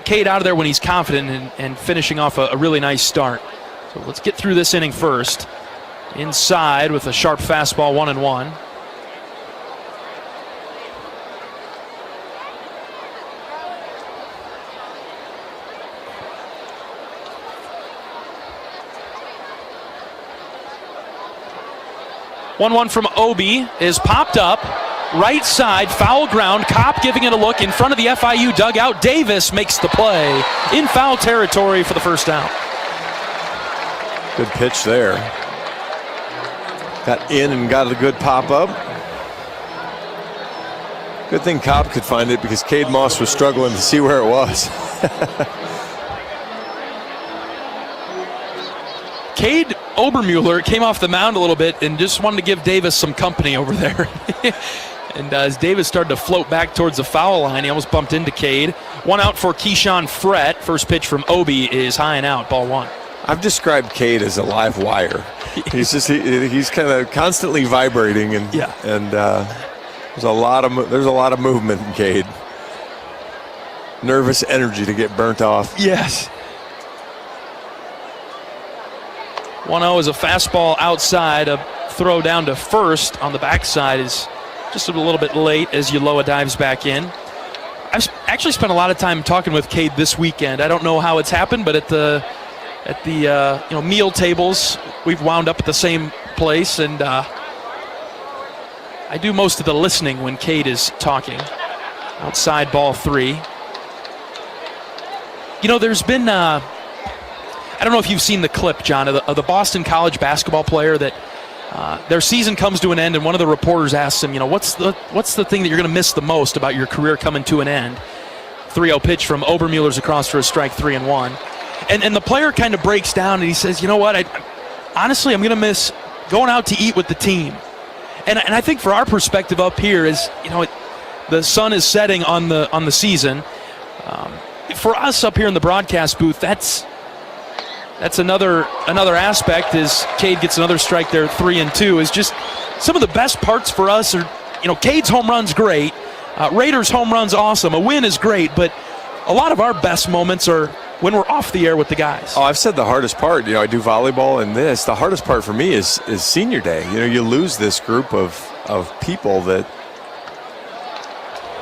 Cade out of there when he's confident and finishing off a really nice start. So let's get through this inning first. Inside with a sharp fastball, 1-1. One from Obi is popped up. Right side, foul ground. Kopp giving it a look in front of the FIU dugout. Davis makes the play in foul territory for the first out. Good pitch there. Got in and got a good pop up. Good thing Kopp could find it because Cade Moss was struggling to see where it was. Cade Obermuller came off the mound a little bit and just wanted to give Davis some company over there. And as Davis started to float back towards the foul line, he almost bumped into Cade. One out for Keyshawn Frett. First pitch from Obi is high and out, ball 1. I've described Cade as a live wire. He's kind of constantly vibrating, and there's a lot of movement in Cade. Nervous energy to get burnt off. Yes. 1-0 is a fastball outside. A throw down to first on the backside is just a little bit late as Ulloa dives back in. I've actually spent a lot of time talking with Cade this weekend. I don't know how it's happened, but at the meal tables, we've wound up at the same place, and I do most of the listening when Cade is talking. Outside, ball 3. There's been I don't know if you've seen the clip, John, of the Boston College basketball player that their season comes to an end, and one of the reporters asks him, what's the thing that you're going to miss the most about your career coming to an end? 3-0 pitch from Obermuller's across for a strike, 3-1. And the player kind of breaks down, and he says, you know what, honestly, I'm going to miss going out to eat with the team. And I think for our perspective up here is, the sun is setting on the season. For us up here in the broadcast booth, that's another aspect. Is Cade gets another strike there, 3-2. Is just some of the best parts for us are, Cade's home run's great, Raiders home run's awesome, a win is great, but a lot of our best moments are when we're off the air with the guys. Oh, I've said the hardest part, I do volleyball and this. The hardest part for me is senior day. You lose this group of people that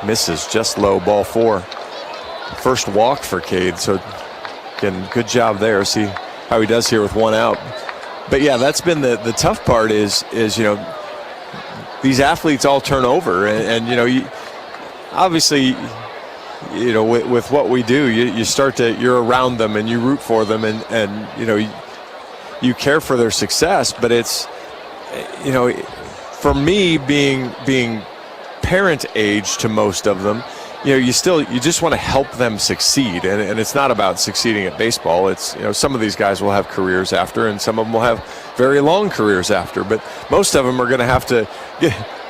misses just low, ball 4. First walk for Cade, so again, good job there. See how he does here with 1 out. But yeah, that's been the tough part is these athletes all turn over, and obviously, with what we do, you're around them and you root for them, and you care for their success. But it's, for me being parent age to most of them, you just want to help them succeed, and it's not about succeeding at baseball. It's, some of these guys will have careers after, and some of them will have very long careers after, but most of them are going to have to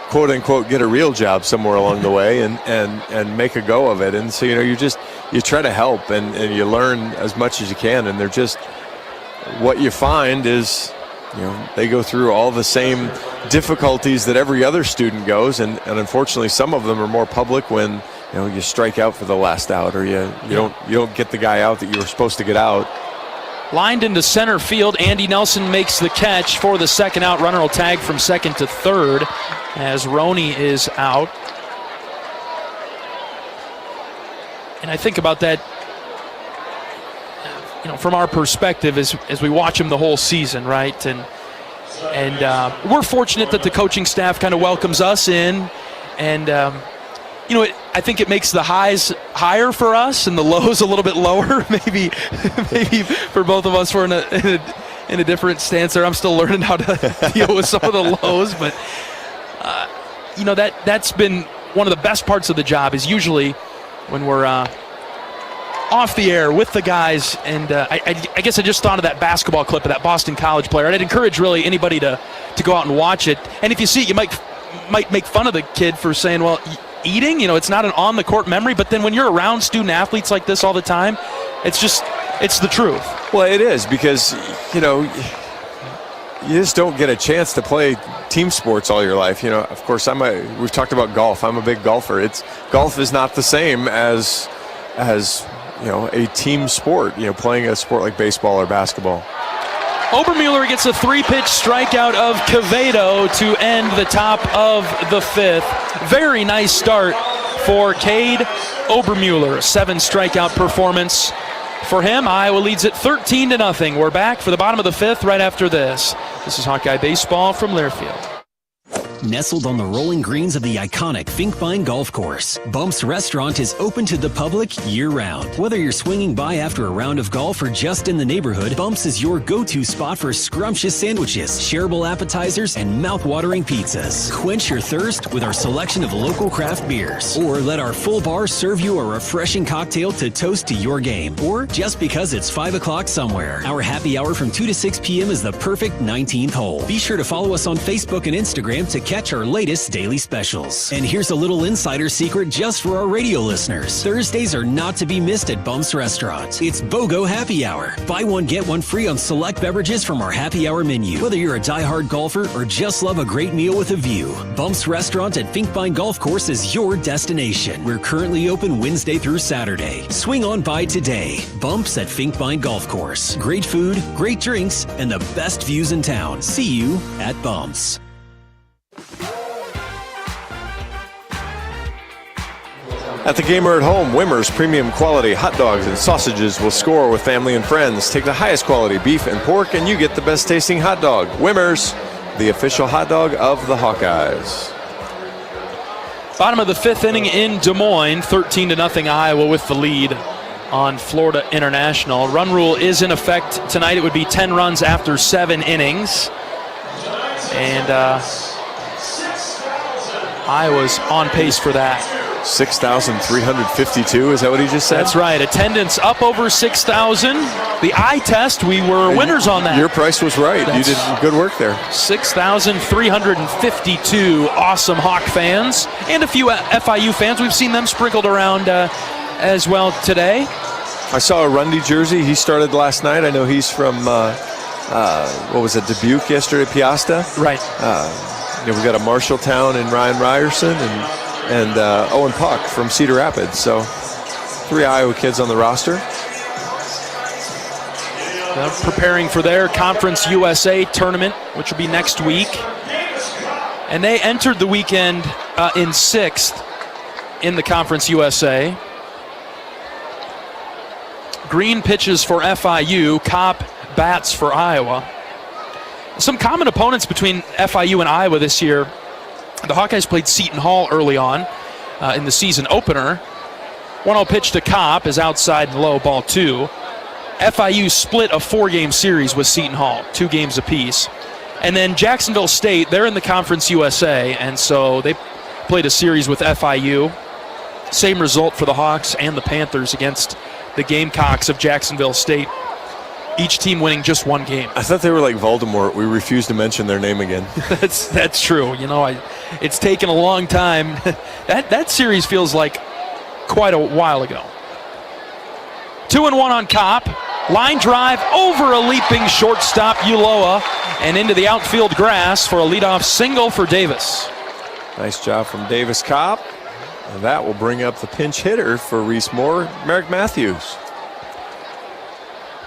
quote unquote get a real job somewhere along the way and make a go of it. And so you try to help and you learn as much as you can, and they're just, what you find is they go through all the same difficulties that every other student goes, and unfortunately some of them are more public when you strike out for the last out, or you don't get the guy out that you were supposed to get out. Lined into center field, Andy Nelson makes the catch for the second out. Runner will tag from second to third as Roney is out. And I think about that, from our perspective as we watch him the whole season, right? And we're fortunate that the coaching staff kind of welcomes us in, and I think it makes the highs higher for us and the lows a little bit lower. maybe for both of us, we're in a different stance there. I'm still learning how to deal with some of the lows, but that's been one of the best parts of the job, is usually when we're off the air with the guys. And I guess I just thought of that basketball clip of that Boston College player, and I'd encourage really anybody to go out and watch it. And if you see it, you might make fun of the kid for saying, well, eating, it's not an on-the-court memory, but then when you're around student athletes like this all the time, it's the truth. Well, it is, because, you just don't get a chance to play team sports all your life. Of course, we've talked about golf. I'm a big golfer. Golf is not the same as a team sport, playing a sport like baseball or basketball. Obermuller gets a 3-pitch strikeout of Quevedo to end the top of the 5th. Very nice start for Cade Obermuller. 7-strikeout performance for him. Iowa leads it 13-0. We're back for the bottom of the 5th right after this. This is Hawkeye Baseball from Learfield. Nestled on the rolling greens of the iconic Finkbine Golf Course, Bumps Restaurant is open to the public year-round. Whether you're swinging by after a round of golf or just in the neighborhood, Bumps is your go-to spot for scrumptious sandwiches, shareable appetizers, and mouth-watering pizzas. Quench your thirst with our selection of local craft beers, or let our full bar serve you a refreshing cocktail to toast to your game, or just because it's 5 o'clock somewhere. Our happy hour from 2 to 6 p.m. is the perfect 19th hole. Be sure to follow us on Facebook and Instagram to catch our latest daily specials. And here's a little insider secret just for our radio listeners. Thursdays are not to be missed at Bumps Restaurant. It's BOGO Happy Hour. Buy one, get one free on select beverages from our happy hour menu. Whether you're a diehard golfer or just love a great meal with a view, Bumps Restaurant at Finkbine Golf Course is your destination. We're currently open Wednesday through Saturday. Swing on by today. Bumps at Finkbine Golf Course. Great food, great drinks, and the best views in town. See you at Bumps. At the game or at home, Wimmer's premium quality hot dogs and sausages will score with family and friends. Take the highest quality beef and pork and you get the best tasting hot dog. Wimmer's, the official hot dog of the Hawkeyes. Bottom of the 5th inning in Des Moines, 13-0 Iowa with the lead on Florida International. Run rule is in effect tonight. It would be 10 runs after 7 innings. And Iowa's on pace for that. 6,352, is that what he just said? That's right. Attendance up over 6,000. The eye test, we were winners on that. Your price was right. You did good work there. 6,352 awesome Hawk fans and a few FIU fans. We've seen them sprinkled around as well today. I saw a Rundy jersey. He started last night. I know he's from, what was it, Dubuque yesterday, Piasta? Right. We've got a Marshalltown and Ryan Ryerson and Owen Puck from Cedar Rapids. So 3 Iowa kids on the roster. Preparing for their Conference USA tournament, which will be next week. And they entered the weekend in 6th in the Conference USA. Green pitches for FIU, Kopp bats for Iowa. Some common opponents between FIU and Iowa this year. The Hawkeyes played Seton Hall early on in the season opener. 1-0 pitch to Kopp is outside and low, ball 2. FIU split a 4-game series with Seton Hall, 2 games apiece. And then Jacksonville State, they're in the Conference USA, and so they played a series with FIU. Same result for the Hawks and the Panthers against the Gamecocks of Jacksonville State. Each team winning just 1 game. I thought they were like Voldemort. We refused to mention their name again. That's true. It's taken a long time. That series feels like quite a while ago. 2-1 on Kopp. Line drive over a leaping shortstop Ulloa and into the outfield grass for a leadoff single for Davis. Nice job from Davis Kopp. And that will bring up the pinch hitter for Reese Moore, Merrick Matthews.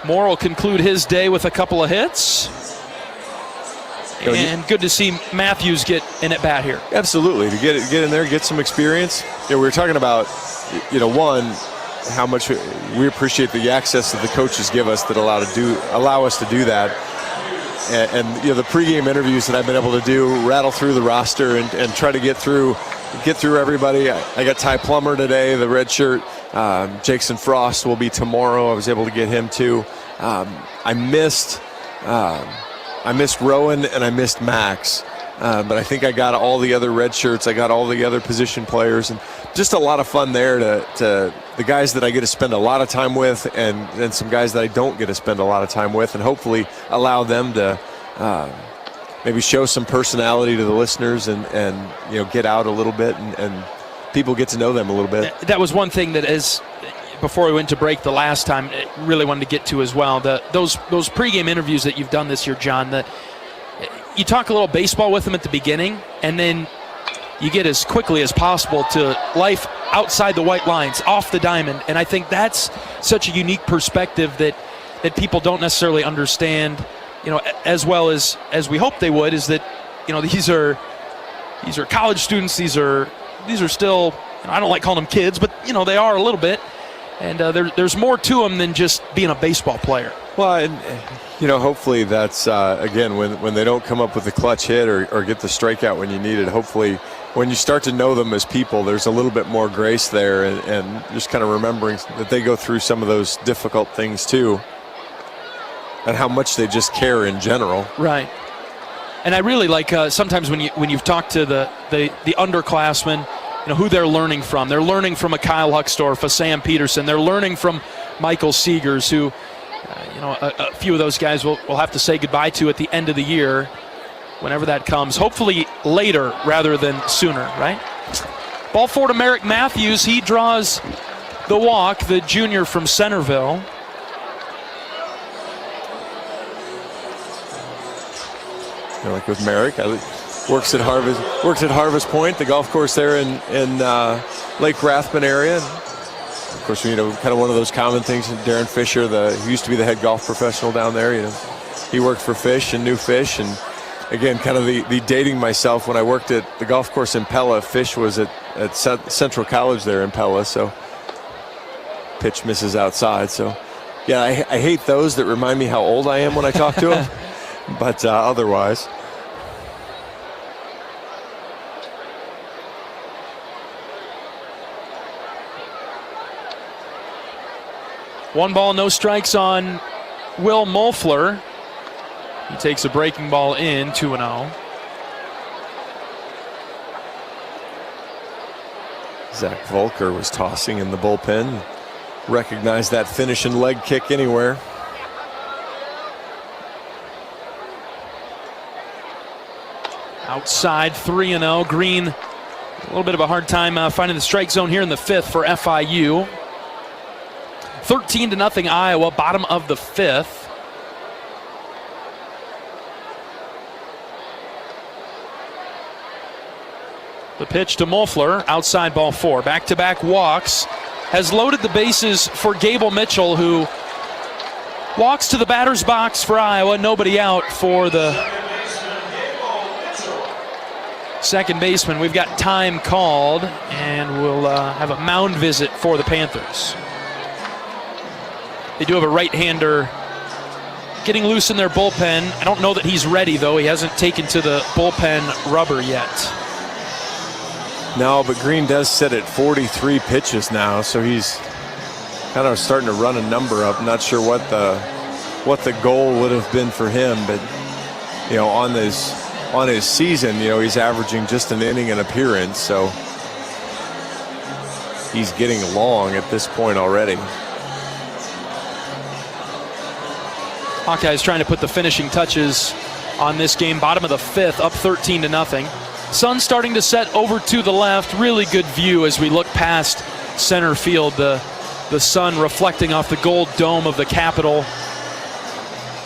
Moore will conclude his day with a couple of hits. And good to see Matthews get in at bat here. Absolutely, to get in there, get some experience. We were talking about, one, how much we appreciate the access that the coaches give us that allow us to do that. And the pregame interviews that I've been able to do, rattle through the roster and try to get through everybody. I got Ty Plumber today, the red shirt. Jackson Frost will be tomorrow. I was able to get him too. I missed Rowan and I missed Max. But I think I got all the other red shirts. I got all the other position players, and just a lot of fun there to the guys that I get to spend a lot of time with, and some guys that I don't get to spend a lot of time with, and hopefully allow them to maybe show some personality to the listeners and get out a little bit and people get to know them a little bit. That was one thing that before we went to break the last time, really wanted to get to as well. Those pregame interviews that you've done this year, John, you talk a little baseball with them at the beginning, and then you get as quickly as possible to life outside the white lines, off the diamond. And I think that's such a unique perspective that people don't necessarily understand, as well as we hope they would, is that, these are college students, these are still, I don't like calling them kids, but, they are a little bit. And there's more to them than just being a baseball player. Well, and, hopefully that's, again, when they don't come up with the clutch hit or get the strikeout when you need it, hopefully when you start to know them as people, there's a little bit more grace there and just kind of remembering that they go through some of those difficult things too and how much they just care in general. Right. And I really like sometimes when you've talked to the underclassmen, who they're learning from. They're learning from a Kyle Huckstorf, a Sam Peterson. They're learning from Michael Seegers, who, a few of those guys will have to say goodbye to at the end of the year, whenever that comes. Hopefully later rather than sooner, right? Ball 4 to Merrick Matthews. He draws the walk, the junior from Centerville. Like with Merrick, works at Harvest Point, the golf course there in Lake Rathbun area. And of course, kind of one of those common things. Darren Fisher, he used to be the head golf professional down there. He worked for Fish and knew Fish. And again, kind of the dating myself, when I worked at the golf course in Pella, Fish was at Central College there in Pella. So pitch misses outside. So yeah, I hate those that remind me how old I am when I talk to them. But otherwise. One ball, no strikes on Will Mulfler. He takes a breaking ball in, 2-0. Zach Volker was tossing in the bullpen. Recognized that finishing leg kick anywhere. Outside 3-0. Green, a little bit of a hard time finding the strike zone here in the 5th for FIU. 13-0 Iowa, bottom of the 5th. The pitch to Muffler, outside ball 4. Back-to-back walks. Has loaded the bases for Gable Mitchell, who walks to the batter's box for Iowa. Nobody out for the second baseman. We've got time called, and we'll have a mound visit for the Panthers. They do have a right-hander getting loose in their bullpen. I don't know that he's ready, though. He hasn't taken to the bullpen rubber yet. No, but Green does sit at 43 pitches now, so he's kind of starting to run a number up. Not sure what the goal would have been for him, but you know, on his season, you know, he's averaging just an inning an appearance, so he's getting long at this point already. Hawkeyes trying to put the finishing touches on this game. Bottom of the 5th, up 13-0. Sun starting to set over to the left. Really good view as we look past center field. The sun reflecting off the gold dome of the Capitol,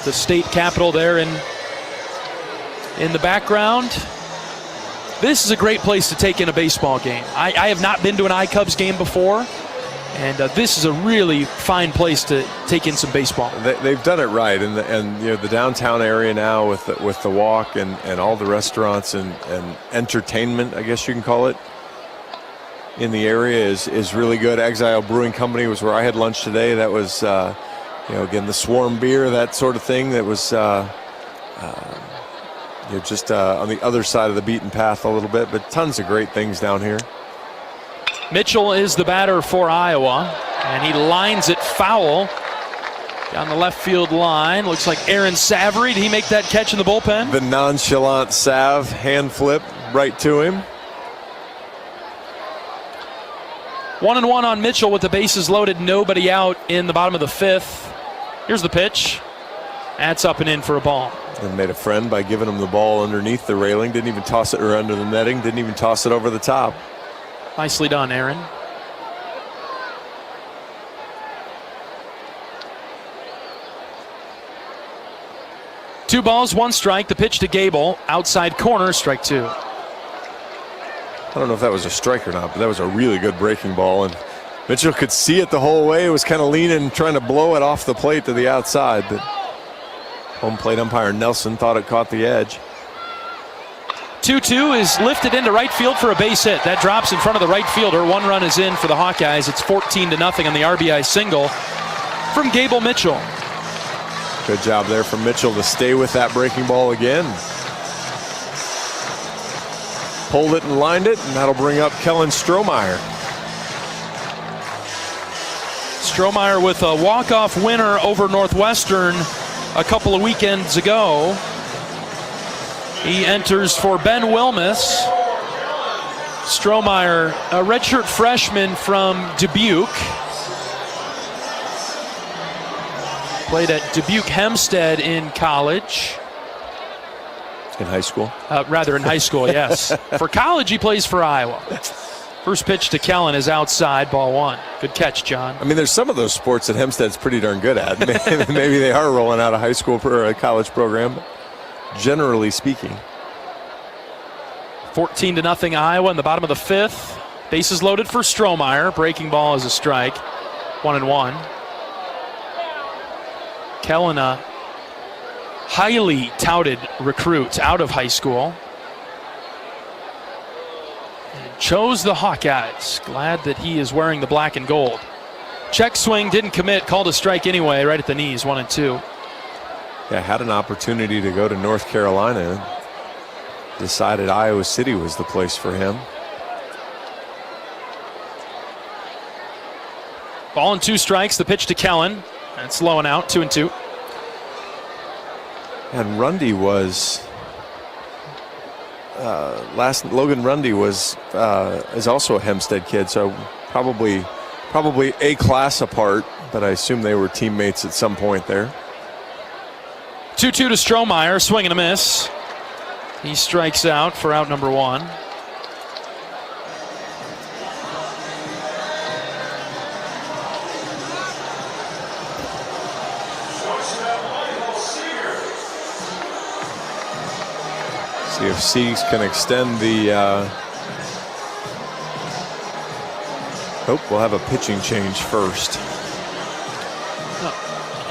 the state capitol there in the background. This is a great place to take in a baseball game. I have not been to an iCubs game before, and this is a really fine place to take in some baseball. They've done it right, and you know, the downtown area now with the walk and all the restaurants and entertainment, I guess you can call it, in the area is really good. Exile Brewing Company was where I had lunch today. That was you know, again, the Swarm beer, that sort of thing. That was you know, just on the other side of the beaten path a little bit, but tons of great things down here. Mitchell is the batter for Iowa, and he lines it foul down the left field line. Looks like Aaron Savory. Did he make that catch in the bullpen? The nonchalant Sav hand flip right to him. 1-1 on Mitchell with the bases loaded, nobody out in the bottom of the 5th. Here's the pitch. That's up and in for a ball. And made a friend by giving him the ball underneath the railing. Didn't even toss it or under the netting. Didn't even toss it over the top. Nicely done, Aaron. Two balls, one strike. The pitch to Gable. Outside corner, strike 2. I don't know if that was a strike or not, but that was a really good breaking ball. And Mitchell could see it the whole way. It was kind of leaning, trying to blow it off the plate to the outside. But home plate umpire Nelson thought it caught the edge. 2-2 is lifted into right field for a base hit. That drops in front of the right fielder. One run is in for the Hawkeyes. It's 14-0 on the RBI single from Gable Mitchell. Good job there from Mitchell to stay with that breaking ball again. Pulled it and lined it, and that'll bring up Kellen Strohmeyer. Strohmeyer with a walk-off winner over Northwestern a couple of weekends ago. He enters for Ben Wilmus. Strohmeyer, a redshirt freshman from Dubuque. Played at Dubuque Hempstead in college. In high school? Rather in high school, yes. For college, he plays for Iowa. First pitch to Kellen is outside, ball 1. Good catch, John. I mean, there's some of those sports that Hempstead's pretty darn good at. Maybe they are rolling out a high school or a college program, generally speaking. 14-0 Iowa in the bottom of the 5th. Bases loaded for Strohmeyer. Breaking ball is a strike. 1-1. Kellen, a highly touted recruit out of high school. And chose the Hawkeyes. Glad that he is wearing the black and gold. Check swing, didn't commit, called a strike anyway, right at the knees, 1-2. Yeah, had an opportunity to go to North Carolina. Decided Iowa City was the place for him. Ball and 2 strikes, the pitch to Kellen. That's low and out, 2-2. And Rundy was Logan Rundy is also a Hempstead kid, so probably a class apart, but I assume they were teammates at some point there. 2-2 to Strohmeyer, swing and a miss. He strikes out for out number 1. See if Siegs can extend the. We'll have a pitching change first.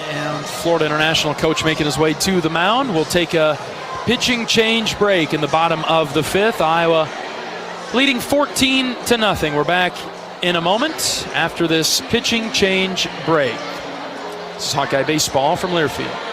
And Florida International coach making his way to the mound. We'll take a pitching change break in the bottom of the 5th. Iowa leading 14-0. We're back in a moment after this pitching change break. This is Hawkeye Baseball from Learfield.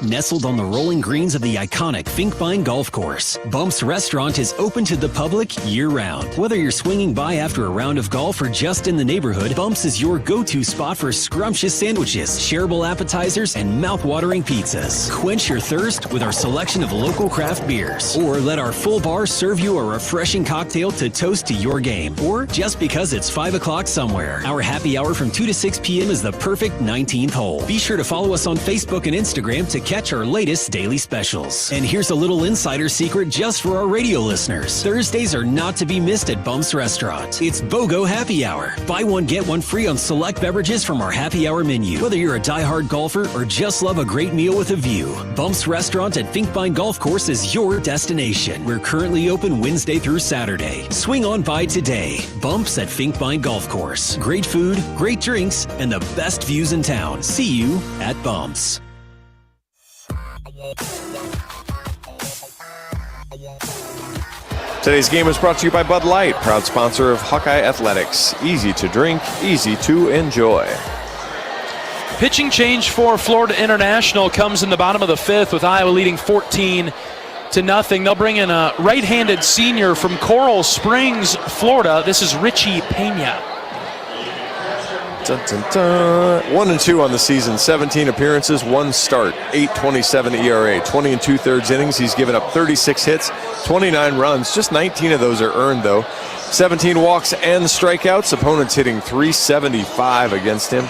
Nestled on the rolling greens of the iconic Finkbine Golf Course, Bumps Restaurant is open to the public year-round. Whether you're swinging by after a round of golf or just in the neighborhood, Bumps is your go-to spot for scrumptious sandwiches, shareable appetizers, and mouth-watering pizzas. Quench your thirst with our selection of local craft beers, or let our full bar serve you a refreshing cocktail to toast to your game, or just because it's 5 o'clock somewhere. Our happy hour from 2 to 6 p.m. is the perfect 19th hole. Be sure to follow us on Facebook and Instagram to catch our latest daily specials. And here's a little insider secret just for our radio listeners. Thursdays are not to be missed at Bumps Restaurant. It's BOGO Happy Hour. Buy one, get one free on select beverages from our happy hour menu. Whether you're a diehard golfer or just love a great meal with a view, Bumps Restaurant at Finkbine Golf Course is your destination. We're currently open Wednesday through Saturday. Swing on by today. Bumps at Finkbine Golf Course. Great food, great drinks, and the best views in town. See you at Bumps. Today's game is brought to you by Bud Light, proud sponsor of Hawkeye Athletics. Easy to drink, easy to enjoy. Pitching change for Florida International comes in the bottom of the 5th with Iowa leading 14-0. They'll bring in a right-handed senior from Coral Springs, Florida. This is Richie Pena. Dun, dun, dun. 1-2 on the season, 17 appearances, 1 start, 8.27 ERA, 20 2/3 innings. He's given up 36 hits, 29 runs. Just 19 of those are earned, though. 17 walks and strikeouts. Opponents hitting .375 against him.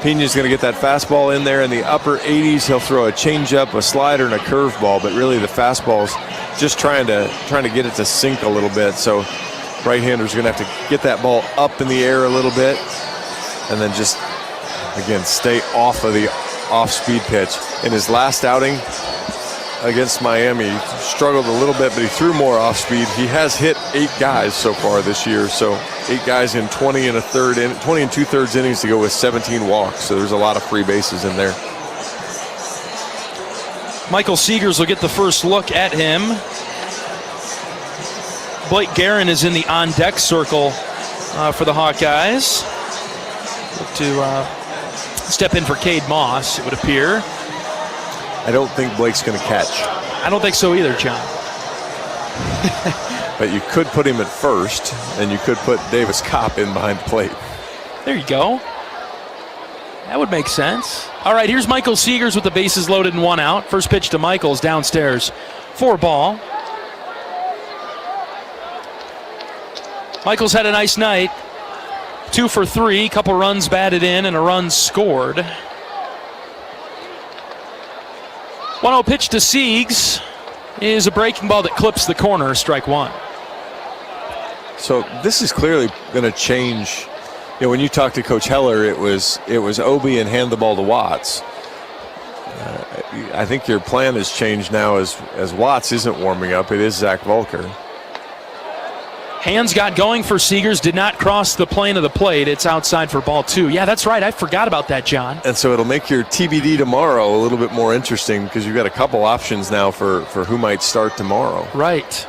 Pena's going to get that fastball in there in the upper 80s. He'll throw a changeup, a slider, and a curveball, but really the fastball's just trying to get it to sink a little bit. So right-handers are going to have to get that ball up in the air a little bit. And then just, again, stay off of the off-speed pitch. In his last outing against Miami, he struggled a little bit, but he threw more off-speed. He has hit 8 guys so far this year, so 8 guys in 20 2/3 innings to go with 17 walks. So there's a lot of free bases in there. Michael Seegers will get the first look at him. Blake Guerin is in the on-deck circle for the Hawkeyes. To step in for Cade Moss, it would appear. I don't think Blake's going to catch. I don't think so either, John. But you could put him at first, and you could put Davis Kopp in behind the plate. There you go. That would make sense. All right, here's Michael Seegers with the bases loaded and 1 out. First pitch to Michaels downstairs for a ball. Michaels had a nice night. 2 for 3, couple runs batted in and a run scored. 1-0 pitch to Siegs is a breaking ball that clips the corner, strike 1. So this is clearly going to change. You know, when you talk to Coach Heller, it was Obi and hand the ball to Watts. I think your plan has changed now as Watts isn't warming up. It is Zach Volker. Hands got going for Seegers, did not cross the plane of the plate. It's outside for ball 2. Yeah, that's right. I forgot about that, John. And so it'll make your TBD tomorrow a little bit more interesting because you've got a couple options now for who might start tomorrow. Right.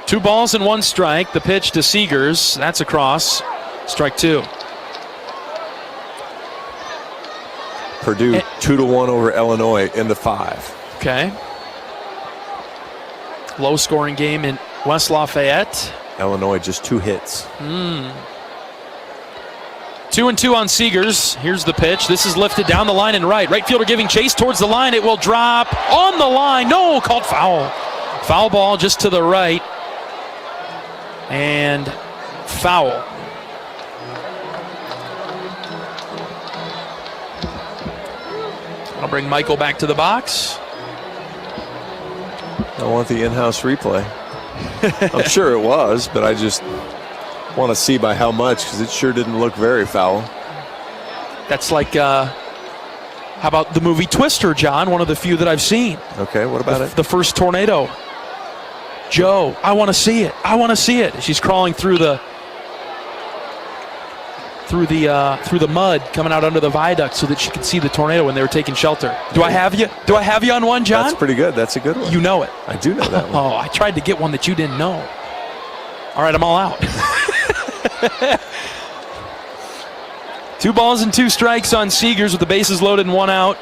2 balls and 1 strike. The pitch to Seegers. That's a cross. Strike 2. Purdue 2-1 over Illinois in the 5. Okay. Low-scoring game in West Lafayette. Illinois just 2 hits. 2-2 on Seegers. Here's the pitch. This is lifted down the line and right. Right fielder giving chase towards the line. It will drop on the line. No, called foul. Foul ball just to the right. And foul. I'll bring Michael back to the box. I want the in-house replay. I'm sure it was, but I just want to see by how much, because it sure didn't look very foul. That's like, how about the movie Twister, John? One of the few that I've seen. Okay, what about it? The first tornado. Joe, I want to see it. I want to see it. She's crawling through the mud, coming out under the viaduct so that she could see the tornado when they were taking shelter. Do I have you? Do I have you on one, John? That's pretty good. That's a good one. You know it. I do know that one. Oh, I tried to get one that you didn't know. All right, I'm all out. 2 balls and 2 strikes on Seegers with the bases loaded and 1 out.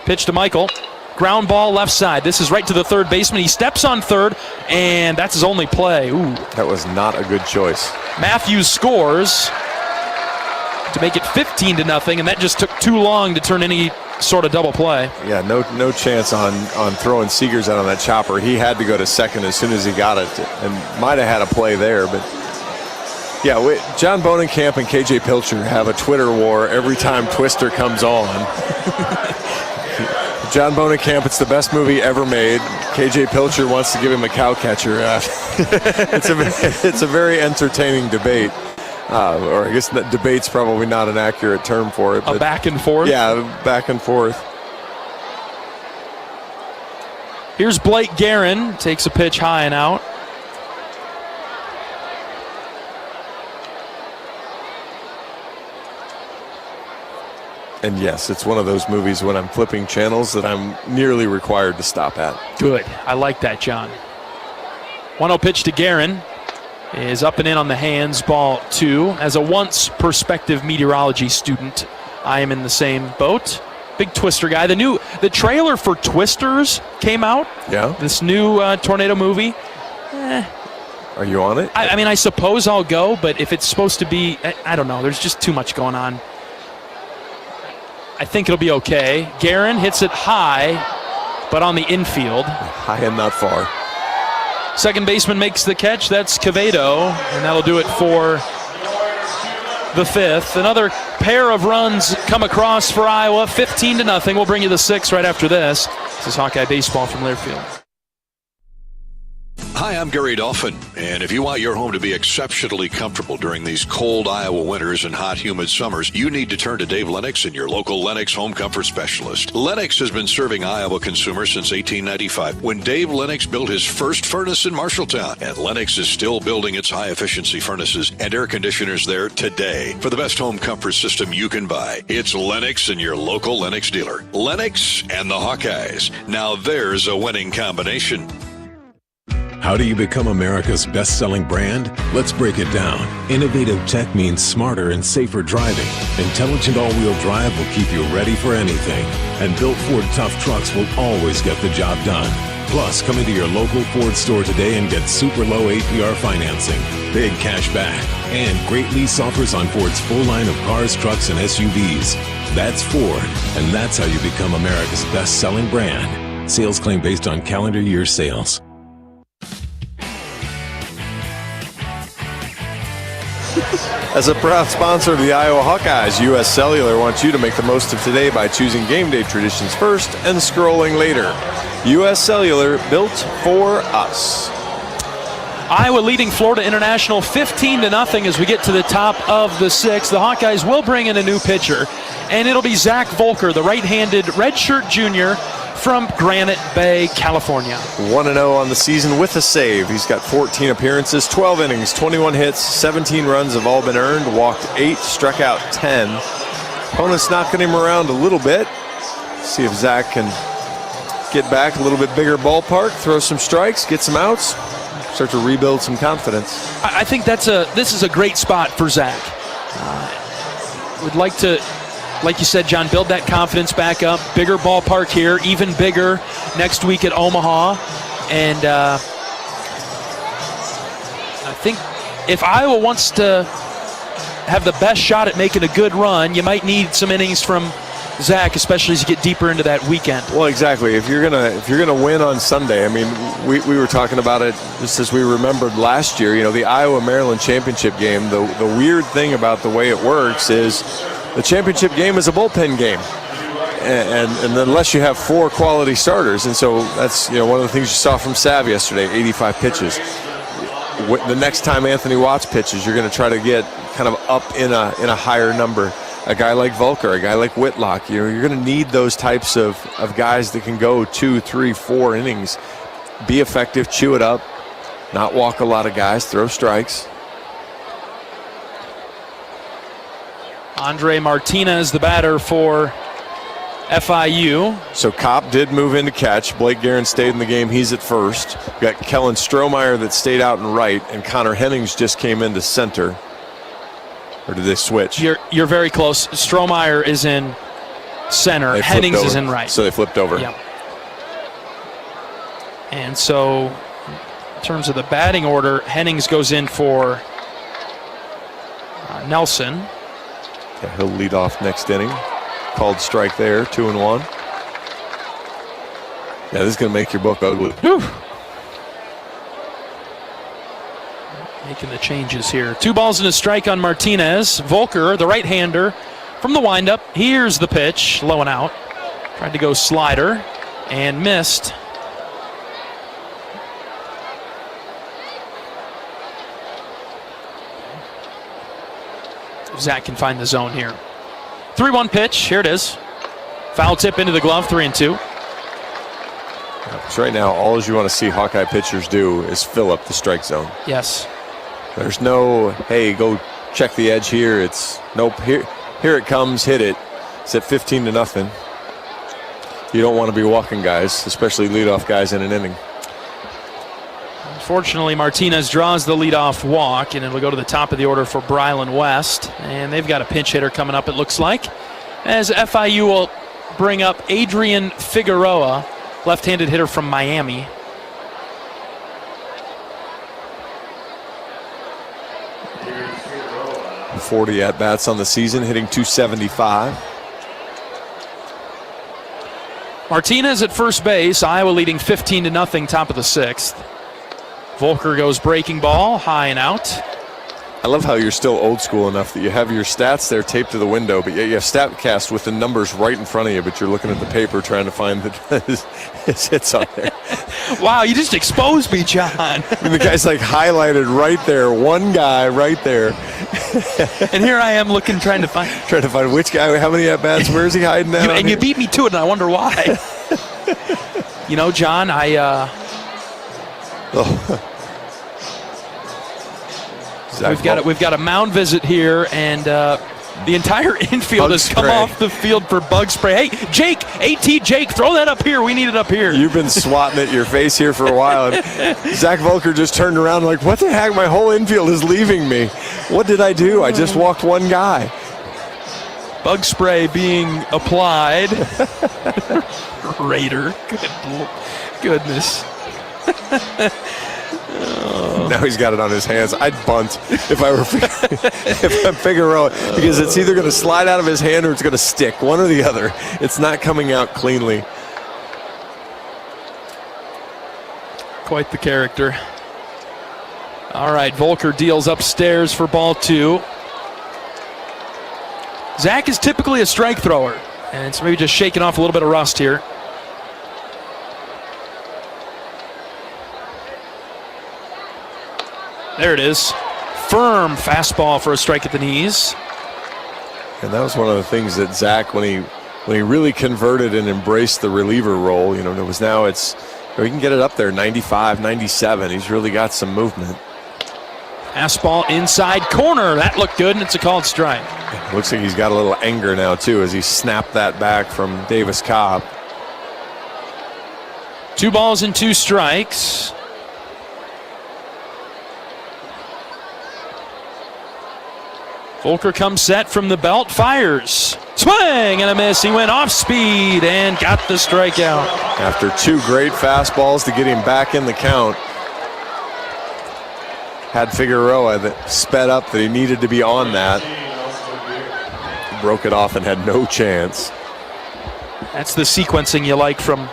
Pitch to Michael. Ground ball left side. This is right to the third baseman. He steps on third, and that's his only play. Ooh. That was not a good choice. Matthews scores to make it 15-0, and that just took too long to turn any sort of double play. Yeah, no chance on throwing Seegers out on that chopper. He had to go to second as soon as he got it, and might have had a play there, but yeah, John Bonenkamp and KJ Pilcher have a Twitter war every time Twister comes on. John Bonenkamp, it's the best movie ever made. KJ Pilcher wants to give him a cow catcher. It's a very entertaining debate. Or I guess that debate's probably not an accurate term for it. A back and forth? Yeah, back and forth. Here's Blake Guerin. Takes a pitch high and out. And yes, it's one of those movies when I'm flipping channels that I'm nearly required to stop at. Good. I like that, John. 1-0 pitch to Guerin. Is up and in on the hands, ball 2. As a once perspective meteorology student, I am in the same boat. Big Twister guy. The trailer for Twisters came out. Yeah. This new tornado movie. Are you on it? I mean, I suppose I'll go, but if it's supposed to be, I don't know. There's just too much going on. I think it'll be okay. Guerin hits it high, but on the infield. High and not far. Second baseman makes the catch. That's Quevedo, and that'll do it for the 5th. Another pair of runs come across for Iowa. 15-0. We'll bring you the 6th right after this. This is Hawkeye Baseball from Learfield. Hi, I'm Gary Dolphin, and if you want your home to be exceptionally comfortable during these cold Iowa winters and hot, humid summers, you need to turn to Dave Lennox and your local Lennox home comfort specialist. Lennox has been serving Iowa consumers since 1895, when Dave Lennox built his first furnace in Marshalltown, and Lennox is still building its high-efficiency furnaces and air conditioners there today. For the best home comfort system you can buy, it's Lennox and your local Lennox dealer. Lennox and the Hawkeyes. Now there's a winning combination. How do you become America's best-selling brand? Let's break it down. Innovative tech means smarter and safer driving. Intelligent all-wheel drive will keep you ready for anything. And built Ford tough trucks will always get the job done. Plus, come into your local Ford store today and get super low APR financing, big cash back, and great lease offers on Ford's full line of cars, trucks, and SUVs. That's Ford, and that's how you become America's best-selling brand. Sales claim based on calendar year sales. As a proud sponsor of the Iowa Hawkeyes, U.S. Cellular wants you to make the most of today by choosing game day traditions first and scrolling later. U.S. Cellular, built for us. Iowa leading Florida International 15-0 as we get to the top of the 6th. The Hawkeyes will bring in a new pitcher, and it'll be Zach Volker, the right-handed redshirt junior from Granite Bay, California. 1-0 on the season with a save. He's got 14 appearances, 12 innings, 21 hits, 17 runs have all been earned, walked 8, struck out 10. Opponents knocking him around a little bit. See if Zach can get back, a little bit bigger ballpark, throw some strikes, get some outs, start to rebuild some confidence. I think this is a great spot for Zach. Would like to, like you said, John, build that confidence back up. Bigger ballpark here, even bigger next week at Omaha. And I think if Iowa wants to have the best shot at making a good run, you might need some innings from Zach, especially as you get deeper into that weekend. Well, exactly. If you're gonna win on Sunday, I mean, we were talking about it just as we remembered last year. You know, the Iowa-Maryland championship game. The weird thing about the way it works is the championship game is a bullpen game, and unless you have 4 quality starters, and so that's one of the things you saw from Sav yesterday. 85 pitches. The next time Anthony Watts pitches, you're going to try to get kind of up in a higher number. A guy like Volker, a guy like Whitlock, you're going to need those types of guys that can go 2, 3, 4 innings, be effective, chew it up, not walk a lot of guys, throw strikes. Andre Martinez, the batter for FIU. So Kopp did move in to catch. Blake Guerin stayed in the game. He's at first. We got Kellen Strohmeyer that stayed out in right, and Connor Hennings just came into center. Or did they switch? You're very close. Strohmeyer is in center. Hennings is in right. So they flipped over. Yep. And so in terms of the batting order, Hennings goes in for Nelson. Yeah, he'll lead off next inning. Called strike there, 2-1. Yeah, this is going to make your book ugly. Whew. Making the changes here. 2 balls and a strike on Martinez. Volker, the right-hander, from the windup. Here's the pitch, low and out. Tried to go slider and missed. Zach can find the zone here. 3-1 pitch. Here it is. Foul tip into the glove, 3-2. So right now, all you want to see Hawkeye pitchers do is fill up the strike zone. Yes. There's no, hey, go check the edge here. It's nope. Here it comes. Hit it. It's at 15-0. You don't want to be walking guys, especially leadoff guys in an inning. Unfortunately, Martinez draws the leadoff walk, and it'll go to the top of the order for Brylan West. And they've got a pinch hitter coming up, it looks like, as FIU will bring up Adrian Figueroa, left-handed hitter from Miami. – 40 at-bats on the season, hitting .275. Martinez at first base. Iowa leading 15-0, top of the 6th. Volker goes breaking ball, high and out. I love how you're still old school enough that you have your stats there taped to the window, but you have StatCast with the numbers right in front of you, but you're looking at the paper trying to find his hits on there. Wow, you just exposed me, John. I mean, the guy's like highlighted right there, one guy right there. And here I am looking, trying to find which guy, how many at-bats, where is he hiding at? And you beat me to it, and I wonder why. John, We've got a mound visit here, and the entire infield has come off the field for bug spray. Hey, Jake, AT Jake, throw that up here. We need it up here. You've been swatting at your face here for a while. And Zach Volker just turned around like, what the heck? My whole infield is leaving me. What did I do? I just walked one guy. Bug spray being applied. Raider. Goodness. Now he's got it on his hands. I'd bunt if I were if I'm Figueroa, because it's either going to slide out of his hand or it's going to stick, one or the other. It's not coming out cleanly. Quite the character. All right, Volker deals upstairs for ball 2. Zach is typically a strike thrower, and it's maybe just shaking off a little bit of rust here. There it is. Firm fastball for a strike at the knees. And that was one of the things that Zach, when he really converted and embraced the reliever role, he can get it up there, 95, 97. He's really got some movement. Fastball inside corner. That looked good, and it's a called strike. Looks like he's got a little anger now, too, as he snapped that back from Davis Cobb. 2 balls and 2 strikes. Volker comes set from the belt, fires. Swing and a miss. He went off speed and got the strikeout. After 2 great fastballs to get him back in the count. Had Figueroa that sped up that he needed to be on that. broke it off and had no chance. That's the sequencing you like from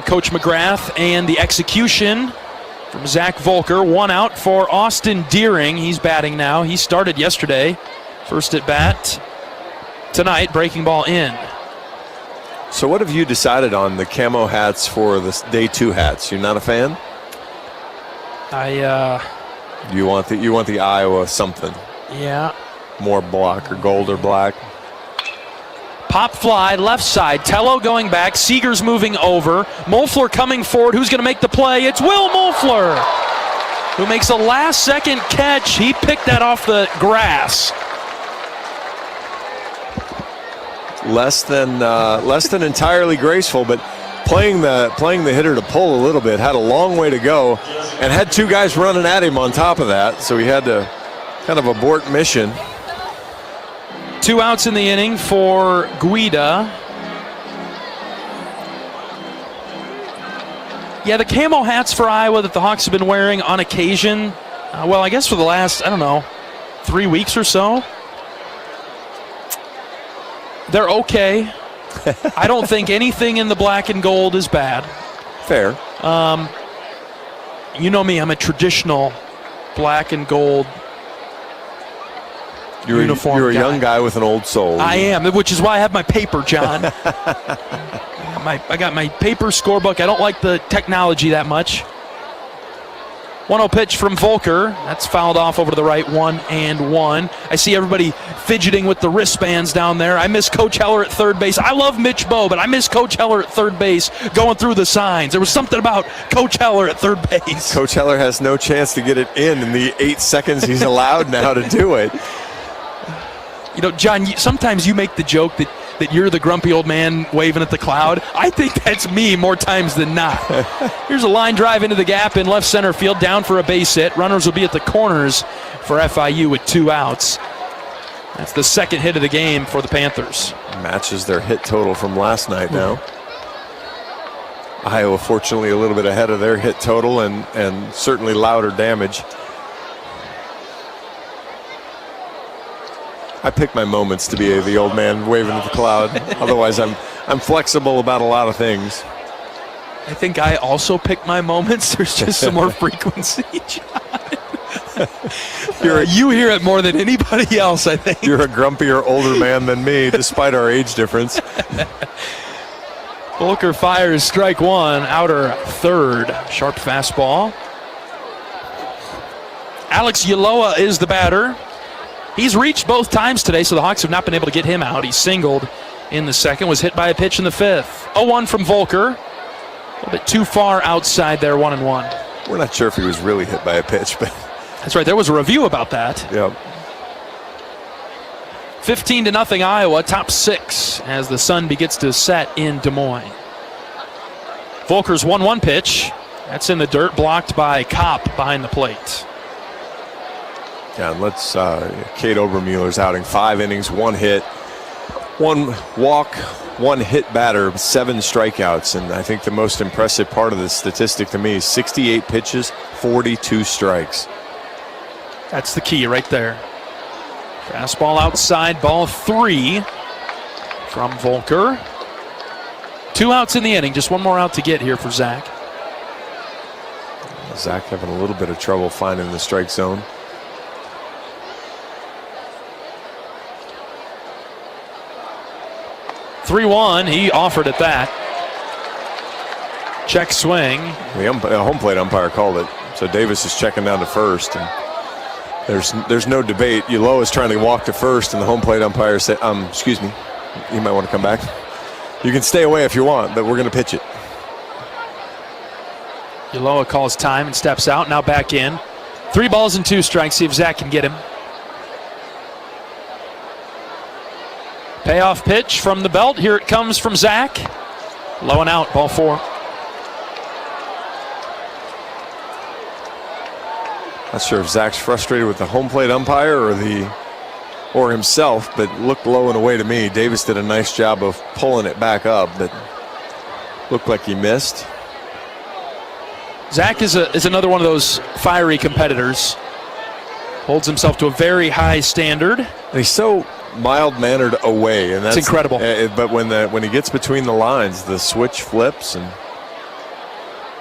Coach McGrath, and the execution from Zach Volker. One out for Austin Deering. He's batting now. He started yesterday. First at bat tonight, breaking ball in. So what have you decided on the camo hats for the day 2 hats? You're not a fan? You want the Iowa something? Yeah. More black or gold or black? Pop fly, left side. Tello going back. Seeger's moving over. Mulfler coming forward. Who's going to make the play? It's Will Mulfler, who makes a last-second catch. He picked that off the grass. Less than entirely graceful, but playing the hitter to pull a little bit. Had a long way to go, and had 2 guys running at him on top of that, so he had to kind of abort mission. 2 outs in the inning for Guida. Yeah, the camo hats for Iowa that the Hawks have been wearing on occasion, well, I guess for the last, 3 weeks or so, they're okay. I don't think anything in the black and gold is bad. Fair. You know me, I'm a traditional black and gold uniform. You're a young guy with an old soul. I am, which is why I have my paper, John. I got my paper scorebook. I don't like the technology that much. 1-0 pitch from Volker. That's fouled off over to the right, 1-1. I see everybody fidgeting with the wristbands down there. I miss Coach Heller at third base. I love Mitch Bowe, but I miss Coach Heller at third base going through the signs. There was something about Coach Heller at third base. Coach Heller has no chance to get it in the 8 seconds he's allowed now to do it. You know, John, sometimes you make the joke that you're the grumpy old man waving at the cloud. I think that's me more times than not. Here's a line drive into the gap in left center field, down for a base hit. Runners will be at the corners for FIU with 2 outs. That's the second hit of the game for the Panthers. Matches their hit total from last night now. Iowa fortunately a little bit ahead of their hit total and certainly louder damage. I pick my moments to be the old man waving at the cloud. Otherwise, I'm flexible about a lot of things. I think I also pick my moments. There's just some more frequency, John. You hear it more than anybody else, I think. You're a grumpier, older man than me, despite our age difference. Volker fires strike 1, outer third. Sharp fastball. Alex Yaloa is the batter. He's reached both times today, so the Hawks have not been able to get him out. He singled in the second, was hit by a pitch in the 5th. 0-1 from Volker. A little bit too far outside there, 1-1. We're not sure if he was really hit by a pitch, but... That's right, there was a review about that. Yep. 15-0 Iowa, top 6 as the sun begins to set in Des Moines. Volker's 1-1 pitch. That's in the dirt, blocked by Kopp behind the plate. Yeah, and let's Kate Obermueller's outing, 5 innings, 1 hit, 1 walk, 1 hit batter, 7 strikeouts. And I think the most impressive part of this statistic to me is 68 pitches, 42 strikes. That's the key right there. Fastball outside, ball 3 from Volker. 2 outs in the inning, just 1 more out to get here for Zach. Zach having a little bit of trouble finding the strike zone. (3-1), he offered at that. Check swing. The home plate umpire called it. So Davis is checking down to first. And there's no debate. Yaloa is trying to walk to first, and the home plate umpire said, excuse me, you might want to come back. You can stay away if you want, but we're going to pitch it. Yaloa calls time and steps out, now back in. 3 balls and 2 strikes, see if Zach can get him. Payoff pitch from the belt. Here it comes from Zach. Low and out, ball 4. Not sure if Zach's frustrated with the home plate umpire or himself, but looked low and away to me. Davis did a nice job of pulling it back up, but looked like he missed. Zach is another one of those fiery competitors. Holds himself to a very high standard. And he's so mild-mannered away, and that's it's incredible. But when he gets between the lines, the switch flips. And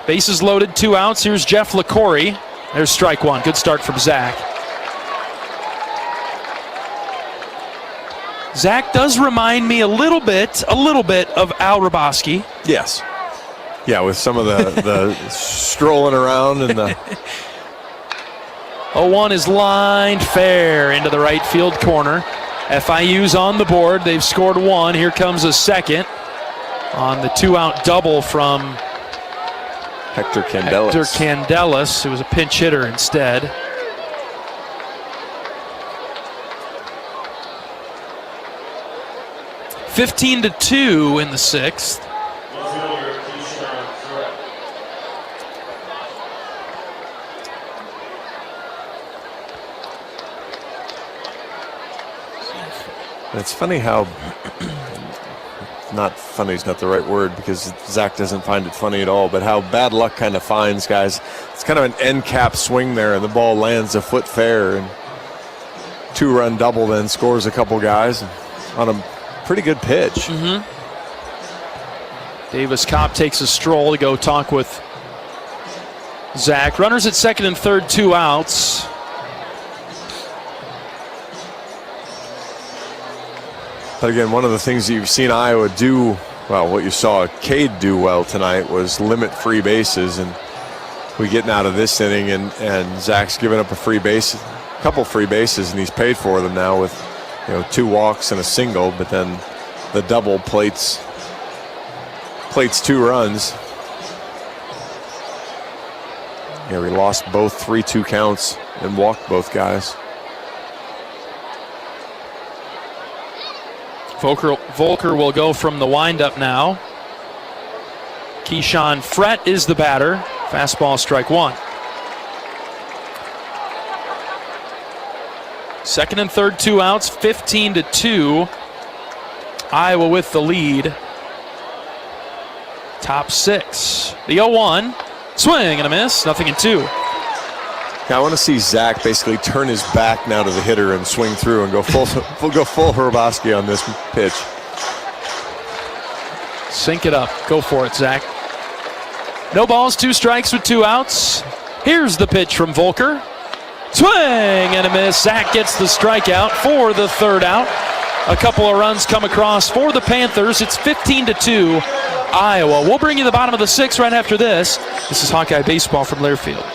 bases loaded, 2 outs. Here's Jeff LaCorey. There's strike one. Good start from Zach. Zach does remind me a little bit of Al Raboski. Yes. Yeah, with some of the strolling around and the 0-1 is lined fair into the right field corner. FIU's on the board. They've scored 1. Here comes a second on the 2-out double from Hector Candelas, who was a pinch hitter instead. (15-2) in the 6th. It's funny how, not funny is not the right word because Zach doesn't find it funny at all, but how bad luck kind of finds guys. It's kind of an end cap swing there, and the ball lands a foot fair, and 2-run double then scores a couple guys on a pretty good pitch. Mm-hmm. Davis Kopp takes a stroll to go talk with Zach. Runners at second and third, 2 outs. But again, one of the things that you've seen Iowa do, well, what you saw Cade do well tonight was limit free bases, and we getting out of this inning, and Zach's given up a couple free bases, and he's paid for them now with 2 walks and a single, but then the double plates 2 runs. Yeah, we lost both 3-2 counts and walked both guys. Volker will go from the windup now. Keyshawn Frett is the batter. Fastball, strike 1. Second and third, 2 outs, 15-2. Iowa with the lead. Top 6. The 0-1. Swing and a miss. Nothing in 2. I want to see Zach basically turn his back now to the hitter and swing through and go full Hraboski on this pitch. Sync it up. Go for it, Zach. No balls, 2 strikes with 2 outs. Here's the pitch from Volker. Swing and a miss. Zach gets the strikeout for the 3rd out. A couple of runs come across for the Panthers. It's 15-2 Iowa. We'll bring you the bottom of the 6th right after this. This is Hawkeye Baseball from Learfield.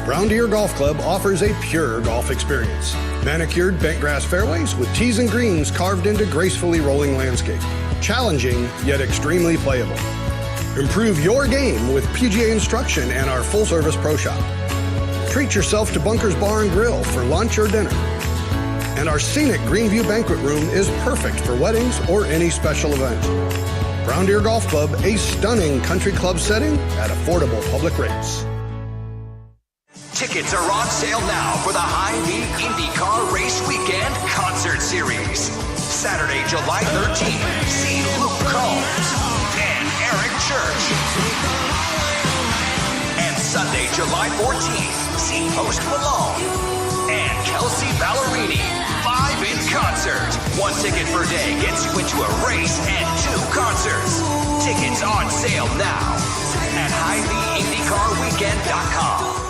Brown Deer Golf Club offers a pure golf experience. Manicured bent grass fairways with tees and greens carved into gracefully rolling landscape. Challenging, yet extremely playable. Improve your game with PGA instruction and our full-service pro shop. Treat yourself to Bunker's Bar and Grill for lunch or dinner. And our scenic Greenview Banquet Room is perfect for weddings or any special event. Brown Deer Golf Club, a stunning country club setting at affordable public rates. Tickets are on sale now for the Hy-Vee IndyCar Race Weekend Concert Series. Saturday, July 13th, see Luke Combs and Eric Church. And Sunday, July 14th, see Post Malone and Kelsey Ballerini. 5 in concert. 1 ticket per day gets you into a race and 2 concerts. Tickets on sale now at HyVeeIndyCarWeekend.com.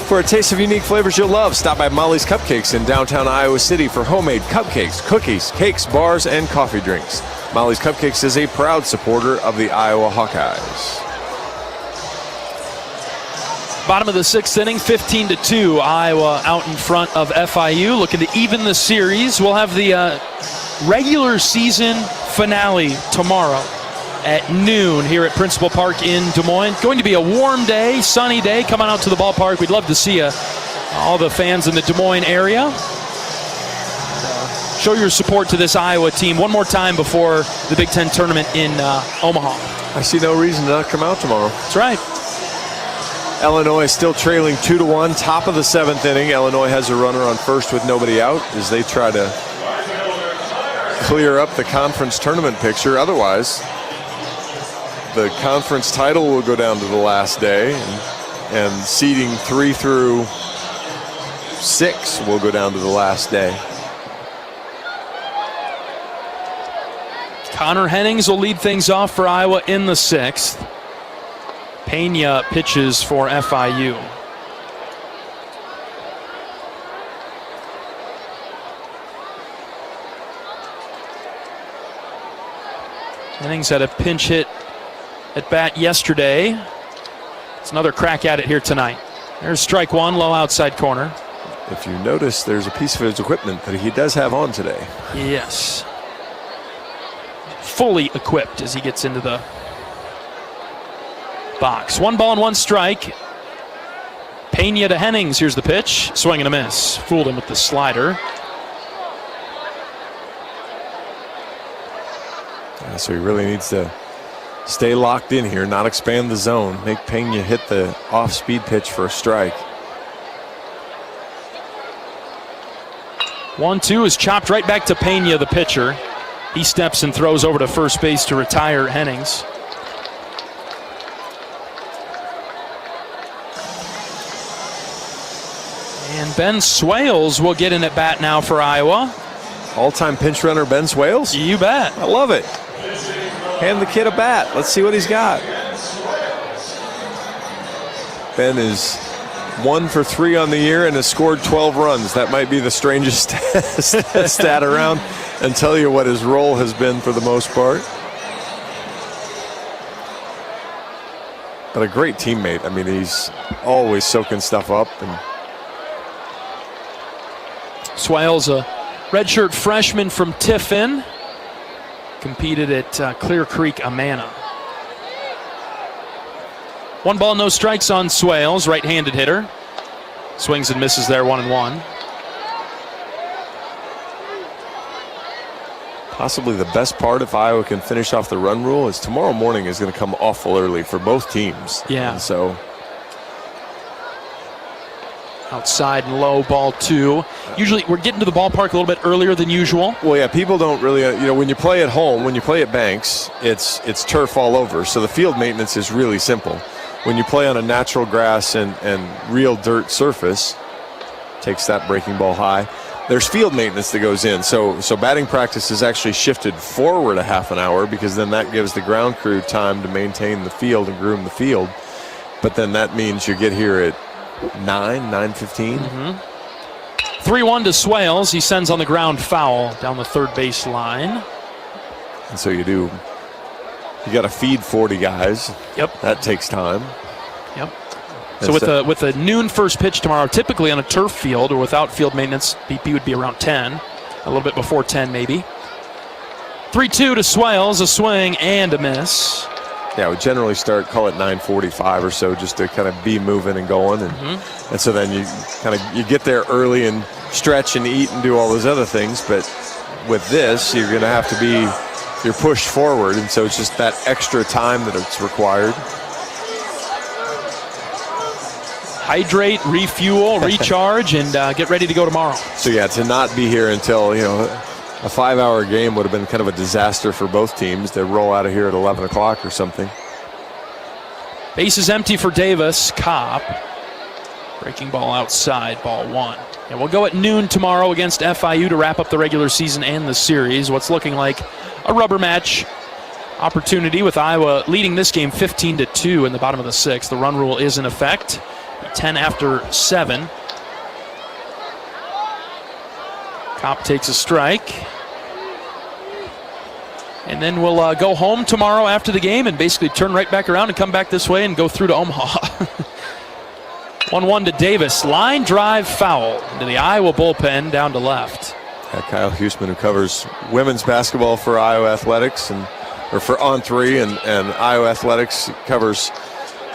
For a taste of unique flavors you'll love, stop by Molly's Cupcakes in downtown Iowa City for homemade cupcakes, cookies, cakes, bars, and coffee drinks. Molly's Cupcakes is a proud supporter of the Iowa Hawkeyes. Bottom of the 6th inning, 15-2. Iowa out in front of FIU, looking to even the series. We'll have the regular season finale tomorrow at noon here at Principal Park in Des Moines. Going to be a warm day, sunny day. Come on out to the ballpark. We'd love to see you, all the fans in the Des Moines area. Show your support to this Iowa team one more time before the Big Ten tournament in Omaha. I see no reason to not come out tomorrow. That's right. Illinois still trailing 2-1, top of the 7th inning. Illinois has a runner on first with nobody out as they try to clear up the conference tournament picture. Otherwise, the conference title will go down to the last day, and and seeding 3 through 6 will go down to the last day. Connor Hennings will lead things off for Iowa in the 6th. Pena pitches for FIU. Hennings had a pinch hit at bat yesterday. It's another crack at it here tonight. There's strike one, low outside corner. If you notice, there's a piece of his equipment that he does have on today. Yes. Fully equipped as he gets into the box. 1 ball and 1 strike. Pena to Hennings. Here's the pitch. Swing and a miss. Fooled him with the slider. So he really needs to stay locked in here, not expand the zone. Make Pena hit the off-speed pitch for a strike. 1-2 is chopped right back to Pena, the pitcher. He steps and throws over to first base to retire Hennings. And Ben Swales will get in at bat now for Iowa. All-time pinch runner Ben Swales? You bet. I love it. Hand the kid a bat. Let's see what he's got. Ben is 1 for 3 on the year and has scored 12 runs. That might be the strangest stat around, and tell you what his role has been for the most part. But a great teammate. I mean, he's always soaking stuff up. And Swales, a redshirt freshman from Tiffin, competed at Clear Creek, Amana. 1 ball, no strikes on Swales, right-handed hitter. Swings and misses there, 1-1. Possibly the best part, if Iowa can finish off the run rule, is tomorrow morning is going to come awful early for both teams. Yeah. And so outside and low, ball 2. Usually we're getting to the ballpark a little bit earlier than usual. Well, yeah, people don't really, when you play at home, when you play at Banks, it's turf all over. So the field maintenance is really simple. When you play on a natural grass and real dirt surface, takes that breaking ball high, there's field maintenance that goes in. So batting practice is actually shifted forward a half an hour, because then that gives the ground crew time to maintain the field and groom the field. But then that means you get here at 9:15. 3-1 to Swales. He sends on the ground foul down the third base line. And so you got to feed 40 guys. Yep. That takes time. Yep. So with a noon first pitch tomorrow, typically on a turf field or without field maintenance, BP would be around 10, a little bit before 10 maybe. 3-2 to Swales, a swing and a miss. Yeah, we generally call it 9:45 or so, just to kind of be moving and going, and so then you get there early and stretch and eat and do all those other things. But with this, you're going to have to you're pushed forward, and so it's just that extra time that it's required. Hydrate, refuel, recharge, and get ready to go tomorrow. So yeah, to not be here until a 5-hour game would have been kind of a disaster for both teams to roll out of here at 11 o'clock or something. Base is empty for Davis. Kopp. Breaking ball outside, ball 1. And we'll go at noon tomorrow against FIU to wrap up the regular season and the series. What's looking like a rubber match opportunity, with Iowa leading this game 15-2 in the bottom of the 6th. The run rule is in effect. 10 after 7. Kopp takes a strike. And then we'll go home tomorrow after the game and basically turn right back around and come back this way and go through to Omaha. 1-1 to Davis. Line drive foul into the Iowa bullpen down to left. Yeah, Kyle Huseman, who covers women's basketball for Iowa Athletics or for On3 and Iowa Athletics, covers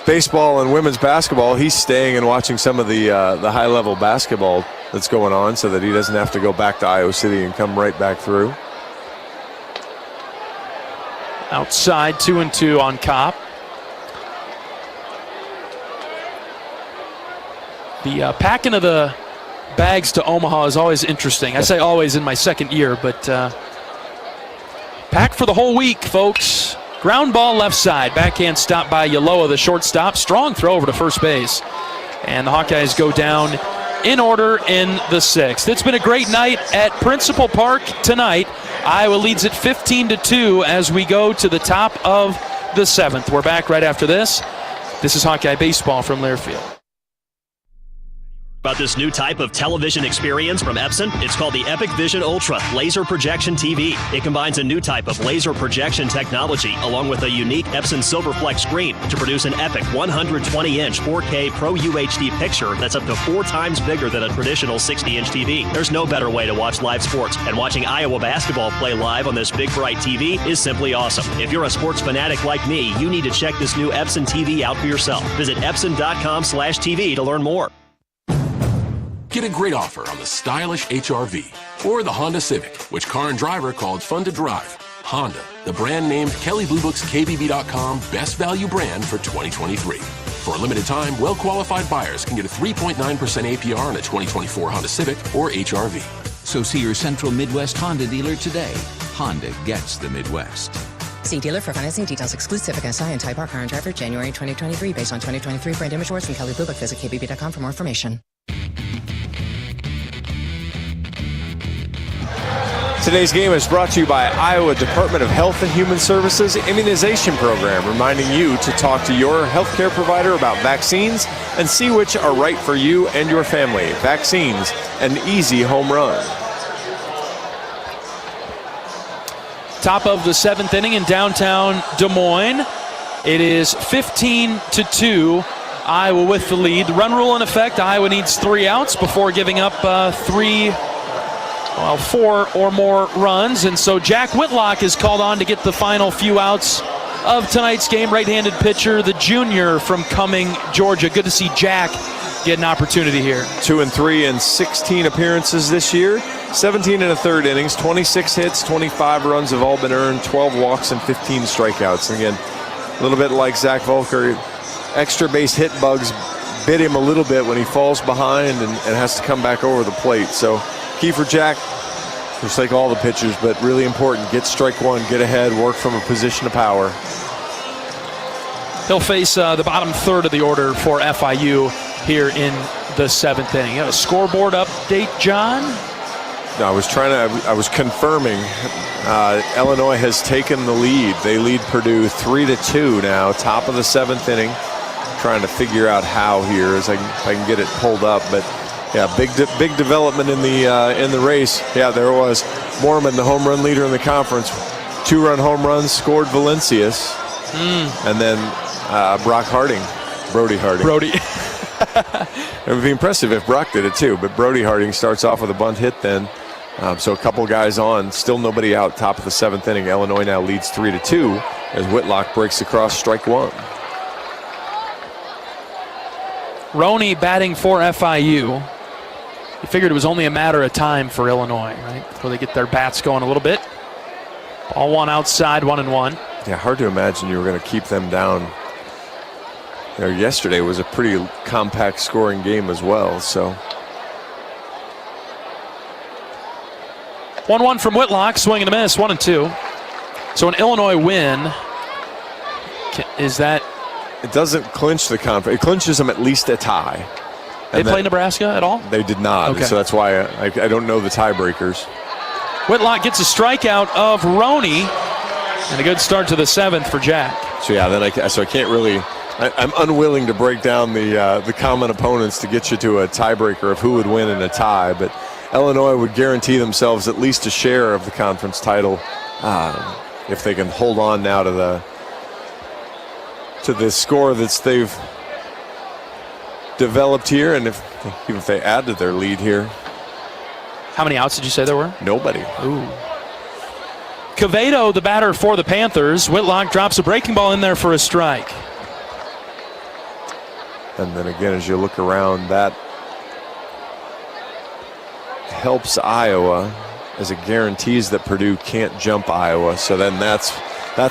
baseball and women's basketball. He's staying and watching some of the high-level basketball that's going on, so that he doesn't have to go back to Iowa City and come right back through. Outside, 2-2 on Kopp. The packing of the bags to Omaha is always interesting. I say always in my second year, but packed for the whole week, folks. Ground ball left side. Backhand stop by Yaloa, the shortstop. Strong throw over to first base. And the Hawkeyes go down in order in the 6th. It's been a great night at Principal Park tonight. Iowa leads it 15-2 as we go to the top of the 7th. We're back right after this. This is Hawkeye Baseball from Learfield. About this new type of television experience from Epson? It's called the Epic Vision Ultra Laser Projection TV. It combines a new type of laser projection technology along with a unique Epson Silverflex screen to produce an epic 120-inch 4K Pro UHD picture that's up to 4 times bigger than a traditional 60-inch TV. There's no better way to watch live sports, and watching Iowa basketball play live on this big bright TV is simply awesome. If you're a sports fanatic like me, you need to check this new Epson TV out for yourself. Visit epson.com/TV to learn more. Get a great offer on the stylish HR-V or the Honda Civic, which car and driver called fun to drive. Honda, the brand named Kelley Blue Book's KBB.com best value brand for 2023. For a limited time, well-qualified buyers can get a 3.9% APR on a 2024 Honda Civic or HR-V. So see your Central Midwest Honda dealer today. Honda gets the Midwest. See dealer for financing details. Exclude Civic SI and Type R car and driver January 2023 based on 2023 brand image awards from Kelley Blue Book. Visit KBB.com for more information. Today's game is brought to you by Iowa Department of Health and Human Services Immunization Program, reminding you to talk to your healthcare provider about vaccines and see which are right for you and your family. Vaccines, an easy home run. Top of the 7th inning in downtown Des Moines. It is 15-2. Iowa with the lead. The run rule in effect. Iowa needs 3 outs before giving up 4 or more runs. And so Jack Whitlock is called on to get the final few outs of tonight's game. Right-handed pitcher, the junior from Cumming, Georgia. Good to see Jack get an opportunity here. 2-3 in 16 appearances this year. 17 1/3 innings, 26 hits, 25 runs have all been earned, 12 walks and 15 strikeouts. And again, a little bit like Zach Volker, extra base hit bugs bit him a little bit when he falls behind and has to come back over the plate. So key for Jack, just like all the pitchers, but really important. Get strike one, get ahead, work from a position of power. He'll face the bottom third of the order for FIU here in the 7th inning. You have a scoreboard update, John? No, I was confirming. Illinois has taken the lead. They lead Purdue 3-2 now, top of the 7th inning. Trying to figure out how here as I can get it pulled up, but yeah, big development in the race. Yeah, there it was. Mormon, the home run leader in the conference, 2-run home runs scored Valencius, and then Brody Harding. It would be impressive if Brock did it too, but Brody Harding starts off with a bunt hit then. So a couple guys on, still nobody out, top of the 7th inning. Illinois now leads 3-2 as Whitlock breaks across strike one. Roney batting for FIU. You figured it was only a matter of time for Illinois, right? Before they get their bats going a little bit. Ball one outside, 1-1. Yeah, hard to imagine you were going to keep them down. You know, yesterday was a pretty compact scoring game as well, so. 1-1 from Whitlock, swing and a miss, 1-2. So an Illinois win, is that? It doesn't clinch the conference. It clinches them at least a tie. They play Nebraska at all? They did not, okay. So that's why I don't know the tiebreakers. Whitlock gets a strikeout of Roney, and a good start to the 7th for Jack. So yeah, then I can't really. I'm unwilling to break down the common opponents to get you to a tiebreaker of who would win in a tie, but Illinois would guarantee themselves at least a share of the conference title if they can hold on now to the score that they've developed here, and even if they add to their lead here. How many outs did you say there were? Nobody. Ooh. Quevedo, the batter for the Panthers. Whitlock drops a breaking ball in there for a strike. And then again, as you look around, that helps Iowa as it guarantees that Purdue can't jump Iowa. So then that's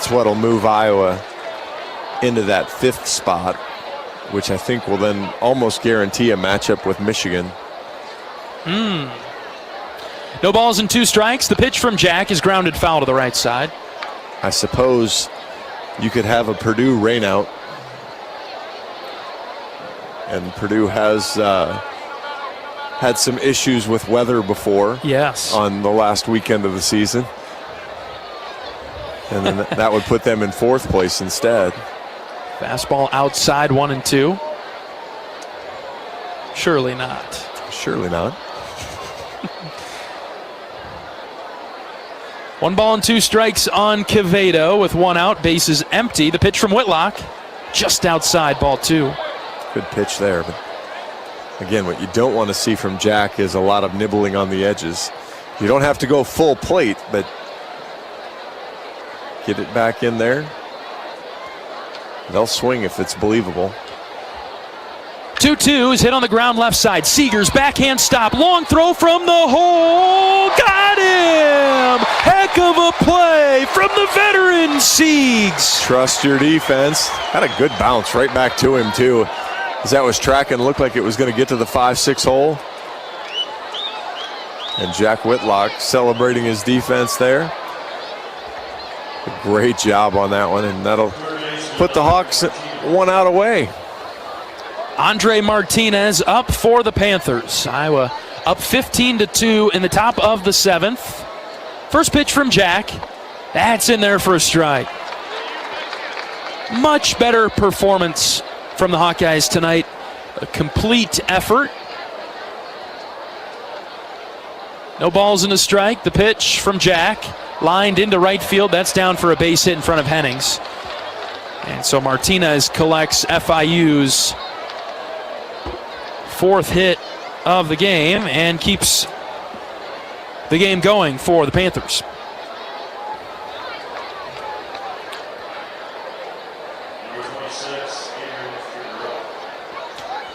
what'll move Iowa into that 5th spot, which I think will then almost guarantee a matchup with Michigan. No balls and 2 strikes. The pitch from Jack is grounded foul to the right side. I suppose you could have a Purdue rainout. And Purdue has had some issues with weather before. Yes. On the last weekend of the season. And then that would put them in 4th place instead. Fastball outside, 1-2. Surely not. Surely not. 1 ball and 2 strikes on Quevedo with 1 out, bases empty. The pitch from Whitlock, just outside, ball 2. Good pitch there, but again, what you don't want to see from Jack is a lot of nibbling on the edges. You don't have to go full plate, but get it back in there. They'll swing if it's believable. 2-2 is hit on the ground left side. Seager's backhand stop. Long throw from the hole. Got him! Heck of a play from the veteran Siegs. Trust your defense. Had a good bounce right back to him, too. As that was tracking, looked like it was going to get to the 5-6 hole. And Jack Whitlock celebrating his defense there. A great job on that one, and that'll put the Hawks 1 out away. Andre Martinez up for the Panthers. Iowa up 15-2 in the top of the 7th. First pitch from Jack. That's in there for a strike. Much better performance from the Hawkeyes tonight. A complete effort. No balls and a strike. The pitch from Jack. Lined into right field. That's down for a base hit in front of Hennings. And so Martinez collects FIU's 4th hit of the game and keeps the game going for the Panthers.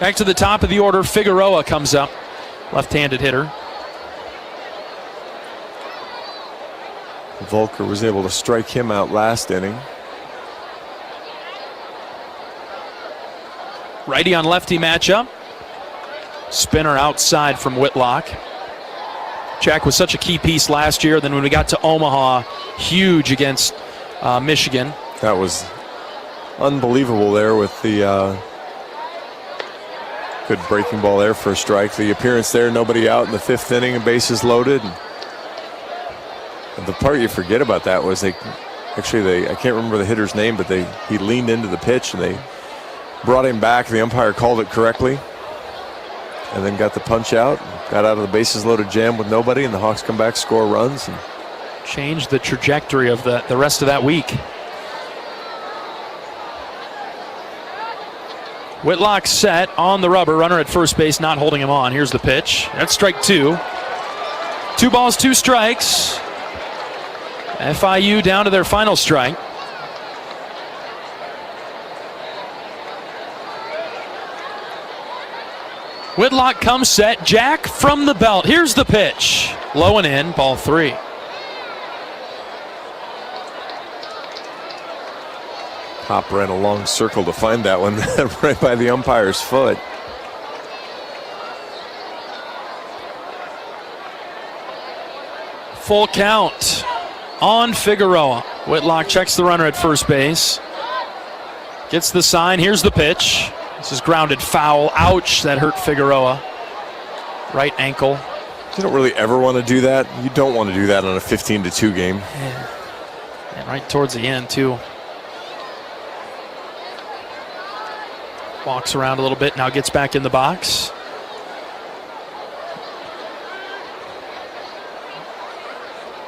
Back to the top of the order, Figueroa comes up, left-handed hitter. Volker was able to strike him out last inning. Righty on lefty matchup. Spinner outside from Whitlock. Jack was such a key piece last year. Then when we got to Omaha, huge against Michigan. That was unbelievable there with the good breaking ball there for a strike. The appearance there, nobody out in the 5th inning and bases loaded. And the part you forget about that was I can't remember the hitter's name, but he leaned into the pitch and they brought him back. The umpire called it correctly. And then got the punch out, got out of the bases loaded jam with nobody, and the Hawks come back, score runs. And changed the trajectory of the rest of that week. Whitlock set on the rubber, runner at first base, not holding him on. Here's the pitch. That's strike 2. 2 balls, 2 strikes. FIU down to their final strike. Whitlock comes set. Jack from the belt. Here's the pitch. Low and in, ball 3. Pop ran a long circle to find that one right by the umpire's foot. Full count on Figueroa. Whitlock checks the runner at first base. Gets the sign. Here's the pitch. This is grounded foul. Ouch, that hurt Figueroa. Right ankle. You don't really ever want to do that. You don't want to do that on a 15-2 game. Yeah. And right towards the end, too. Walks around a little bit, now gets back in the box.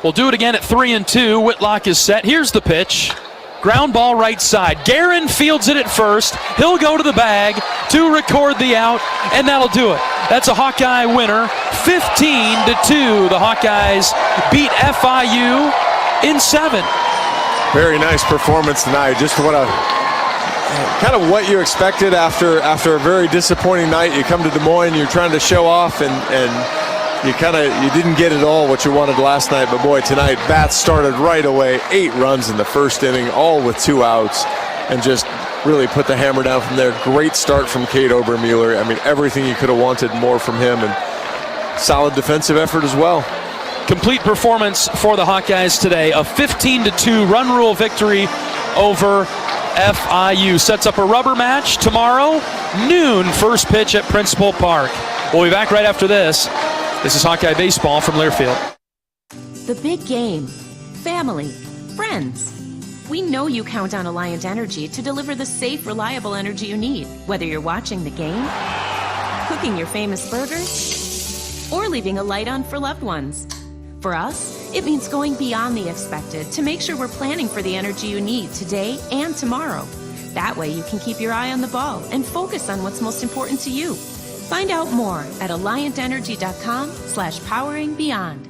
We'll do it again at 3-2. Whitlock is set. Here's the pitch. Ground ball right side. Guerin fields it at first. He'll go to the bag to record the out, and that'll do it. That's a Hawkeye winner. 15-2. The Hawkeyes beat FIU in 7. Very nice performance tonight. Just what kind of what you expected after a very disappointing night. You come to Des Moines, you're trying to show off, and you didn't get it all what you wanted last night, but boy, tonight bats started right away. 8 runs in the first inning, all with 2 outs, and just really put the hammer down from there. Great start from Cade Obermueller. I mean, everything you could have wanted more from him, and solid defensive effort as well. Complete performance for the Hawkeyes today. A 15-2 run rule victory over FIU. Sets up a rubber match tomorrow, noon, first pitch at Principal Park. We'll be back right after this. This is Hawkeye Baseball from Learfield. The big game. Family. Friends. We know you count on Alliant Energy to deliver the safe, reliable energy you need, whether you're watching the game, cooking your famous burgers, or leaving a light on for loved ones. For us, it means going beyond the expected to make sure we're planning for the energy you need today and tomorrow. That way you can keep your eye on the ball and focus on what's most important to you. Find out more at alliantenergy.com/poweringbeyond.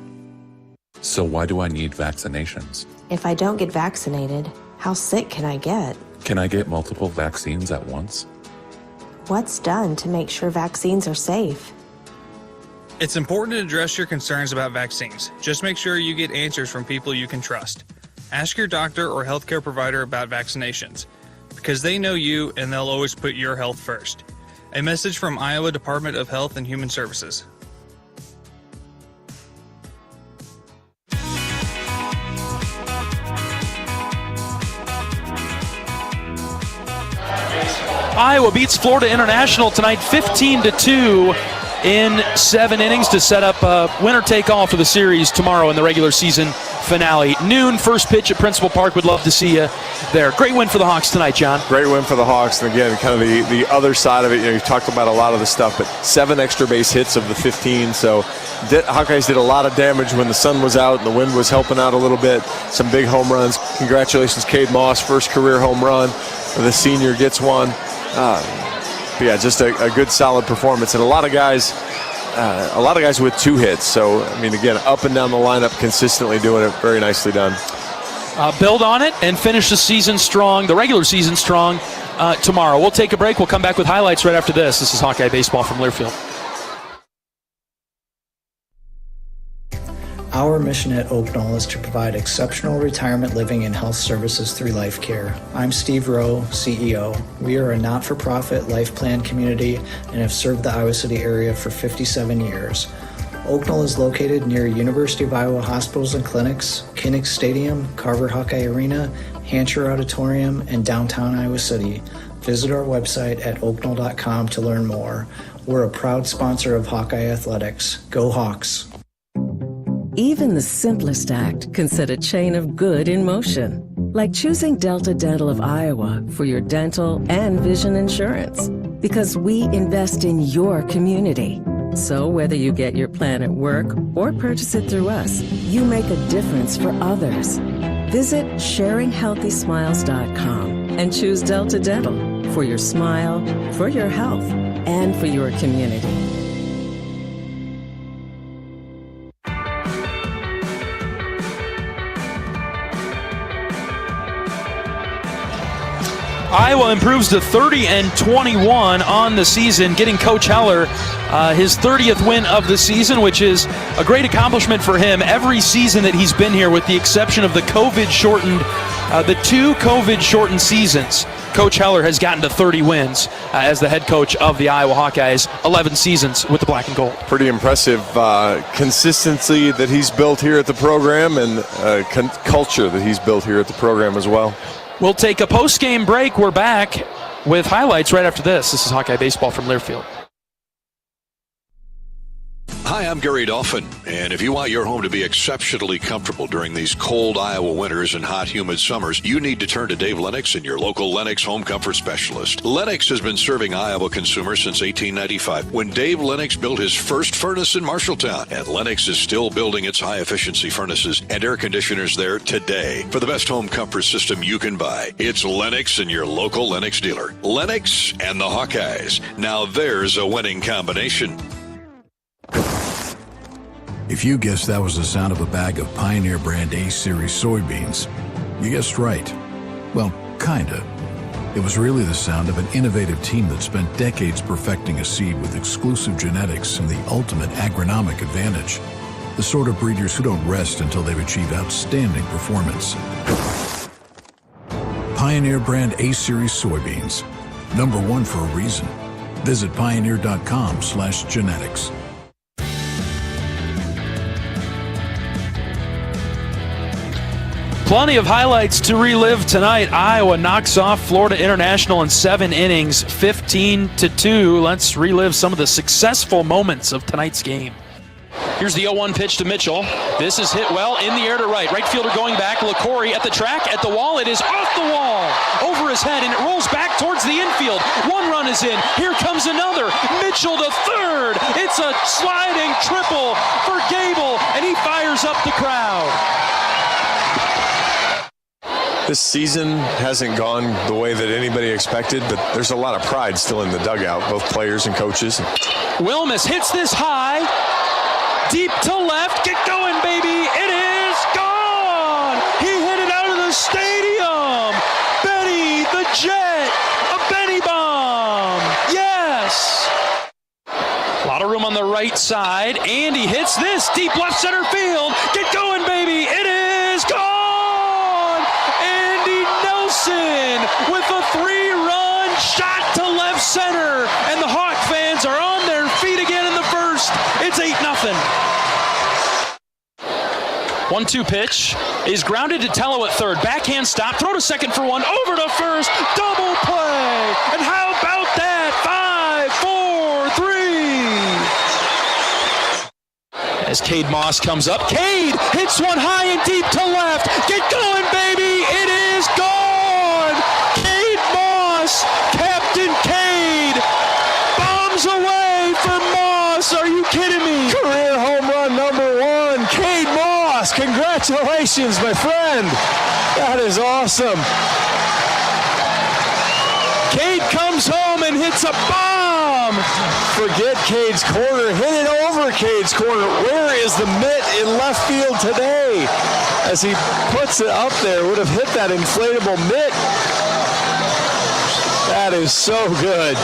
So why do I need vaccinations? If I don't get vaccinated, how sick can I get? Can I get multiple vaccines at once? What's done to make sure vaccines are safe? It's important to address your concerns about vaccines. Just make sure you get answers from people you can trust. Ask your doctor or healthcare provider about vaccinations, because they know you and they'll always put your health first. A message from Iowa Department of Health and Human Services. Iowa beats Florida International tonight 15-2 in 7 innings to set up a winner-take-all for the series tomorrow in the regular season finale. Noon, first pitch at Principal Park. Would love to see you there. Great win for the Hawks tonight, John. Great win for the Hawks. And again, kind of the other side of it, you've talked about a lot of the stuff, but 7 extra base hits of the 15. So Hawkeyes did a lot of damage when the sun was out and the wind was helping out a little bit. Some big home runs. Congratulations, Cade Moss, first career home run. The senior gets one. Yeah, just a good, solid performance, and a lot of guys with 2 hits. So, I mean, again, up and down the lineup, consistently doing it. Very nicely done. Build on it and finish the season strong, the regular season strong, tomorrow. We'll take a break. We'll come back with highlights right after this. This is Hawkeye Baseball from Learfield. Our mission at Oak Knoll is to provide exceptional retirement living and health services through life care. I'm Steve Rowe, CEO. We are a not-for-profit life plan community and have served the Iowa City area for 57 years. Oak Knoll is located near University of Iowa hospitals and clinics, Kinnick Stadium, Carver Hawkeye Arena, Hancher Auditorium, and downtown Iowa City. Visit our website at oakknoll.com to learn more. We're a proud sponsor of Hawkeye Athletics. Go Hawks! Even the simplest act can set a chain of good in motion, like choosing Delta Dental of Iowa for your dental and vision insurance. Because we invest in your community. So whether you get your plan at work or purchase it through us, you make a difference for others. Visit sharinghealthysmiles.com and choose Delta Dental for your smile, for your health, and for your community. Iowa improves to 30-21 on the season, getting Coach Heller his 30th win of the season, which is a great accomplishment for him. Every season that he's been here, with the exception of the two COVID-shortened seasons, Coach Heller has gotten to 30 wins as the head coach of the Iowa Hawkeyes, 11 seasons with the black and gold. Pretty impressive consistency that he's built here at the program, and culture that he's built here at the program as well. We'll take a post-game break. We're back with highlights right after this. This is Hawkeye Baseball from Learfield. Hi, I'm Gary Dolphin, and if you want your home to be exceptionally comfortable during these cold Iowa winters and hot, humid summers, you need to turn to Dave Lennox and your local Lennox home comfort specialist. Lennox has been serving Iowa consumers since 1895, when Dave Lennox built his first furnace in Marshalltown, and Lennox is still building its high-efficiency furnaces and air conditioners there today. For the best home comfort system you can buy, it's Lennox and your local Lennox dealer. Lennox and the Hawkeyes. Now there's a winning combination. If you guessed that was the sound of a bag of Pioneer brand A-Series soybeans, you guessed right. Well, kinda. It was really the sound of an innovative team that spent decades perfecting a seed with exclusive genetics and the ultimate agronomic advantage. The sort of breeders who don't rest until they've achieved outstanding performance. Pioneer brand A-Series soybeans. #1 for a reason. Visit pioneer.com/genetics. Plenty of highlights to relive tonight. Iowa knocks off Florida International in 7 innings, 15-2. Let's relive some of the successful moments of tonight's game. Here's the 0-1 pitch to Mitchell. This is hit well in the air to right. Right fielder going back. LaCorey at the track, at the wall. It is off the wall, over his head, and it rolls back towards the infield. 1 run is in. Here comes another. Mitchell to third. It's a sliding triple for Gable, and he fires up the crowd. This season hasn't gone the way that anybody expected, but there's a lot of pride still in the dugout, both players and coaches. Wilmus hits this high, deep to left. Get going, baby. It is gone. He hit it out of the stadium. Benny the Jet, a Benny bomb. Yes. A lot of room on the right side. Andy hits this deep left center field. Get going, baby. It is gone. With a 3-run shot to left center, and the Hawk fans are on their feet again in the first. It's 8-0. 1-2 pitch is grounded to Tello at third. Backhand stop, throw to second for 1, over to first, double play. And how about that? 5-4-3. As Cade Moss comes up, Cade hits one high and deep to left. Get going, baby. It is gone. Captain Cade bombs away for Moss. Are you kidding me? Career home run number 1, Cade Moss. Congratulations, my friend. That is awesome. Cade comes home and hits a bomb. Forget Cade's corner. Hit it over Cade's corner. Where is the mitt in left field today? As he puts it up there, would have hit that inflatable mitt. That is so good.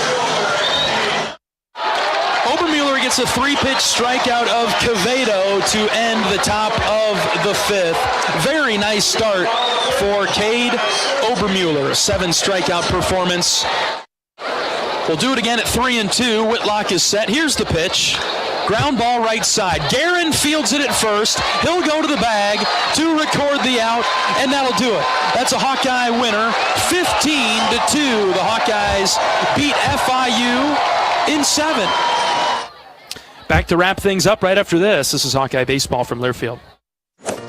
Obermueller gets a 3-pitch strikeout of Quevedo to end the top of the 5th. Very nice start for Cade Obermueller. 7 strikeout performance. We'll do it again at 3-2. Whitlock is set. Here's the pitch. Ground ball right side. Guerin fields it at first. He'll go to the bag to record the out, and that'll do it. That's a Hawkeye winner. 15-2. The Hawkeyes beat FIU in 7. Back to wrap things up right after this. This is Hawkeye Baseball from Learfield.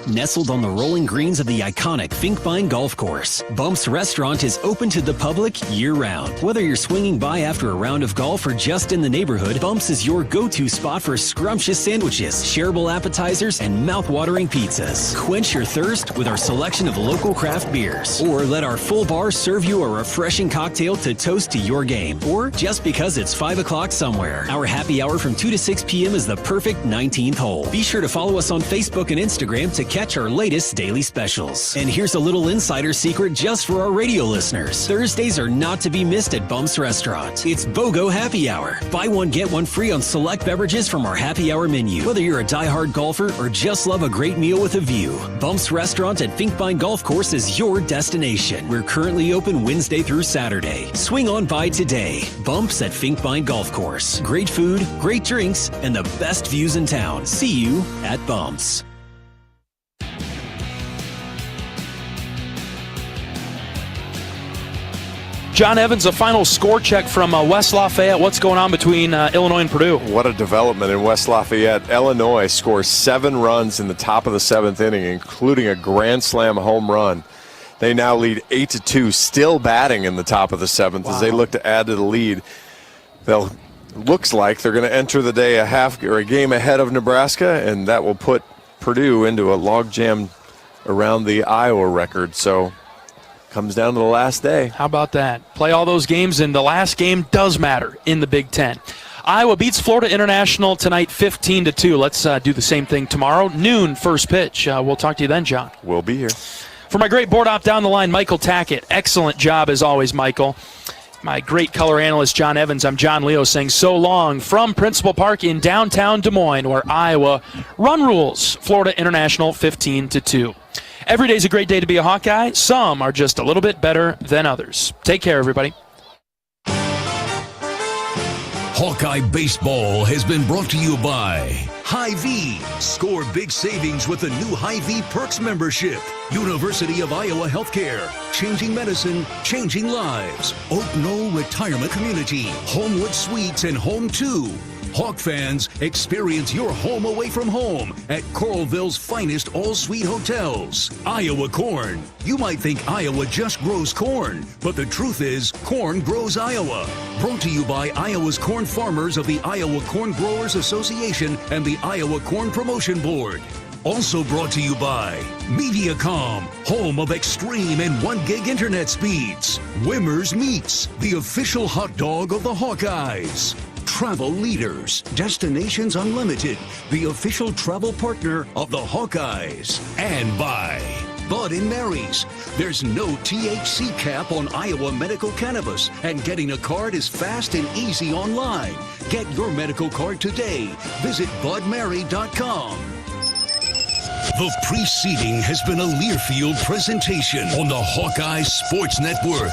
Nestled on the rolling greens of the iconic Finkbine Golf Course, Bumps Restaurant is open to the public year-round. Whether you're swinging by after a round of golf or just in the neighborhood, Bumps is your go-to spot for scrumptious sandwiches, shareable appetizers, and mouth-watering pizzas. Quench your thirst with our selection of local craft beers, or let our full bar serve you a refreshing cocktail to toast to your game, or just because it's 5 o'clock somewhere. Our happy hour from 2 to 6 p.m. is the perfect 19th hole. Be sure to follow us on Facebook and Instagram to catch our latest daily specials. And here's a little insider secret just for our radio listeners. Thursdays are not to be missed at Bumps Restaurant. It's BOGO Happy Hour. Buy one, get one free on select beverages from our happy hour menu. Whether you're a diehard golfer or just love a great meal with a view, Bumps Restaurant at Finkbine Golf Course is your destination. We're currently open Wednesday through Saturday. Swing on by today. Bumps at Finkbine Golf Course. Great food, great drinks, and the best views in town. See you at Bumps. John Evans, a final score check from West Lafayette. What's going on between Illinois and Purdue? What a development in West Lafayette. Illinois scores 7 runs in the top of the 7th inning, including a grand slam home run. They now lead 8-2, still batting in the top of the 7th as they look to add to the lead. Looks like they're going to enter the day a game ahead of Nebraska, and that will put Purdue into a logjam around the Iowa record. So comes down to the last day. How about that? Play all those games, and the last game does matter in the Big Ten. Iowa beats Florida International tonight 15-2. Let's do the same thing tomorrow. Noon, first pitch. We'll talk to you then, John. We'll be here. For my great board op down the line, Michael Tackett. Excellent job as always, Michael. My great color analyst, John Evans. I'm John Leo saying so long from Principal Park in downtown Des Moines, where Iowa run rules Florida International 15-2. Every day's a great day to be a Hawkeye. Some are just a little bit better than others. Take care, everybody. Hawkeye Baseball has been brought to you by Hy-Vee. Score big savings with the new Hy-Vee Perks membership. University of Iowa Healthcare. Changing medicine, changing lives. Oak Knoll Retirement Community. Homewood Suites and Home 2. Hawk fans, experience your home away from home at Coralville's finest all-suite hotels. Iowa Corn. You might think Iowa just grows corn, but the truth is, corn grows Iowa. Brought to you by Iowa's corn farmers of the Iowa Corn Growers Association and the Iowa Corn Promotion Board. Also brought to you by Mediacom, home of extreme and 1 gig internet speeds. Wimmer's Meats, the official hot dog of the Hawkeyes. Travel Leaders, Destinations Unlimited, the official travel partner of the Hawkeyes. And by Bud & Mary's. There's no THC cap on Iowa medical cannabis, and getting a card is fast and easy online. Get your medical card today. Visit budmary.com. The preceding has been a Learfield presentation on the Hawkeye Sports Network.